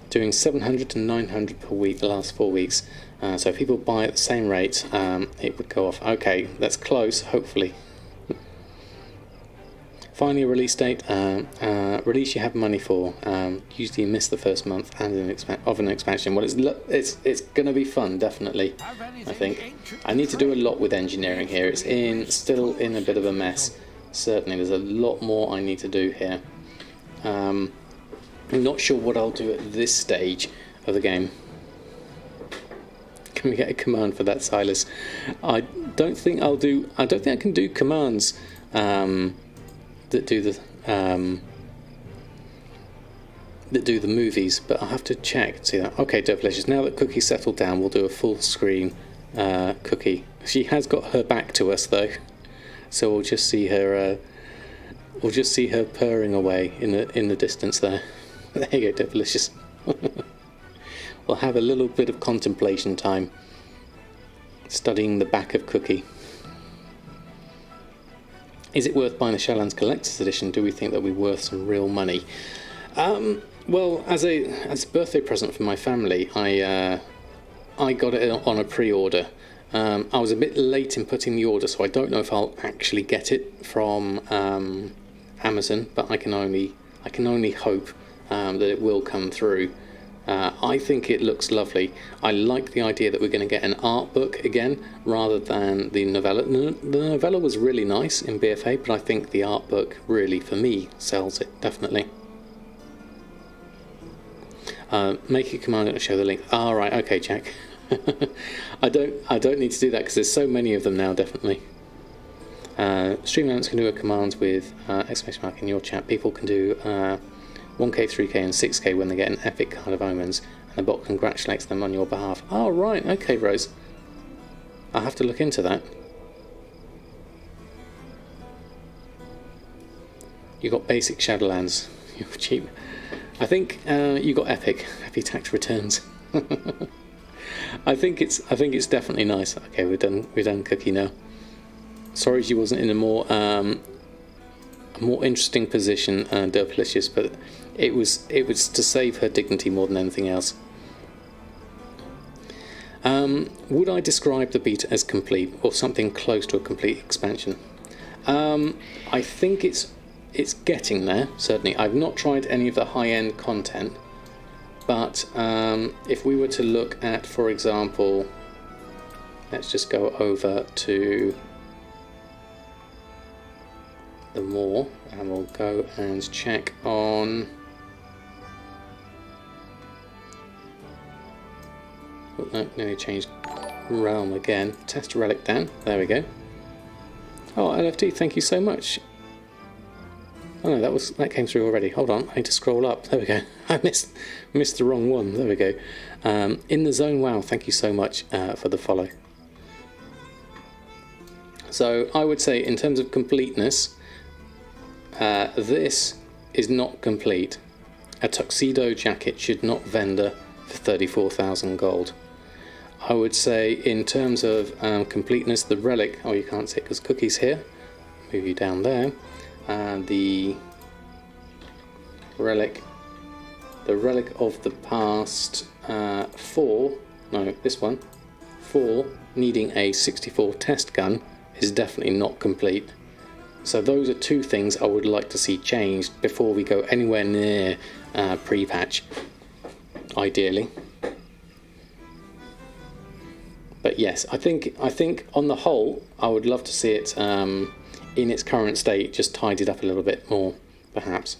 Doing 700 to 900 per week the last 4 weeks. So if people buy at the same rate, it would go off. Okay, that's close, hopefully. Finally, a release date. Release you have money for. Usually you miss the first month and of an expansion. Well, it's going to be fun, definitely. I think I need to do a lot with engineering here. It's still in a bit of a mess. Certainly, there's a lot more I need to do here. I'm not sure what I'll do at this stage of the game. Can we get a command for that, Silas? I don't think I can do commands. That do the movies, but I'll have to check and see that. Okay, Devlicious, now that Cookie's settled down, we'll do a full screen Cookie. She has got her back to us though, so we'll just see her purring away in the distance there. There you go, Devlicious. We'll have a little bit of contemplation time, studying the back of Cookie. Is it worth buying the Shadowlands Collector's Edition? Do we think that we're worth some real money? Well, as a birthday present for my family, I got it on a pre-order. I was a bit late in putting the order, so I don't know if I'll actually get it from Amazon. But I can only hope that it will come through. I think it looks lovely. I like the idea that we're going to get an art book again rather than the novella. The novella was really nice in BFA, but I think the art book really, for me, sells it, definitely. Make a command and show the link. Ah, right, okay, Jack. I don't need to do that because there's so many of them now. Definitely. Streamlabs can do a command with exclamation mark in your chat. People can do 1k, 3k, and 6k when they get an epic card of omens, and the bot congratulates them on your behalf. Oh, right, okay, Rose. I'll have to look into that. You got basic Shadowlands. You're cheap. I think you got epic. Happy tax returns. I think it's definitely nice. Okay, we're done Cookie now. Sorry she wasn't in a more interesting position, Derpelicious, but it was to save her dignity more than anything else. Would I describe the beta as complete or something close to a complete expansion? I think it's getting there, certainly. I've not tried any of the high-end content, but if we were to look at, for example, let's just go over to the more, and we'll go and check on... Oh, no, nearly changed realm again. Test relic down. There we go. Oh, LFT, thank you so much. Oh no, that came through already. Hold on, I need to scroll up. There we go. I missed the wrong one. There we go. In the zone. Wow, thank you so much for the follow. So I would say, in terms of completeness, this is not complete. A tuxedo jacket should not vendor for 34,000 gold. I would say, in terms of completeness, the relic. Oh, you can't see it because Cookie's here. Move you down there. The relic of the past 4, no, this one, 4, needing a 64 test gun is definitely not complete. So those are two things I would like to see changed before we go anywhere near pre-patch, ideally. But yes, I think on the whole, I would love to see it in its current state, just tidied up a little bit more, perhaps.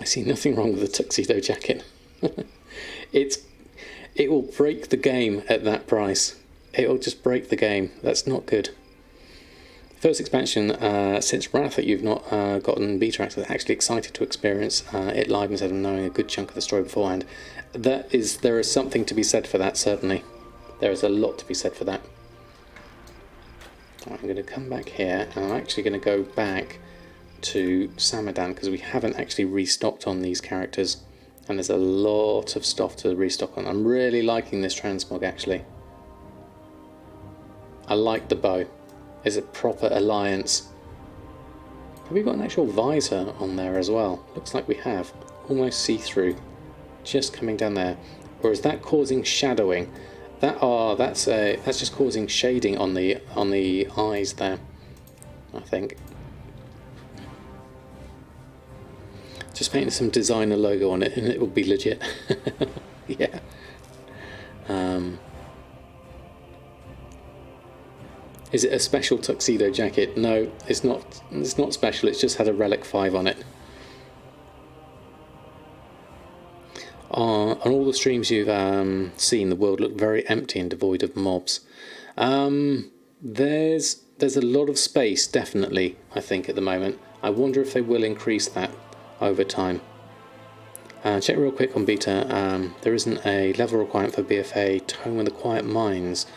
I see nothing wrong with the tuxedo jacket. It will break the game at that price. It will just break the game. That's not good. First expansion since Wrath that you've not gotten beta access. Actually excited to experience it live instead of knowing a good chunk of the story beforehand. There is something to be said for that, certainly. There is a lot to be said for that. I'm going to come back here, and I'm actually going to go back to Samadan because we haven't actually restocked on these characters, and there's a lot of stuff to restock on. I'm really liking this transmog, actually. I like the bow. It's a proper alliance. Have we got an actual visor on there as well? Looks like we have. Almost see-through. Just coming down there. Or is that causing shadowing? That's just causing shading on the eyes there, I think. Just painting some designer logo on it and it will be legit. Yeah. Is it a special tuxedo jacket? No, it's not. It's not special. It's just had a Relic 5 on it. On all the streams you've seen, the world looked very empty and devoid of mobs. There's a lot of space, definitely, I think, at the moment. I wonder if they will increase that over time. Check real quick on beta. There isn't a level requirement for BFA Tome with the Quiet Mines.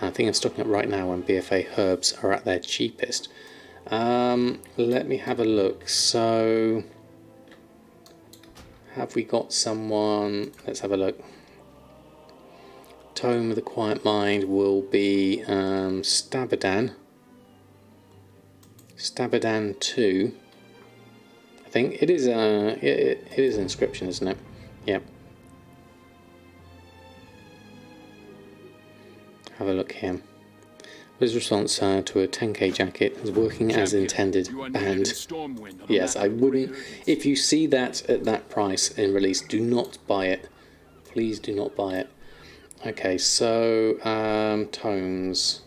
I think I'm stocking up right now when BFA herbs are at their cheapest. Let me have a look. So... have we got someone? Let's have a look. Tome of the Quiet Mind will be Samadan. Samadan 2. I think it is. It is Inscription, isn't it? Yeah. Have a look here. His response to a 10k jacket is working as intended. Banned. Yes, I wouldn't. If you see that at that price in release, do not buy it. Please do not buy it. Okay, so tomes.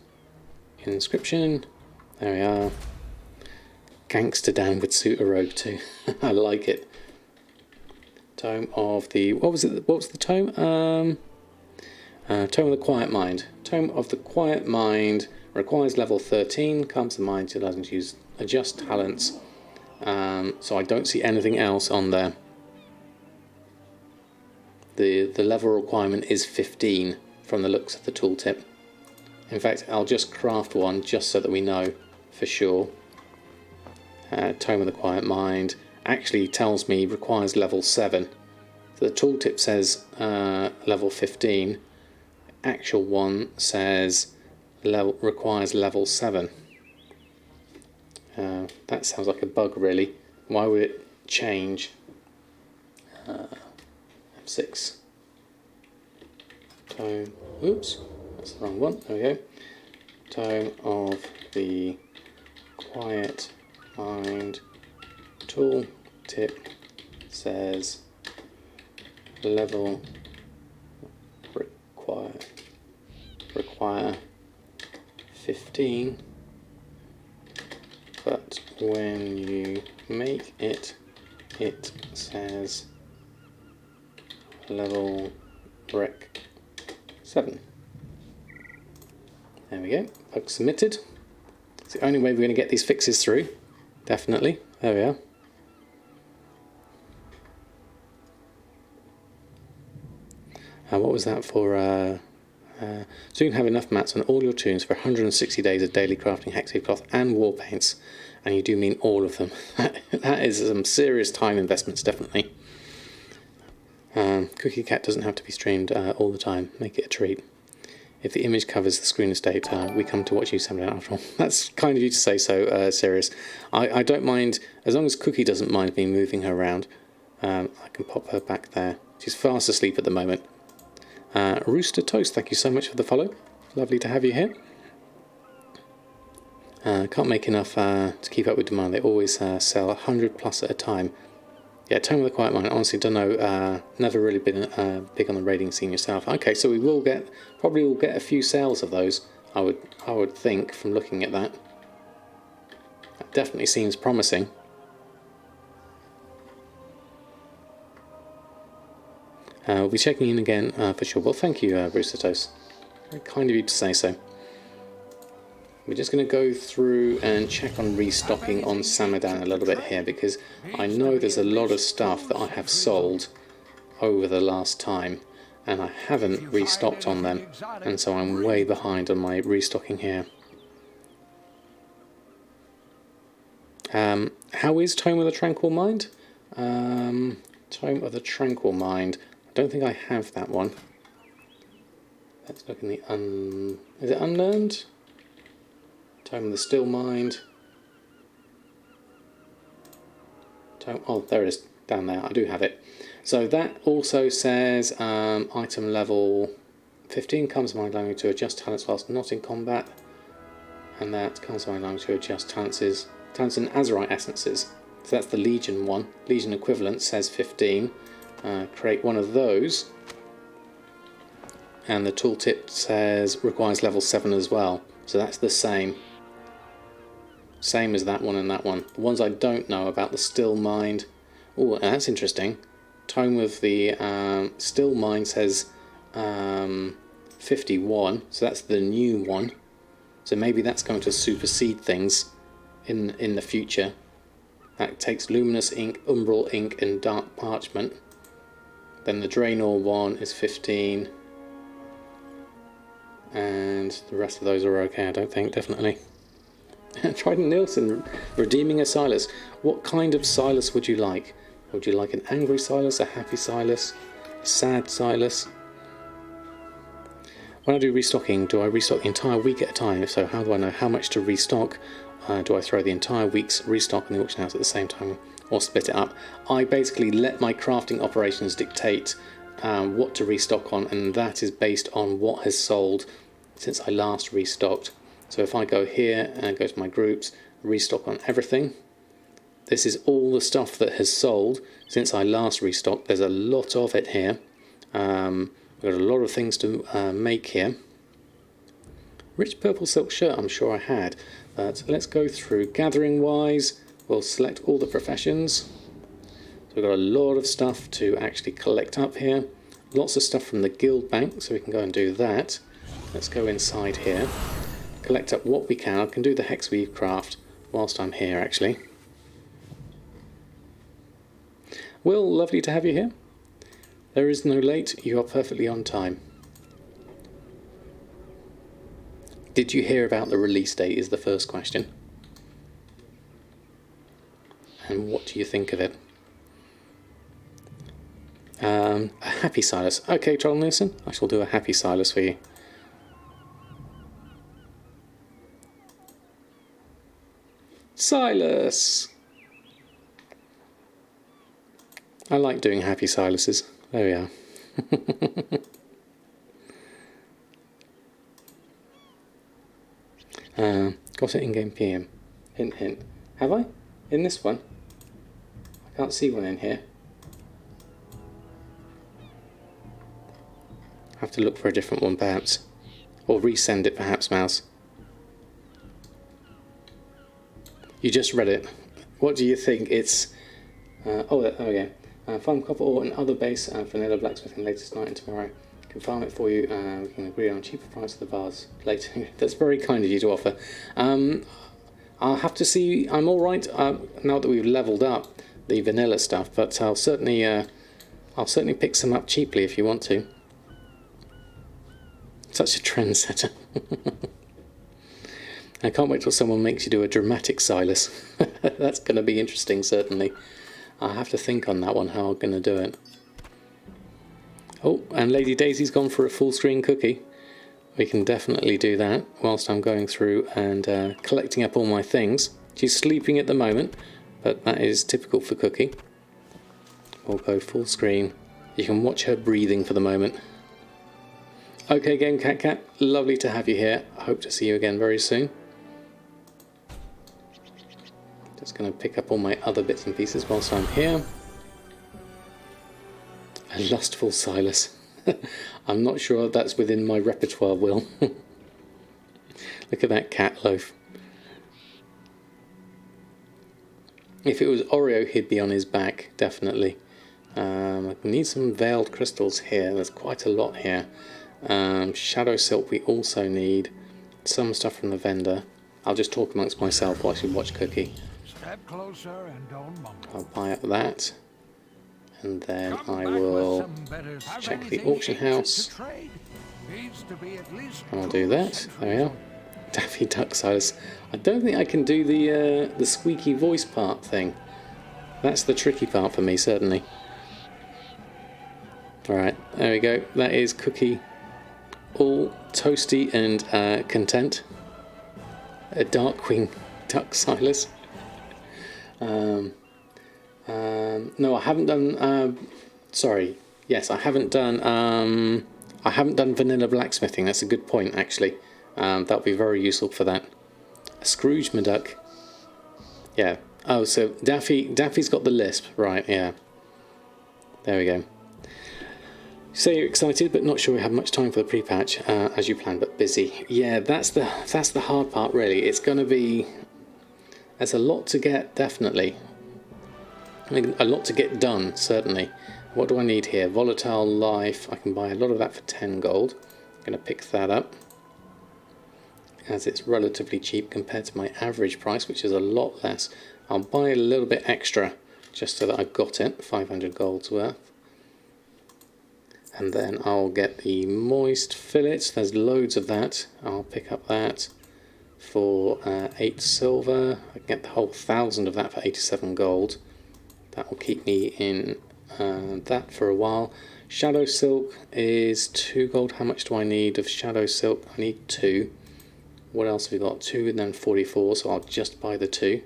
Inscription. There we are. Gangster down with Suitor Rogue too. I like it. Tome of the, what was it? What was the tome? Tome of the Quiet Mind. Tome of the Quiet Mind requires level 13. Calms the mind so it doesn't use adjust talents. So I don't see anything else on there. The level requirement is 15 from the looks of the tooltip. In fact, I'll just craft one just so that we know for sure. Tome of the Quiet Mind actually tells me requires level 7. So the tooltip says level 15. Actual one says requires level 7. That sounds like a bug, really. Why would it change? F6. Tome. Oops, that's the wrong one. There we go. Tome of the Quiet Mind tool tip says level require 15, but when you make it, it says level rec 7. There we go. Bug submitted. It's the only way we're going to get these fixes through. Definitely. There we are. What was that for? Soon have enough mats on all your tombs for 160 days of daily crafting hexagon cloth and war paints. And you do mean all of them. That is some serious time investments, definitely. Cookie Cat doesn't have to be streamed all the time. Make it a treat. If the image covers the screen estate, we come to watch you Samadan after all. That's kind of you to say so, Sirius. I don't mind, as long as Cookie doesn't mind me moving her around. I can pop her back there. She's fast asleep at the moment. Rooster Toast, thank you so much for the follow. Lovely to have you here. Can't make enough to keep up with demand. They always sell 100 plus at a time. Yeah, Tome of the Quiet Mind, honestly don't know, never really been big on the raiding scene yourself. Okay, so we will get, probably will get a few sales of those, I would think, from looking at that. That definitely seems promising. We'll be checking in again for sure. Well, thank you, Rooster Toast. Very kind of you to say so. We're just going to go through and check on restocking on Samadan a little bit here, because I know there's a lot of stuff that I have sold over the last time and I haven't restocked on them, and so I'm way behind on my restocking here. How is Tome of the Tranquil Mind? Tome of the Tranquil Mind. I don't think I have that one. Let's look in the is it unlearned? Tome of the Still Mind. Oh, there it is, down there. I do have it. So that also says item level 15 comes to mind allowing you to adjust talents whilst not in combat, and that comes to mind allowing you to adjust talents and Azerite essences. So that's the Legion one. Legion equivalent says 15. Create one of those, and the tooltip says requires level 7 as well. So that's the same as that one and that one. The ones I don't know about, the Still Mind. Oh, that's interesting. Tome of the Still Mind says 51, so that's the new one. So maybe that's going to supersede things in the future. That takes Luminous Ink, Umbral Ink, and Dark Parchment. Then the Draenor one is 15. And the rest of those are okay, I don't think, definitely. Trident Nielsen, redeeming a Silas. What kind of Silas would you like? Would you like an angry Silas, a happy Silas, a sad Silas? When I do restocking, do I restock the entire week at a time? If so, how do I know how much to restock? Do I throw the entire week's restock in the auction house at the same time, or split it up? I basically let my crafting operations dictate what to restock on, and that is based on what has sold since I last restocked. So if I go here and go to my groups, restock on everything, this is all the stuff that has sold since I last restocked. There's a lot of it here. We've got a lot of things to make here. Rich purple silk shirt, I'm sure I had. But let's go through gathering wise. We'll select all the professions. So we've got a lot of stuff to actually collect up here. Lots of stuff from the guild bank, so we can go and do that. Let's go inside here. Collect up what we can. I can do the hexweave craft whilst I'm here, actually. Will, lovely to have you here. There is no late, you are perfectly on time. Did you hear about the release date is the first question. And what do you think of it? A happy Silas. Okay, Troll Nielsen, I shall do a happy Silas for you. Silas! I like doing happy Silases. There we are. Got it in-game PM. Hint, hint. Have I? In this one? I can't see one in here. I have to look for a different one perhaps. Or resend it perhaps, Mouse. You just read it. What do you think? It's... oh, there we go. Farm copper ore and other base vanilla blacksmithing later tonight and tomorrow. Can farm it for you. We can agree on a cheaper price of the bars later. That's very kind of you to offer. I'll have to see. I'm all right now that we've leveled up the vanilla stuff, but I'll certainly pick some up cheaply if you want to. Such a trendsetter. I can't wait till someone makes you do a dramatic Silas. That's going to be interesting, certainly. I'll have to think on that one, how I'm going to do it. Oh, and Lady Daisy's gone for a full screen cookie. We can definitely do that whilst I'm going through and collecting up all my things. She's sleeping at the moment, but that is typical for Cookie. We'll go full screen. You can watch her breathing for the moment. Okay, Game Cat Cat, lovely to have you here. I hope to see you again very soon. Just going to pick up all my other bits and pieces whilst I'm here. A lustful Silas. I'm not sure that's within my repertoire, Will. Look at that cat loaf. If it was Oreo, he'd be on his back, definitely. I need some veiled crystals here. There's quite a lot here. Shadow silk we also need. Some stuff from the vendor. I'll just talk amongst myself while I watch Cookie. Step closer and don't mumble. I'll buy up that. And then I will check the auction house. And I'll do that. There we are. Daffy Duck Silas. I don't think I can do the squeaky voice part thing. That's the tricky part for me, certainly. Alright, there we go. That is Cookie all toasty and content. A Darkwing Duck Silas. No, I haven't done. Sorry. Yes, I haven't done. I haven't done vanilla blacksmithing. That's a good point, actually. That'll be very useful for that. A Scrooge McDuck. Yeah. Oh, so Daffy's got the lisp, right? Yeah. There we go. So you're excited, but not sure we have much time for the pre-patch as you planned, but busy. Yeah, that's the hard part, really. It's going to be. There's a lot to get, definitely. I mean, a lot to get done, certainly. What do I need here? Volatile Life. I can buy a lot of that for 10 gold. I'm going to pick that up, as it's relatively cheap compared to my average price, which is a lot less. I'll buy a little bit extra, just so that I've got it. 500 gold's worth. And then I'll get the moist fillets. There's loads of that. I'll pick up that for 8 silver. I can get the whole 1,000 of that for 87 gold. That will keep me in that for a while. Shadow silk is 2 gold. How much do I need of shadow silk? I need 2. What else have we got? 2 and then 44, so I'll just buy the 2.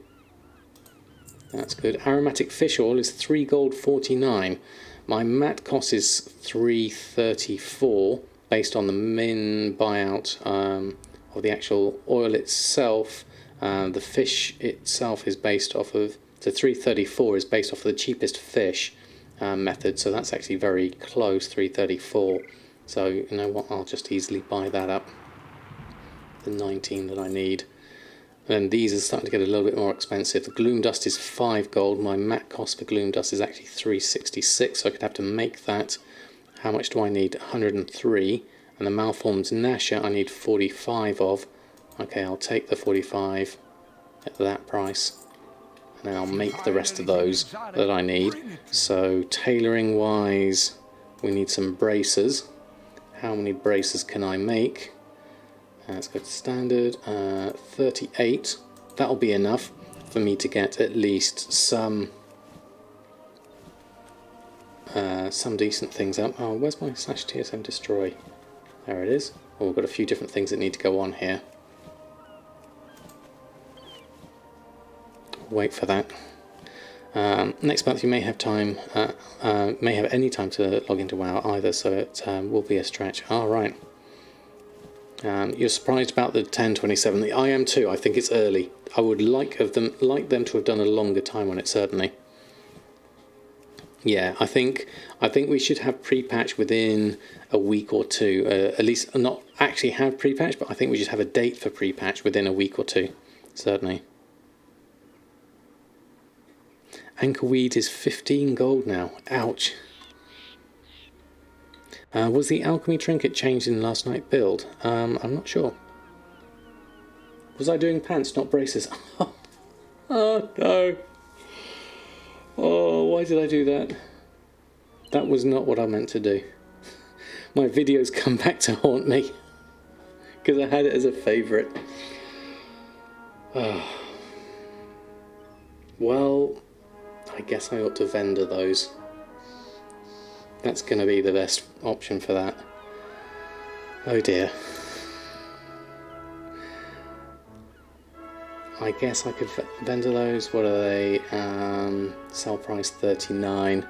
That's good. Aromatic fish oil is 3 gold 49. My mat cost is 334 based on the min buyout of the actual oil itself. The fish itself is based off of, so 334 is based off of the cheapest fish method, so that's actually very close, 334. So you know what, I'll just easily buy that up, the 19 that I need. then these are starting to get a little bit more expensive. The Gloom Dust is 5 gold. My mat cost for Gloom Dust is actually 366, so I could have to make that. How much do I need? 103. And the Malformed Gnasher I need 45 of. Okay, I'll take the 45 at that price. And then I'll make the rest of those that I need. So tailoring wise, we need some bracers. How many bracers can I make? Let's go to standard. 38. That'll be enough for me to get at least some decent things up. Oh, where's my /TSM destroy? There it is. Oh, we've got a few different things that need to go on here. Wait for that. Next month you may have time, may have any time to log into WoW either, so it will be a stretch. Alright. You're surprised about the 1027. I am too. I think it's early. I would like them to have done a longer time on it, certainly. Yeah, I think we should have pre-patch within a week or two. At least not actually have pre-patch, but I think we should have a date for pre-patch within a week or two, certainly. Anchorweed is 15 gold now. Ouch. Was the alchemy trinket changed in last night's build? I'm not sure. Was I doing pants, not braces? Oh no. Oh, why did I do that? That was not what I meant to do. My videos come back to haunt me because I had it as a favourite. Well, I guess I ought to vendor those. That's going to be the best option for that. Oh dear. I guess I could vendor those. What are they? Sell price 39.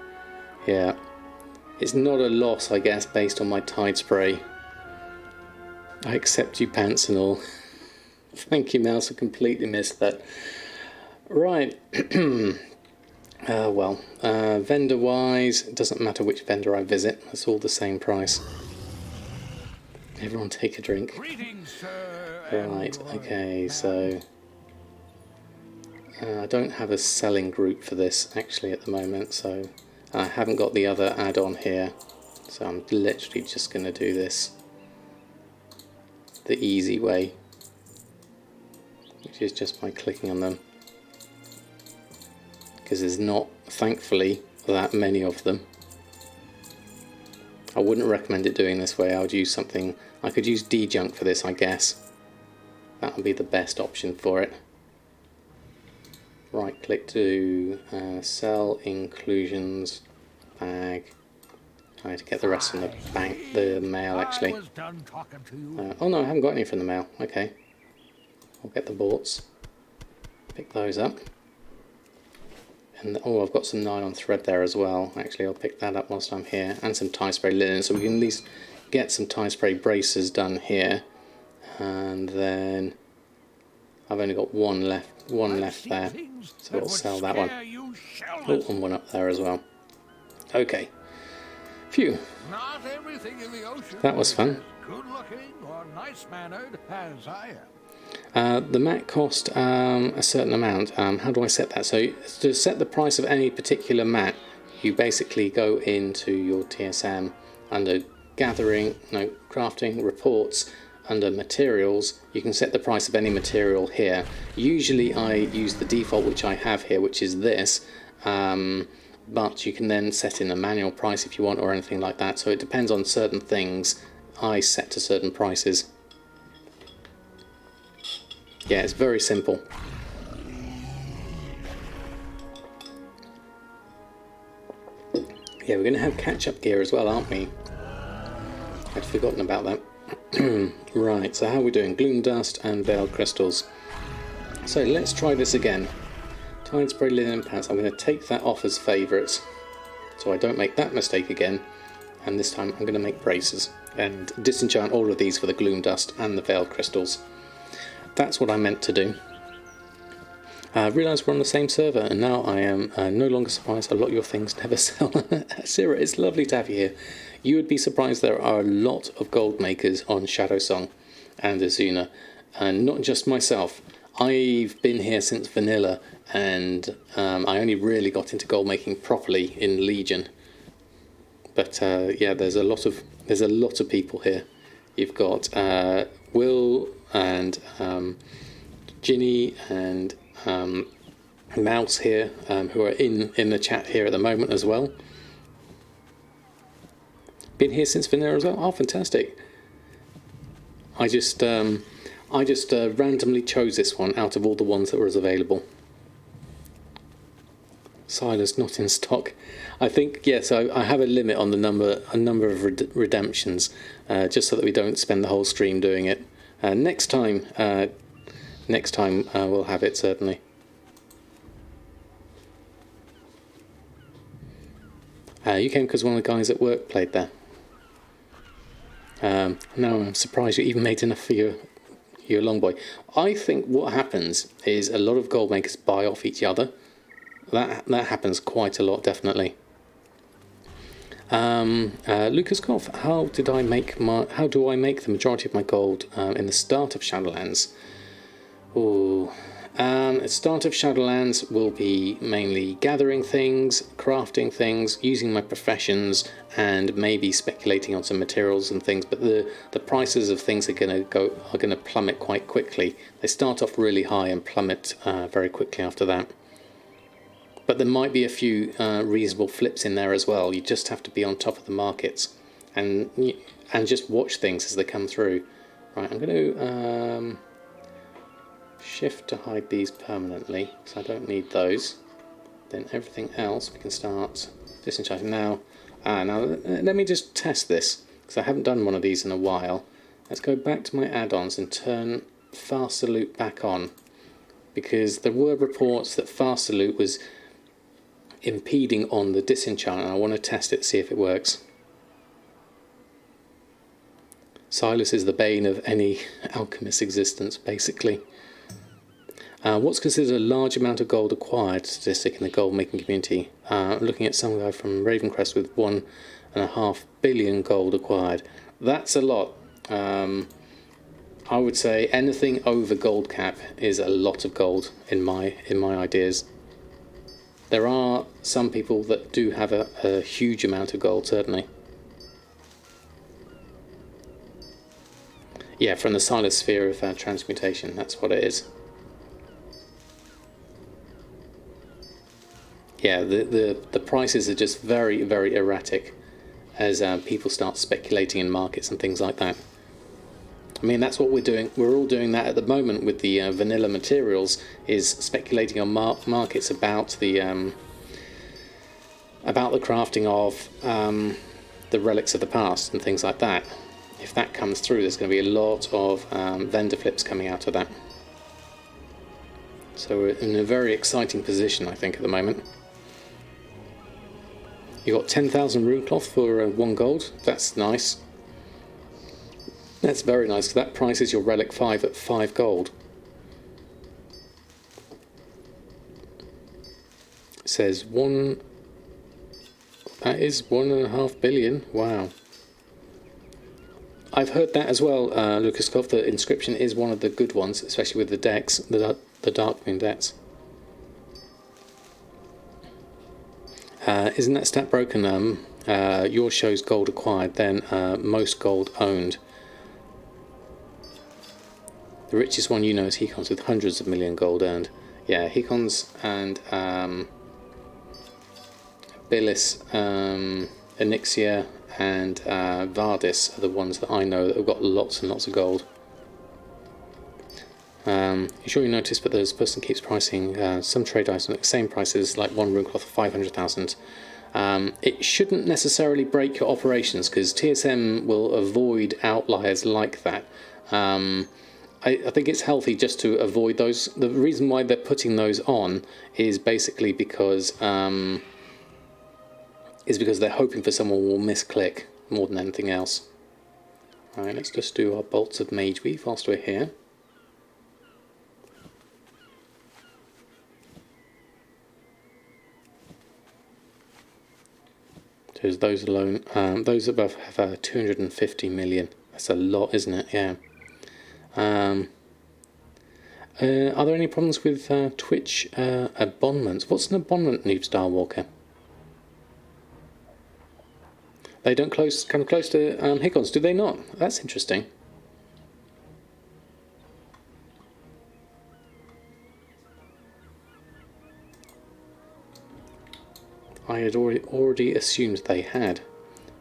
Yeah. It's not a loss, I guess, based on my Tide Spray. I accept you pants and all. Thank you, Mouse. I completely missed that. Right. Well, vendor-wise, it doesn't matter which vendor I visit. It's all the same price. Everyone take a drink. Greetings, sir. Right, okay, so... I don't have a selling group for this, actually, at the moment, so... I haven't got the other add-on here, so I'm literally just going to do this the easy way, which is just by clicking on them. Because there's not, thankfully, that many of them. I wouldn't recommend it doing this way. I would use something... I could use D-Junk for this, I guess. That would be the best option for it. Right click to sell inclusions bag. I had to get the rest from the bank, the mail actually. Oh no, I haven't got any from the mail. Okay, I'll get the boards. Pick those up. And oh, I've got some nylon thread there as well. Actually, I'll pick that up whilst I'm here, and some tie spray linen, so we can at least get some tie spray braces done here. And then I've only got one left there, so we'll sell that one. Oh, and one up there as well. Okay. Phew. That was fun. Good-looking or nice-mannered as I am. The mat cost a certain amount. How do I set that? So to set the price of any particular mat, you basically go into your TSM under crafting, reports. Under materials, you can set the price of any material here. Usually I use the default which I have here, which is this, but you can then set in a manual price if you want or anything like that. So it depends on certain things. I set to certain prices. Yeah, it's very simple. Yeah, we're going to have catch-up gear as well, aren't we? I'd forgotten about that. Right, so how are we doing? Gloom Dust and Veiled Crystals. So let's try this again. Tide Spray Linen Pants. I'm going to take that off as favourites, so I don't make that mistake again. And this time I'm going to make braces and disenchant all of these for the Gloom Dust and the Veiled Crystals. That's what I meant to do. I realised we're on the same server, and now I am no longer surprised a lot of your things never sell. Sarah, it's lovely to have you here. You would be surprised there are a lot of gold makers on Shadowsong and Azuna, and not just myself. I've been here since vanilla, and I only really got into gold making properly in Legion. But yeah, there's a lot of people here. You've got Will and Ginny and Mouse here, who are in the chat here at the moment as well. Been here since vanilla as well. Oh, fantastic! I just randomly chose this one out of all the ones that were available. Silas not in stock. I think yes. I have a limit on the number of redemptions, just so that we don't spend the whole stream doing it. Next time we'll have it certainly. You came because one of the guys at work played there. No, I'm surprised you even made enough for your long boy. I think what happens is a lot of gold makers buy off each other. That happens quite a lot, definitely. Lucas Goff, how do I make the majority of my gold in the start of Shadowlands? Ooh. At start of Shadowlands will be mainly gathering things, crafting things, using my professions, and maybe speculating on some materials and things. But the prices of things are going to plummet quite quickly. They start off really high and plummet very quickly after that. But there might be a few reasonable flips in there as well. You just have to be on top of the markets and just watch things as they come through. Right, I'm going to shift to hide these permanently, so I don't need those. Then everything else we can start disenchanting now. Now let me just test this, because I haven't done one of these in a while. Let's go back to my add-ons and turn Faster Loot back on, because there were reports that Faster Loot was impeding on the disenchant, and I want to test it to see if it works. Silas is the bane of any alchemist's existence, basically. What's considered a large amount of gold acquired statistic in the gold making community? Looking at some guy from Ravencrest with 1.5 billion gold acquired. That's a lot. I would say anything over gold cap is a lot of gold in my ideas. There are some people that do have a huge amount of gold, certainly. Yeah, from the Silas sphere of transmutation, that's what it is. Yeah, the prices are just very, very erratic as people start speculating in markets and things like that. I mean, that's what we're doing. We're all doing that at the moment with the vanilla materials, is speculating on markets about the crafting of the relics of the past and things like that. If that comes through, there's going to be a lot of vendor flips coming out of that. So we're in a very exciting position, I think, at the moment. You got 10,000 rune cloth for 1 gold. That's nice. That's very nice, because that prices your relic 5 at 5 gold. It says that is 1.5 billion. Wow. I've heard that as well, Lucas Koff, that Inscription is one of the good ones, especially with the decks, the Darkmoon decks. Isn't that stat broken? Yours shows gold acquired, then most gold owned. The richest one you know is Hecons with hundreds of million gold earned. Yeah, Hecons and Billis, Onyxia and Vardis are the ones that I know that have got lots and lots of gold. You sure you noticed, but this person keeps pricing some trade items at the same prices, like 1 rune cloth of 500,000. It shouldn't necessarily break your operations, because TSM will avoid outliers like that. I think it's healthy just to avoid those. The reason why they're putting those on is basically because they're hoping for someone will misclick more than anything else. Alright, let's just do our bolts of Mage Weave whilst we're here. So those alone, those above have 250 million. That's a lot, isn't it? Yeah. Are there any problems with Twitch abonnements? What's an abonnement, Noob Starwalker? They don't come close to Higons, do they not? That's interesting. I had already assumed they had.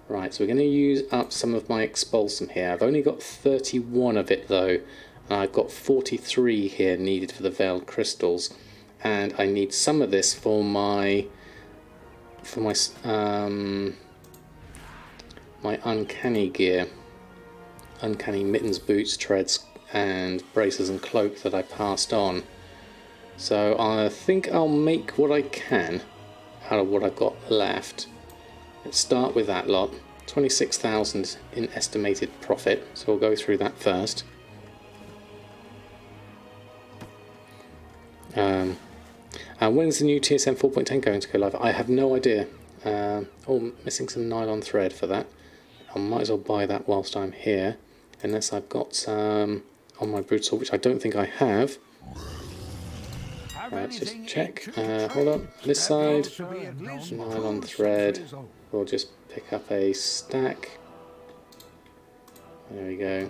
Right, so we're going to use up some of my expulsum here. I've only got 31 of it though. I've got 43 here needed for the veiled crystals, and I need some of this for my my uncanny gear, uncanny mittens, boots, treads, and braces and cloak that I passed on. So I think I'll make what I can out of what I've got left. Let's start with that lot. 26,000 in estimated profit, so we'll go through that first. When's the new TSM 4.10 going to go live? I have no idea. Oh, missing some nylon thread for that. I might as well buy that whilst I'm here, unless I've got some on my brute sword, which I don't think I have. Let's just check. Hold on, this side, nylon thread. We'll just pick up a stack. There we go.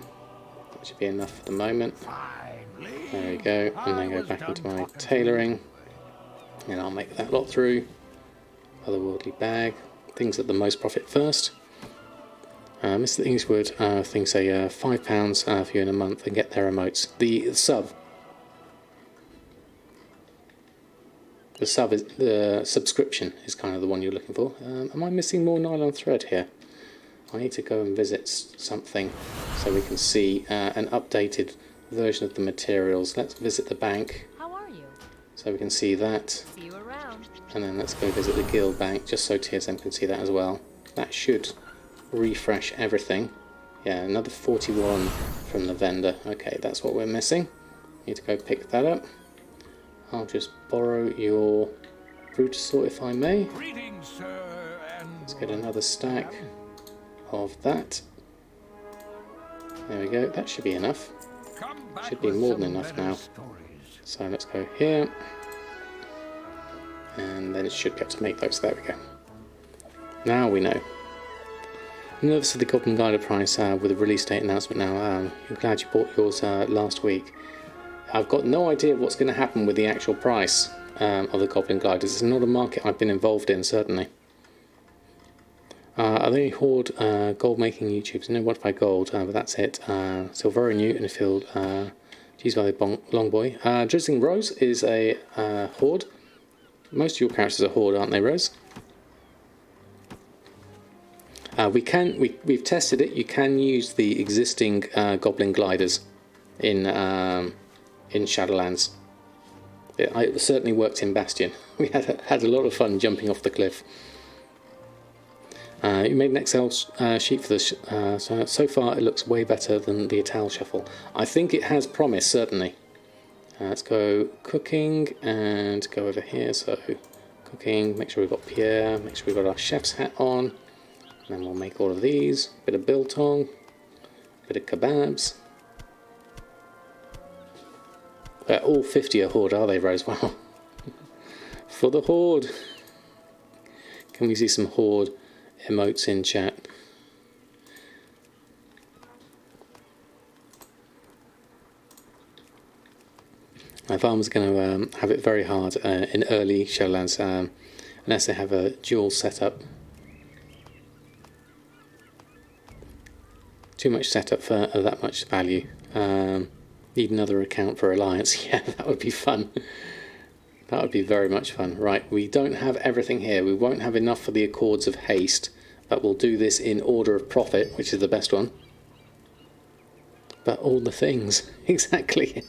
That should be enough for the moment. There we go, and then go back into my tailoring, and I'll make that lot through. Otherworldly bag, things at the most profit first. Mr. Ingswood thinks a £5 for you in a month and get their emotes. The sub is the subscription is kind of the one you're looking for. Am I missing more nylon thread here? I need to go and visit something so we can see an updated version of the materials. Let's visit the bank. How are you? So we can see that. See you around. And then let's go visit the guild bank just so TSM can see that as well. That should refresh everything. Yeah, another 41 from the vendor. Okay, that's what we're missing. Need to go pick that up. I'll just borrow your Brutus sword if I may. Greetings, sir, and let's get another stack of that. There we go, that should be enough. Should be more than enough now. So let's go here. And then it should get to make those. There we go. Now we know. Nervous of the Goblin Glider price with a release date announcement now. You're glad you bought yours last week. I've got no idea what's going to happen with the actual price of the Goblin Gliders. It's not a market I've been involved in, certainly. Are there any Horde gold making YouTubes? No modified gold, but that's it. Still very new in the field. Geez, Valley Longboy. Drizzling Rose is a Horde. Most of your characters are Horde, aren't they, Rose? We've tested it. You can use the existing Goblin Gliders in Shadowlands. It certainly worked in Bastion. We had a lot of fun jumping off the cliff. You made an Excel sheet for this. So far it looks way better than the Ital Shuffle. I think it has promise, certainly. Let's go cooking and go over here. So cooking, make sure we've got Pierre, make sure we've got our chef's hat on. And then we'll make all of these. Bit of biltong, bit of kebabs. All 50 are Horde, are they, Rose? Wow. For the Horde. Can we see some Horde emotes in chat? My farmers are going to have it very hard in early Shadowlands unless they have a dual setup. Too much setup for that much value. Need another account for Alliance. Yeah, that would be fun. That would be very much fun. Right, we don't have everything here. We won't have enough for the Accords of Haste, but we'll do this in order of profit, which is the best one. But all the things, exactly.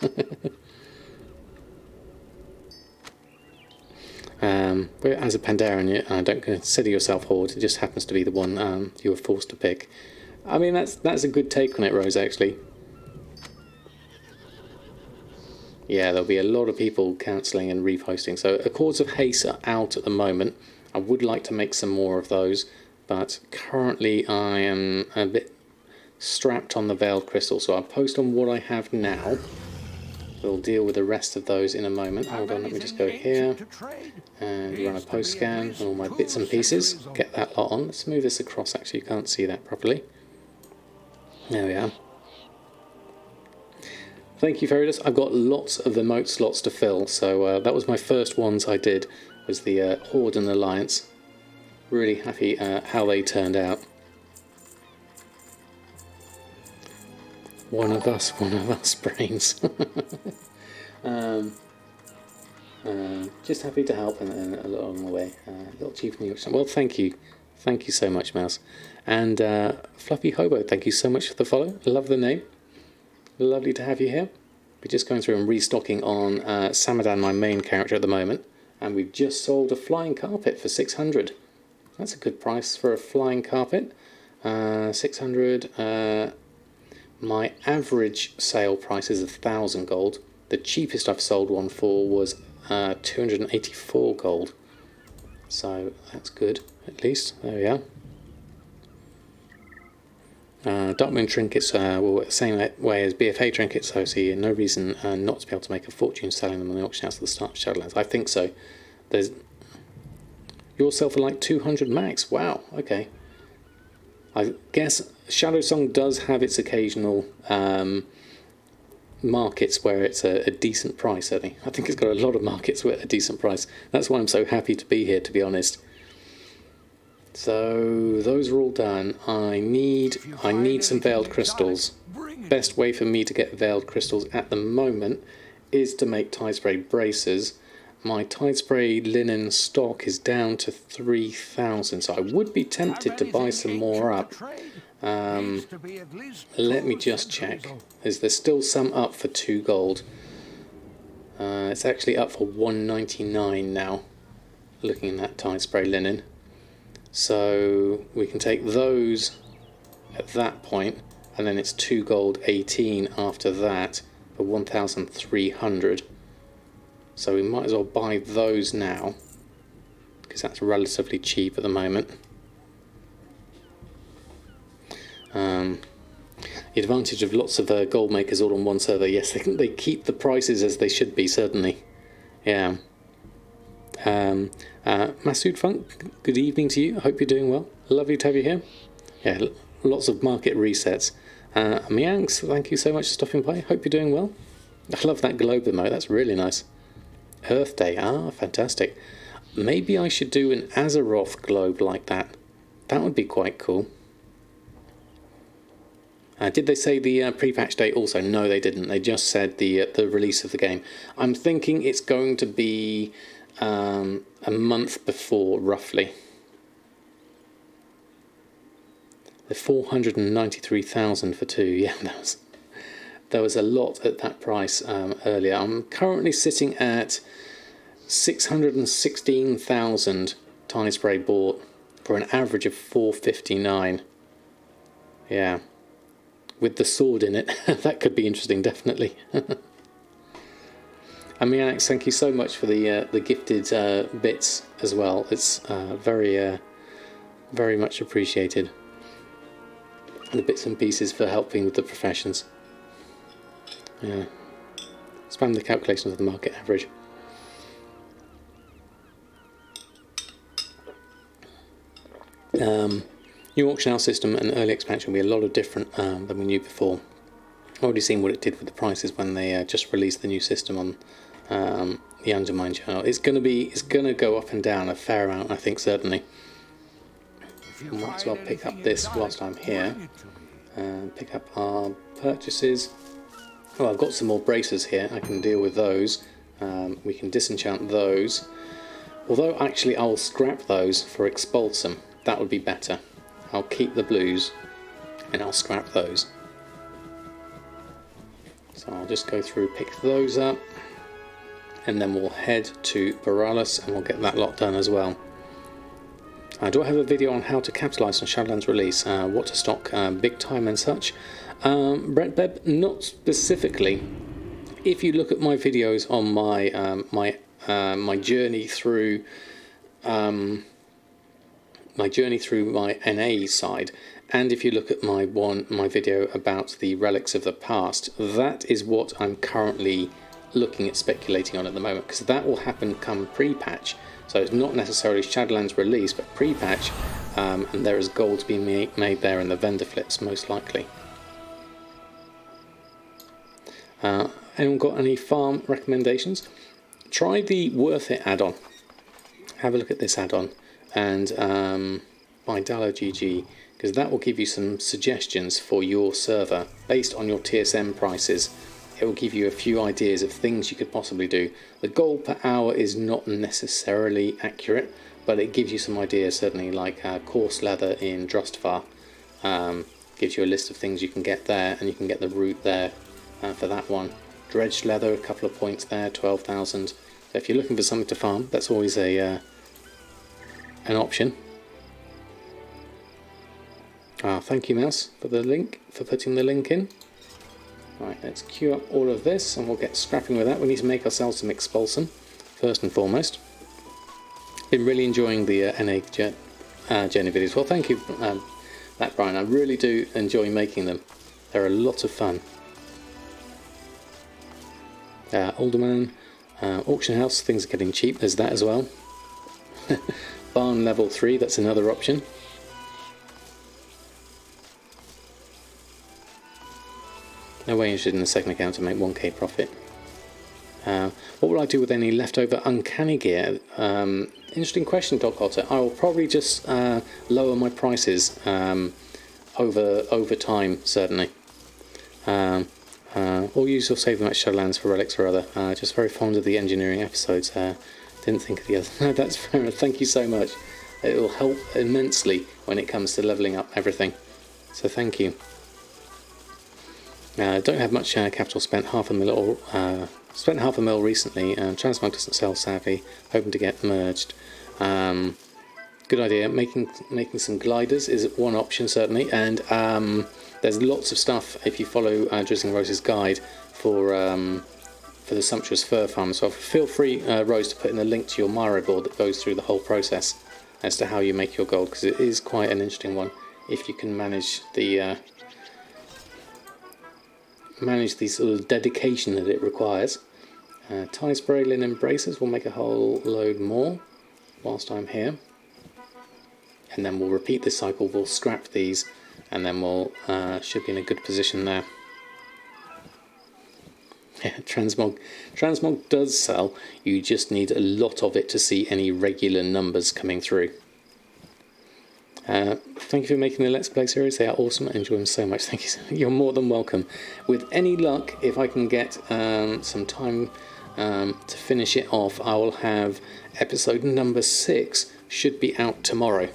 As a Pandaren, don't consider yourself Horde. It just happens to be the one you were forced to pick. I mean, that's a good take on it, Rose, actually. Yeah, there'll be a lot of people cancelling and reposting. So Accords of Haste are out at the moment. I would like to make some more of those, but currently I am a bit strapped on the Veiled Crystal. So I'll post on what I have now. We'll deal with the rest of those in a moment. Hold on, let me just go here and run a post scan and all my bits and pieces. Get that lot on. Let's move this across, actually, you can't see that properly. There we are. Thank you, Feridus. I've got lots of emote slots to fill, so that was my first ones I did, was the Horde and Alliance. Really happy how they turned out. One of us brains. Just happy to help along the way. Little Chief New York. Well, thank you so much, Mouse. And Fluffy Hobo, thank you so much for the follow. Love the name. Lovely to have you here. We're just going through and restocking on Samadan, my main character at the moment, and we've just sold a flying carpet for 600. That's a good price for a flying carpet. 600. My average sale price is 1,000 gold. The cheapest I've sold one for was 284 gold. So that's good, at least. There we are. Darkmoon trinkets were the same way as BFA trinkets, so I see no reason not to be able to make a fortune selling them on the auction house at the start of Shadowlands. I think so. There's yourself for like 200 max. Wow, okay. I guess Shadowsong does have its occasional markets where it's a decent price, I think. I think it's got a lot of markets where it's a decent price. That's why I'm so happy to be here, to be honest. So those are all done. I need some veiled crystals. Best way for me to get veiled crystals at the moment is to make tide spray braces. My tide spray linen stock is down to 3,000, so I would be tempted to buy some more up. Let me just check. Is there still some up for 2 gold? It's actually up for 199 now, looking at that tide spray linen. So we can take those at that point, and then it's 2 gold 18 after that for 1,300. So we might as well buy those now, because that's relatively cheap at the moment. The advantage of lots of gold makers all on one server, yes, they keep the prices as they should be, certainly. Yeah. Masood Funk, good evening to you. I hope you're doing well. Lovely to have you here. Yeah, lots of market resets. Miangs, thank you so much for stopping by. Hope you're doing well. I love that globe emote, that's really nice. Earth Day, fantastic. Maybe I should do an Azeroth globe like that. That would be quite cool. Did they say the pre-patch date also? No, they didn't. They just said the release of the game. I'm thinking it's going to be a month before, roughly. The 493,000 for 2. Yeah, there was a lot at that price earlier. I'm currently sitting at 616,000 tide spray bought for an average of 459. Yeah. With the sword in it, that could be interesting, definitely. And Alex, thank you so much for the gifted bits as well. It's very much appreciated. The bits and pieces for helping with the professions. Yeah. Spam the calculations of the market average. New auction house system and early expansion will be a lot of different than we knew before. I've already seen what it did with the prices when they just released the new system on the Undermine channel. It's going to go up and down a fair amount, I think, certainly. I might as well pick up this whilst I'm here and pick up our purchases. Oh, I've got some more braces here. I can deal with those. We can disenchant those. Although actually I'll scrap those for Expulsum. That would be better. I'll keep the blues and I'll scrap those. So I'll just go through, pick those up, and then we'll head to Borealis and we'll get that lot done as well. Do I have a video on how to capitalise on Shadowlands release, what to stock big time and such? Brett Beb, not specifically. If you look at my videos on my journey through my NA side, and if you look at my video about the relics of the past, that is what I'm currently looking at speculating on at the moment, because that will happen come pre-patch. So it's not necessarily Shadowlands release, but pre-patch, and there is gold to be made there in the vendor flips, most likely. Anyone got any farm recommendations? Try the Worth It add-on. Have a look at this add-on, and by DalloGG, because that will give you some suggestions for your server based on your TSM prices. It will give you a few ideas of things you could possibly do. The gold per hour is not necessarily accurate, but it gives you some ideas, certainly, like coarse leather in Drustvar. Gives you a list of things you can get there, and you can get the route there for that one. Dredged leather, a couple of points there, 12,000. So if you're looking for something to farm, that's always an option. Thank you, Mouse, for the link, for putting the link in. Right, let's queue up all of this and we'll get scrapping with that. We need to make ourselves some expulsum, first and foremost. Been really enjoying the NA Journey videos. Well, thank you, Matt Brian. I really do enjoy making them. They're a lot of fun. Alderman, Auction House, things are getting cheap. There's that as well. Barn level 3, that's another option. No way interested in the second account to make 1k profit. What will I do with any leftover uncanny gear? Interesting question, Doc Otter. I will probably just lower my prices over time, certainly. Or use or save them at Shadowlands for relics or other. Just very fond of the engineering episodes. Didn't think of the other. No, that's fair enough. Thank you so much. It will help immensely when it comes to levelling up everything. So thank you. Don't have much capital spent. Spent half a mil recently. Transmog doesn't sell, sadly. Hoping to get merged. Good idea. Making some gliders is one option, certainly, and there's lots of stuff if you follow Drizzling Rose's guide for the Sumptuous Fur Farm. So feel free, Rose, to put in a link to your Miro board that goes through the whole process as to how you make your gold, because it is quite an interesting one if you can manage the sort of dedication that it requires. Tie spray linen braces will make a whole load more whilst I'm here. And then we'll repeat this cycle, we'll scrap these, and then we'll should be in a good position there. Yeah, Transmog does sell, you just need a lot of it to see any regular numbers coming through. Thank you for making the Let's Play series, they are awesome, I enjoy them so much, thank you. You're more than welcome. With any luck, if I can get some time to finish it off, I will have episode number 6 should be out tomorrow.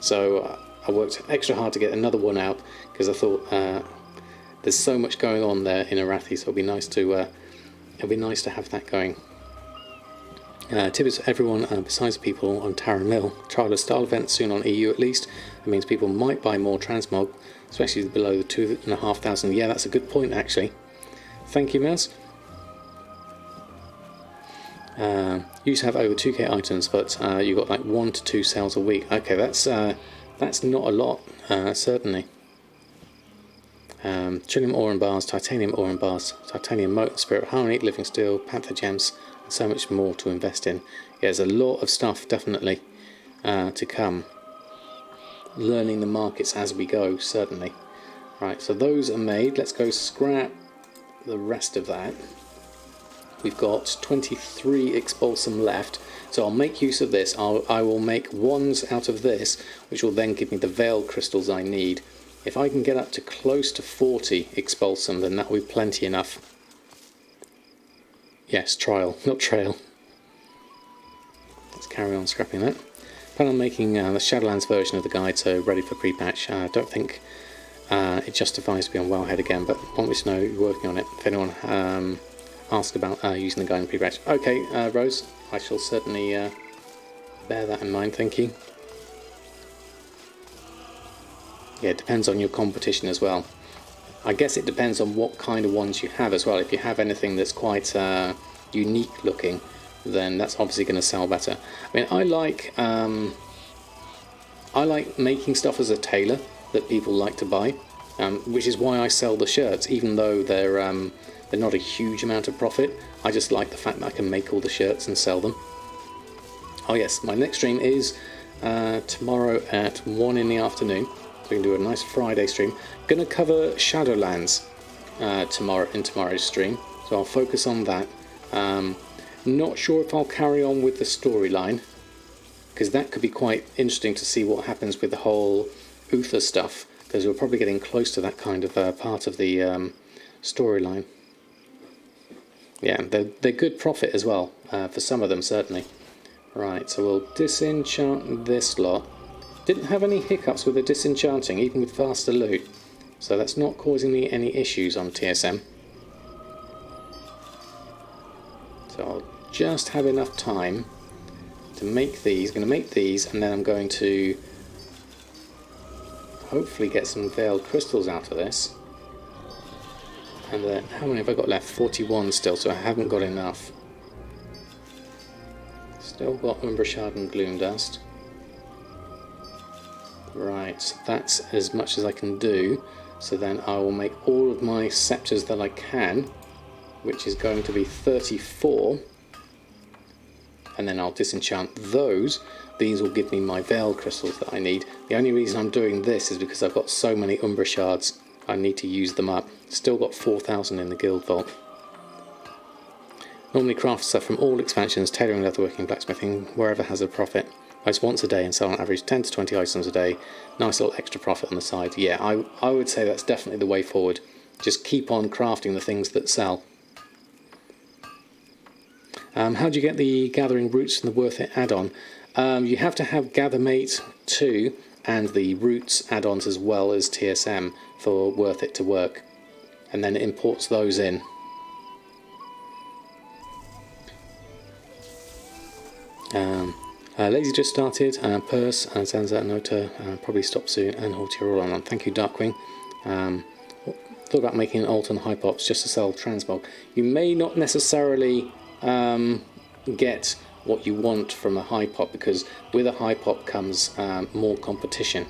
So I worked extra hard to get another one out because I thought there's so much going on there in Arathi, so it'll be nice to have that going. Tips for everyone besides people on Tara Mill. Trial a style event soon on EU at least. That means people might buy more transmog, especially below the 2,500. Yeah, that's a good point actually. Thank you, Mouse. Used to have over 2k items, but you got like 1 to 2 sales a week. Okay, that's not a lot, certainly. Trillium ore and bars, titanium ore and bars, titanium mote, spirit harmony, living steel, panther gems, and so much more to invest in. Yeah, there's a lot of stuff definitely to come. Learning the markets as we go, certainly. Right, so those are made. Let's go scrap the rest of that. We've got 23 expulsum left, so I'll make use of this. I will make wands out of this, which will then give me the veil crystals I need. If I can get up to close to 40 expulsum, then that will be plenty enough. Yes, trial, not trail. Let's carry on scrapping that. Plan on making the Shadowlands version of the guide, so ready for pre-patch. I don't think it justifies to be on Wellhead again, but want me to know you're working on it. If anyone ask about using the guide in pre-patch. Okay, Rose, I shall certainly bear that in mind, thank you. Yeah, it depends on your competition as well. I guess it depends on what kind of ones you have as well. If you have anything that's quite unique looking, then that's obviously going to sell better. I mean, I like making stuff as a tailor that people like to buy. which is why I sell the shirts, even though they're not a huge amount of profit. I just like the fact that I can make all the shirts and sell them. Oh yes, my next stream is tomorrow at 1 in the afternoon. So we can do a nice Friday stream. Going to cover Shadowlands in tomorrow's stream, so I'll focus on that. Not sure if I'll carry on with the storyline, because that could be quite interesting to see what happens with the whole Uther stuff, because we're probably getting close to that kind of part of the storyline. Yeah, they're good profit as well, for some of them certainly. Right, so we'll disenchant this lot. Didn't have any hiccups with the disenchanting, even with faster loot, so that's not causing me any issues on TSM. So I'll just have enough time to make these. I'm going to make these, and then I'm going to hopefully get some veiled crystals out of this. And then, how many have I got left? 41 still, so I haven't got enough. Still got Umbra Shard and Gloom Dust. Right, so that's as much as I can do. So then I will make all of my scepters that I can, which is going to be 34. And then I'll disenchant those. These will give me my veil crystals that I need. The only reason I'm doing this is because I've got so many Umbra Shards, I need to use them up. Still got 4,000 in the guild vault. Normally craft stuff from all expansions, tailoring, leatherworking, blacksmithing, wherever has a profit. Most once a day and sell on average 10 to 20 items a day. Nice little extra profit on the side. Yeah, I would say that's definitely the way forward. Just keep on crafting the things that sell. How do you get the Gathering Roots and the Worth It add-on? You have to have Gathermate 2 and the Roots add-ons as well as TSM for Worth It to work. And then it imports those in. Lazy just started, Purse, Zanza, Nota, probably stop soon, and Hortier all on. Thank you, Darkwing. Thought about making an alt on Hypops just to sell Transmog. You may not necessarily get what you want from a Hypop, because with a Hypop comes more competition.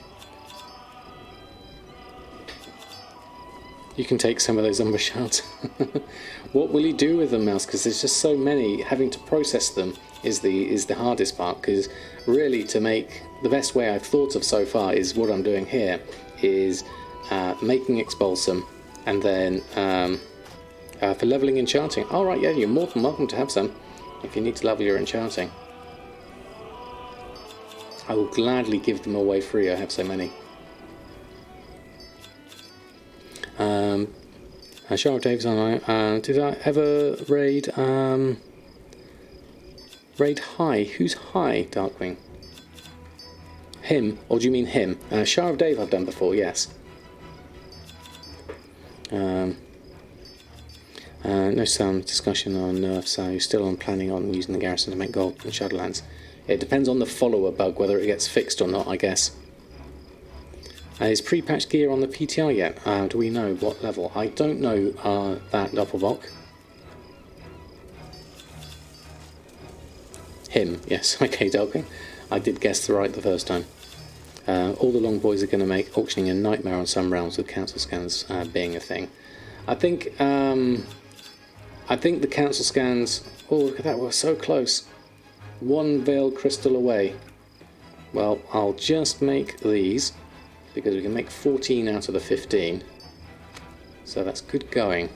You can take some of those Umbra Shards. What will you do with them, Mouse? Because there's just so many. Having to process them is the hardest part, because really to make the best way I've thought of so far is what I'm doing here is making Expulsum, and then for leveling enchanting. Alright, yeah, you're more than welcome to have some if you need to level your enchanting. I will gladly give them away free, I have so many. Charlotte Davis online. Did I ever raid High? Who's High, Darkwing? Him, or do you mean him? Shah of Dave I've done before, yes. No sound discussion on nerfs. Are you still on planning on using the garrison to make gold in Shadowlands? It depends on the follower bug, whether it gets fixed or not, I guess. Is pre-patched gear on the PTR yet? Do we know what level? I don't know that, Doppelbock. Him, yes. Okay, Darkwing. I did guess right the first time. All the long boys are going to make auctioning a nightmare on some realms, with council scans being a thing. I think the council scans... Oh, look at that, we're so close. One veiled crystal away. Well, I'll just make these, because we can make 14 out of the 15. So that's good going.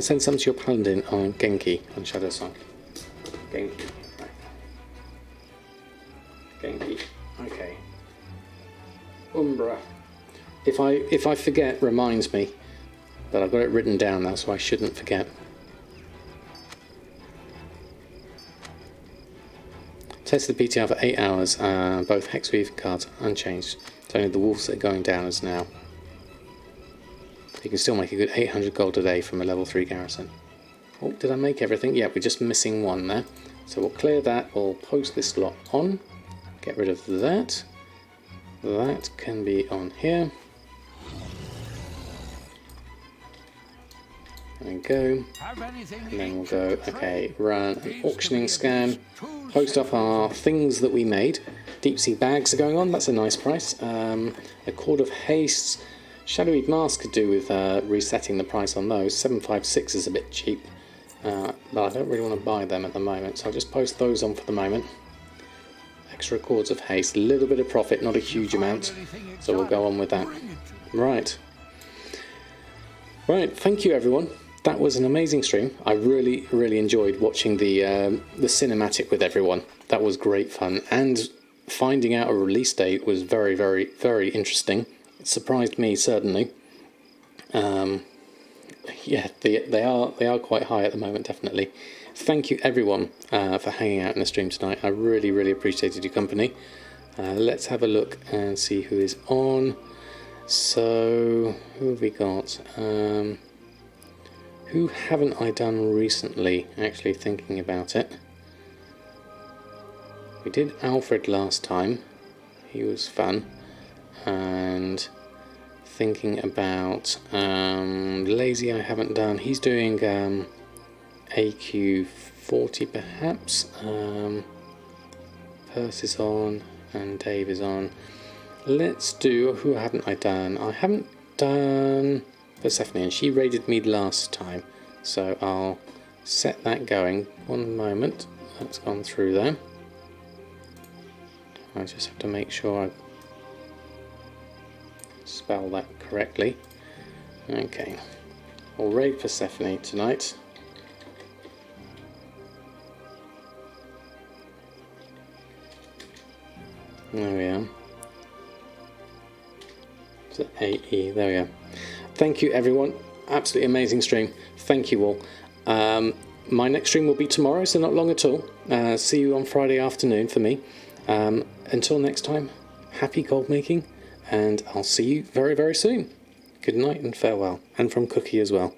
Send some to your paladin on Genki on Shadow Song. Genki. Right. Genki. Okay. Umbra. If I forget, reminds me. But I've got it written down, that's why I shouldn't forget. Tested the PTR for 8 hours, both Hexweave cards unchanged. It's only the wolves that are going down as now. You can still make a good 800 gold a day from a level 3 garrison. Oh, did I make everything? Yeah, we're just missing one there. So we'll clear that, we'll post this lot on. Get rid of that. That can be on here. There we go. And then we'll go, okay, run an auctioning scan. Post up our things that we made. Deep sea bags are going on. That's a nice price. A cord of haste. Shadowy mask could do with resetting the price on those. 756 is a bit cheap, but I don't really want to buy them at the moment, so I'll just post those on for the moment. Extra cords of haste, a little bit of profit, not a huge amount, so we'll go on with that. Right, thank you everyone. That was an amazing stream. I really enjoyed watching the cinematic with everyone. That was great fun, and finding out a release date was very interesting. It surprised me, certainly. Yeah, they are quite high at the moment, definitely. Thank you everyone for hanging out in the stream tonight. I really appreciated your company. Let's have a look and see who is on. So, who have we got? Who haven't I done recently? Actually thinking about it. We did Alfred last time. He was fun. And thinking about Lazy I haven't done. He's doing AQ40 perhaps. Perse is on and Dave is on. Let's do, who haven't I done? I haven't done Persephone, and she raided me last time, so I'll set that going. One moment, that's gone through there. I just have to make sure I spell that correctly. Okay, we'll raid Persephone tonight. There we are. It's an AE, there we go. Thank you everyone, absolutely amazing stream. Thank you all. My next stream will be tomorrow, so not long at all. See you on Friday afternoon for me. Until next time, happy gold making, and I'll see you very soon. Good night and farewell, and from Cookie as well.